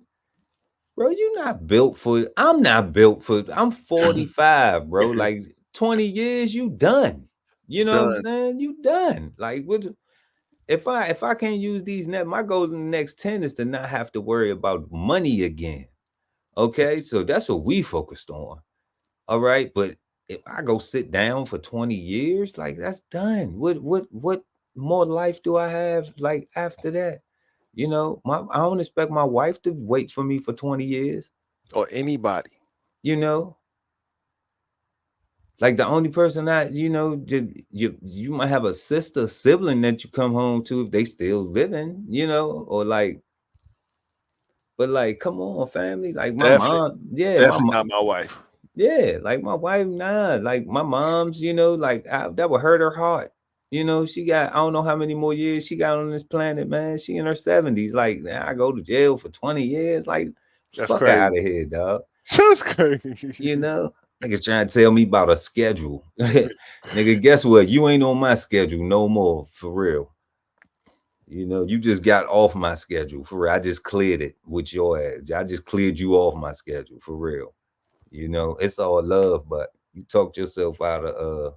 Bro, you not built for I'm not built for I'm 45, bro. Like 20 years, you done. You know what I'm Done. saying? You done. Like what if I can't use these net, my goal in the next 10 is to not have to worry about money again. Okay. So that's what we focused on. All right. But if I go sit down for 20 years, like that's done. What more life do I have like after that? I don't expect my wife to wait for me for 20 years. Or anybody. you know like the only person that you might have a sister sibling that you come home to if they still living, or like, but like come on family, like my Definitely, mom, yeah, definitely not my wife. yeah, like my wife, nah, like my mom's, like that would hurt her heart. She got, I don't know how many more years she got on this planet, man. She in her 70s. Like, I go to jail for 20 years. Like, That's fuck out crazy. of here, dog. That's crazy. Niggas trying to tell me about a schedule. Nigga, guess what? You ain't on my schedule no more, for real. You just got off my schedule, for real. I just cleared it with your ass. I just cleared you off my schedule, for real. It's all love, but you talked yourself out of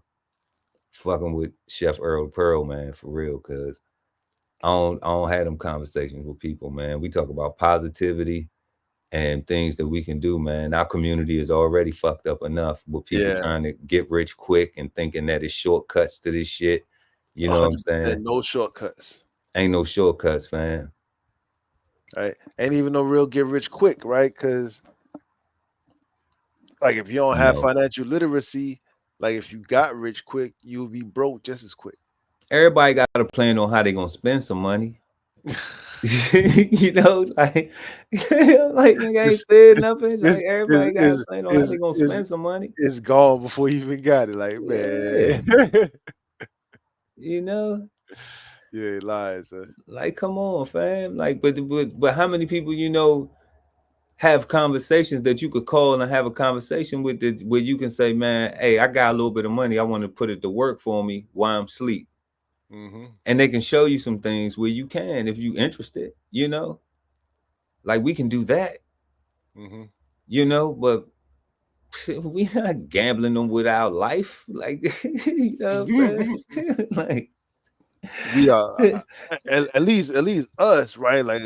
fucking with Chef Earl Pearl, man, for real, cause I don't have them conversations with people, man. We talk about positivity and things that we can do, man. Our community is already fucked up enough with people Yeah, trying to get rich quick and thinking that it's shortcuts to this shit. You know what I'm saying? 100%. No shortcuts. Ain't no shortcuts, fam. Right? Ain't even no real get rich quick, right? Because like, if you don't have No. financial literacy, like if you got rich quick, you'll be broke just as quick. Everybody got a plan on how they gonna spend some money. Like, like nigga ain't It's said it's nothing. it's Like everybody got a is plan on how is they gonna is spend some money. is gone before you even got it. Like, Yeah, man. you know, Yeah, lies. like come on, fam. Like, but how many people have conversations that you could call and have a conversation with that where you can say, man, hey, I got a little bit of money. I want to put it to work for me while I'm asleep. Mm-hmm. And they can show you some things where you can, if you interested, like we can do that, Mm-hmm. but we not gambling them with our life. Like, you know what I'm saying? Like, We are at least us, right? Like,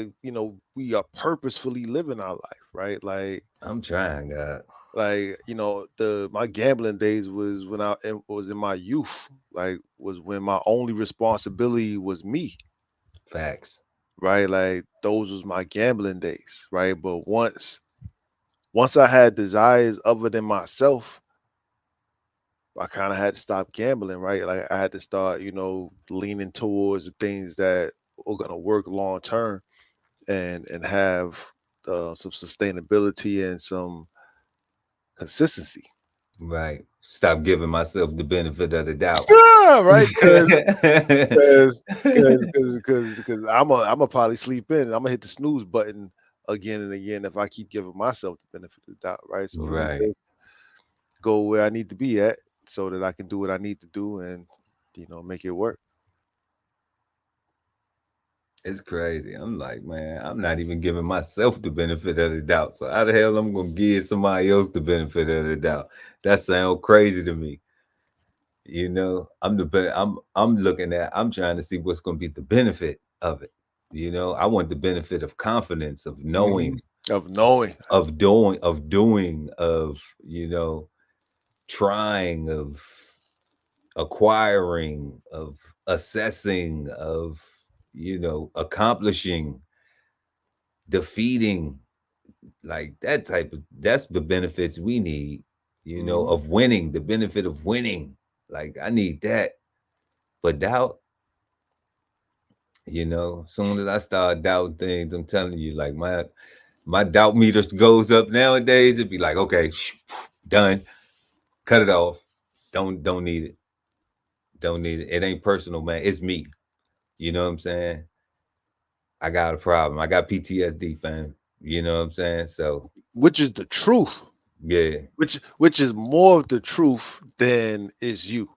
we are purposefully living our life, right? I'm trying, God. Like, the my gambling days was when it was in my youth. Like, was when my only responsibility was me, Facts. right? Like, those was my gambling days, right? But once I had desires other than myself, I kind of had to stop gambling, right? Like, I had to start, leaning towards the things that are gonna work long term. and have some sustainability and some consistency. Right. Stop giving myself the benefit of the doubt. Yeah, right. Because I'm a probably sleep in. I'm gonna hit the snooze button again and again if I keep giving myself the benefit of the doubt. Right. So let me Right. just go where I need to be at so that I can do what I need to do and make it work. It's crazy. I'm like, man, I'm not even giving myself the benefit of the doubt. So how the hell I'm gonna give somebody else the benefit of the doubt? That sounds crazy to me. I'm looking at, I'm trying to see what's gonna be the benefit of it. I want the benefit of confidence, of knowing, Of knowing. of doing, trying, of acquiring, of assessing, of accomplishing, defeating, like that's the benefits we need, of winning, the benefit of winning. Like I need that. But doubt, soon as I start doubting things, I'm telling you, like my doubt meter goes up nowadays. It'd be like, okay, done, cut it off. Don't need it. Don't need it. It ain't personal, man. It's me. You know what I'm saying? I got a problem. I got PTSD, fam. You know what I'm saying? So Which is the truth. yeah. Which is more of the truth than is you.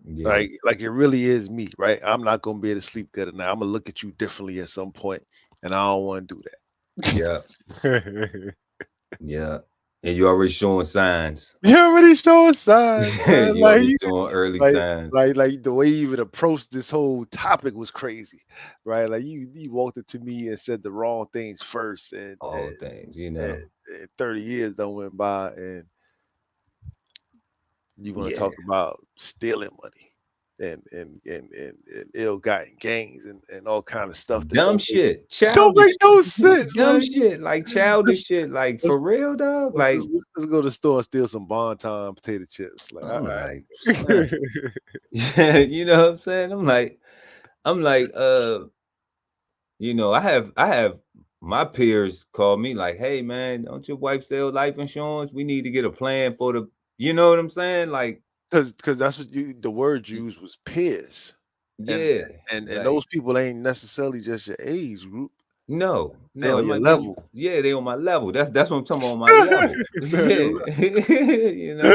Yeah. Like it really is me, right? I'm not gonna be able to sleep good at night. I'm gonna look at you differently at some point, and I don't want to do Yeah. that. Yeah. And you already showing signs. You already showing signs, man. You already showing early signs. Like the way you even approached this whole topic was crazy, right? Like you walked up to me and said the wrong things first, and All things, and 30 years done went by, and you want to Yeah. talk about stealing money and ill-gotten gains and all kind of stuff that Dumb don't make, shit. don't Childish. make no sense. Dumb Like shit. Like childish shit. Like let's for real, dog. Like let's go to the store and steal some Bon-Ton potato chips. Like, all I'm right. like, son. You know what I'm saying? I'm like, I have my peers call me like, hey man, don't your wife sell life insurance? We need to get a plan for the, you know what I'm saying? Like, Because that's what the word used was peers. And yeah, and like those people ain't necessarily just your age group. no, They no, on I'm your like, level. yeah, they on my level. That's what I'm talking about, on my level. Yeah,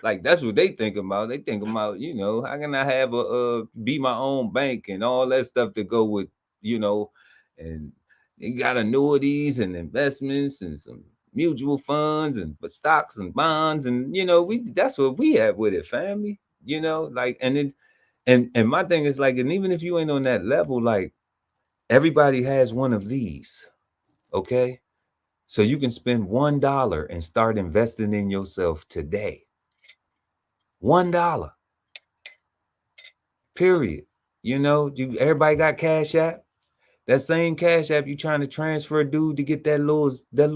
like that's what they think about. They think about, how can I have be my own bank and all that stuff to go with, and they got annuities and investments and some mutual funds and but stocks and bonds and that's what we have with it, family. Like and then and my thing is like, and even if you ain't on that level, like everybody has one of these, okay? So you can spend $1 and start investing in yourself today. $1. Period. Everybody got Cash App. That same Cash App you trying to transfer, dude, to get that little that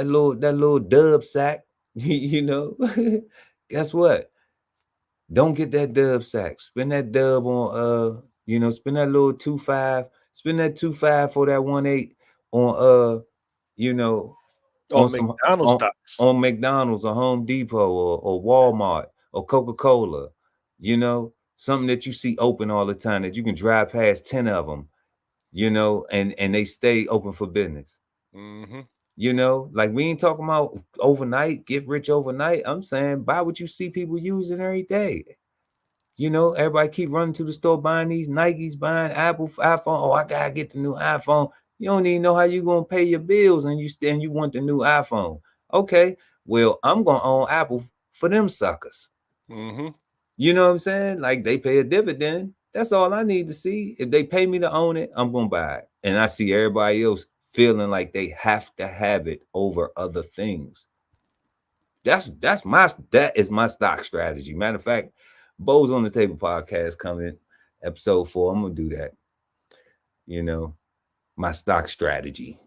little dub sack. Guess what? Don't get that dub sack. Spend that dub on spend that little 2.5, spend that 2.5 for that 1.8 on Or on some McDonald's stocks. on McDonald's or Home Depot or Walmart or Coca-Cola, something that you see open all the time that you can drive past 10 of them, and they stay open for business. Mm-hmm. Like we ain't talking about overnight, get rich overnight. I'm saying buy what you see people using every day. Everybody keep running to the store buying these Nikes, buying Apple iPhone. Oh, I gotta get the new iPhone. You don't even know how you gonna pay your bills, and you want the new iPhone. Okay, well, I'm gonna own Apple for them suckers. Mm-hmm. You know what I'm saying? Like they pay a dividend. That's all I need to see. If they pay me to own it, I'm gonna buy it. And I see everybody else feeling like they have to have it over other things. That is my stock strategy. Matter of fact, Bo's on the Table podcast coming, episode 4. I'm gonna do that. My stock strategy.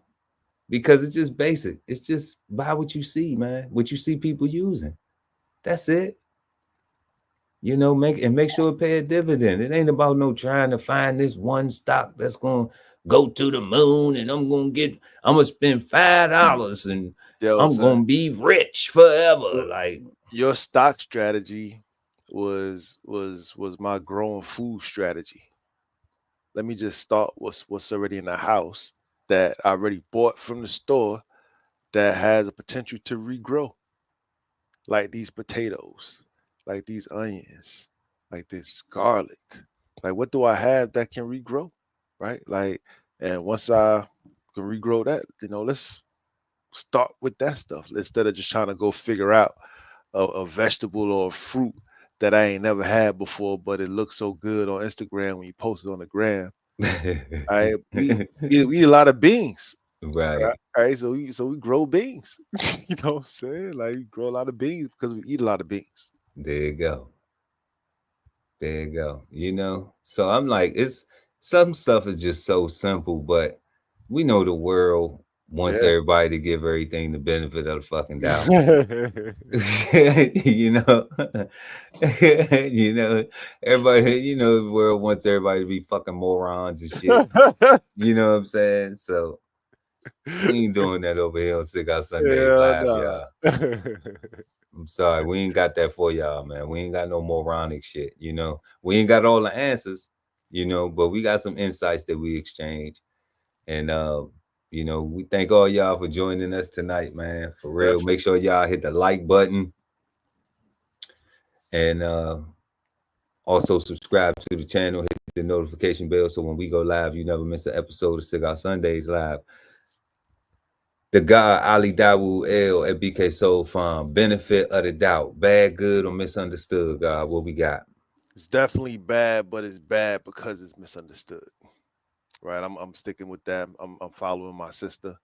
Because it's just basic. It's just buy what you see, man. What you see people using. That's it. You know, make sure it pay a dividend. It ain't about no trying to find this one stock that's gonna go to the moon and I'm gonna spend $5 and Yo, I'm son, gonna be rich forever. your, Like your stock strategy was my growing food strategy. Let me just start what's already in the house that I already bought from the store that has a potential to regrow, like these potatoes, like these onions, like this garlic. Like, what do I have that can regrow, right? Like, and once I can regrow that, let's start with that stuff instead of just trying to go figure out a vegetable or a fruit that I ain't never had before, but it looks so good on Instagram when you post it on the gram. I we eat a lot of beans, right. right? So we grow beans. You know what I'm saying? Like, we grow a lot of beans because we eat a lot of beans. There you go. There you go. You know, so I'm like, it's some stuff is just so simple, but we know the world wants Yeah. everybody to give everything the benefit of the fucking doubt. You know, you know, everybody, you know, the world wants everybody to be fucking morons and shit. You know what I'm saying? So we ain't doing that over here on Cigar Sundays Yeah, Live, nah. y'all. I'm sorry, we ain't got that for y'all, man. We ain't got no moronic shit, you know. We ain't got all the answers, you know, but we got some insights that we exchange. And you know, we thank all y'all for joining us tonight, man. For real. Make Definitely. sure y'all hit the like button and also subscribe to the channel, hit the notification bell so when we go live, you never miss an episode of Cigar Sundays Live. The God Ali Dawu L at BK Soul Farm. Benefit of the doubt. Bad, good, or misunderstood, God. What we got? It's definitely bad, but it's bad because it's misunderstood. Right? I'm sticking with that. I'm following my sister.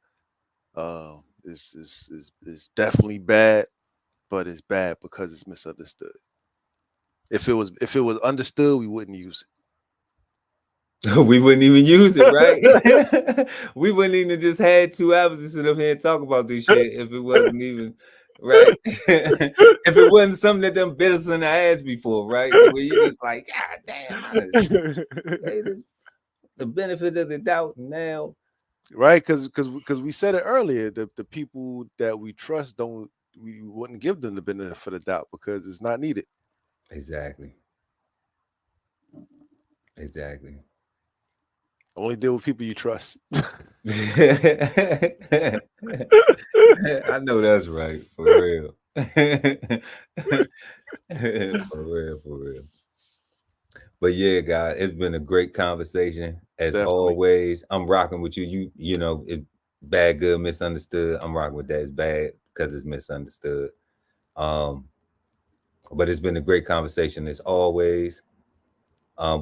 It's definitely bad, but it's bad because it's misunderstood. If it was understood, we wouldn't use We wouldn't even use it, right? We wouldn't even just had 2 hours to sit up here and talk about this shit if it wasn't even right. If it wasn't something that them bit us in the ass before, right? Where you just like, God damn, I done gave it. this the benefit of the doubt. Now, Right? Because we said it earlier. The people that we trust don't we wouldn't give them the benefit of the doubt because it's not needed. exactly, exactly. Only deal with people you trust. I know that's right, for real. For real, for real. But yeah, guys, it's been a great conversation as Definitely. always. I'm rocking with you. You know, it bad, good, misunderstood. I'm rocking with that. It's bad because it's misunderstood. Um, but it's been a great conversation as always.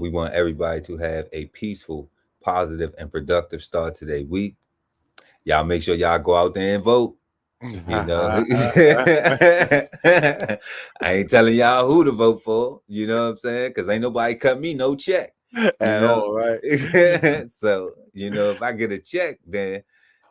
We want everybody to have a peaceful, positive, and productive start to their week. Y'all make sure y'all go out there and vote. You know, I ain't telling y'all who to vote for. You know what I'm saying? Because ain't nobody cut me no check. You At know, all, right? so you know if I get a check, then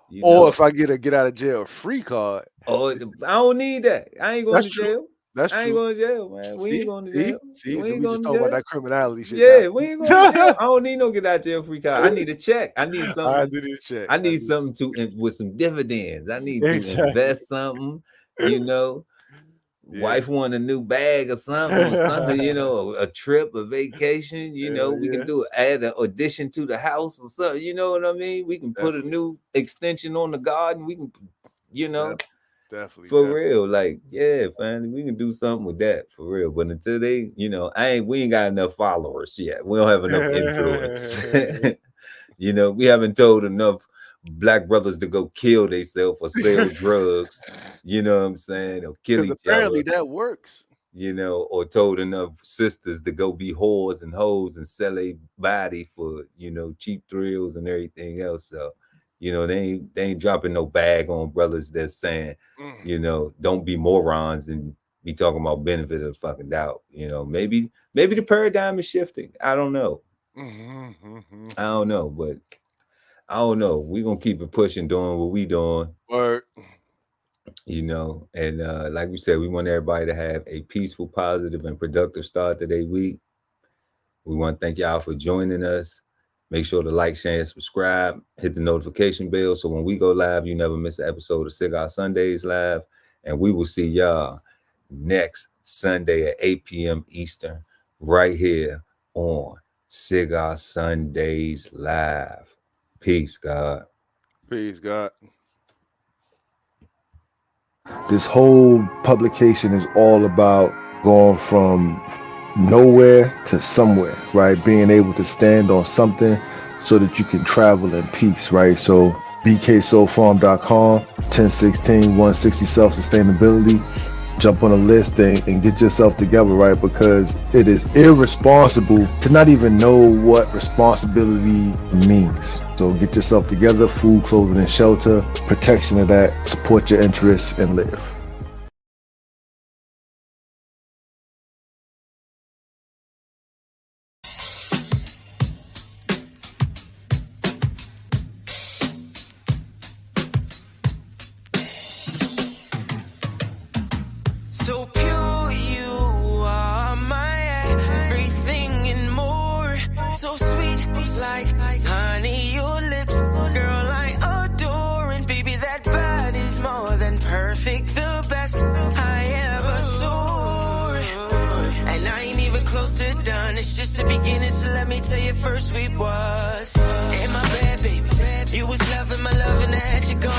you Or know, if I get a get out of jail free card, oh, it's, I don't need that. I ain't going that's to true. jail. That's I ain't true. going to jail, man. We ain't See, going to see, jail. see. We So ain't we just going to talking about jail. that criminality shit now. Yeah, we ain't going to jail. I don't need no get out jail free card. I need a check. I need I something. did this check. I I need did something with some dividends. I need to exactly. invest something. You know, Yeah. wife want a new bag or something, or something. You know, a trip, a vacation. You know, Hell we can yeah. add an addition to the house or something. You know what I mean? We can put a Definitely. new extension on the garden. We can, you know, Def- definitely. for Definitely. real. Like, yeah, family, we can do something with that for real. But until they, you know, we ain't got enough followers yet. We don't have enough influence. You know, we haven't told enough black brothers to go kill themselves or sell drugs. You know what I'm saying? Or kill Because each other. apparently that works. You know, or told enough sisters to go be whores and hoes and sell a body for, you know, cheap thrills and everything else. So, you know, they ain't dropping no bag on brothers that's saying, Mm. you know, don't be morons and be talking about benefit of the fucking doubt. You know, maybe the paradigm is shifting. I don't know. I don't know, but I don't know. We're gonna keep it pushing, doing what we doing. Word. you know, and like we said, we want everybody to have a peaceful, positive, and productive start to their week. We want to thank y'all for joining us. Make sure to like, share, and subscribe. Hit the notification bell so when we go live, you never miss an episode of Cigar Sundays Live. And we will see y'all next Sunday at 8 p.m. Eastern, right here on Cigar Sundays Live. Peace, God. Peace, God. This whole publication is all about going from nowhere to somewhere, right? Being able to stand on something so that you can travel in peace, right? So bksoulfarm.com, 1016 160 self-sustainability. Jump on a list and get yourself together, right? Because it is irresponsible to not even know what responsibility means. So get yourself together, food, clothing, and shelter, protection of that, support your interests, and live. So pure, you are my everything and more. So sweet, like honey, your lips, girl, I adore. And baby, that body's more than perfect, the best I ever saw. And I ain't even close to done, it's just the beginning. So let me tell you, first we was in my bed, baby. You was loving my love and I had you gone.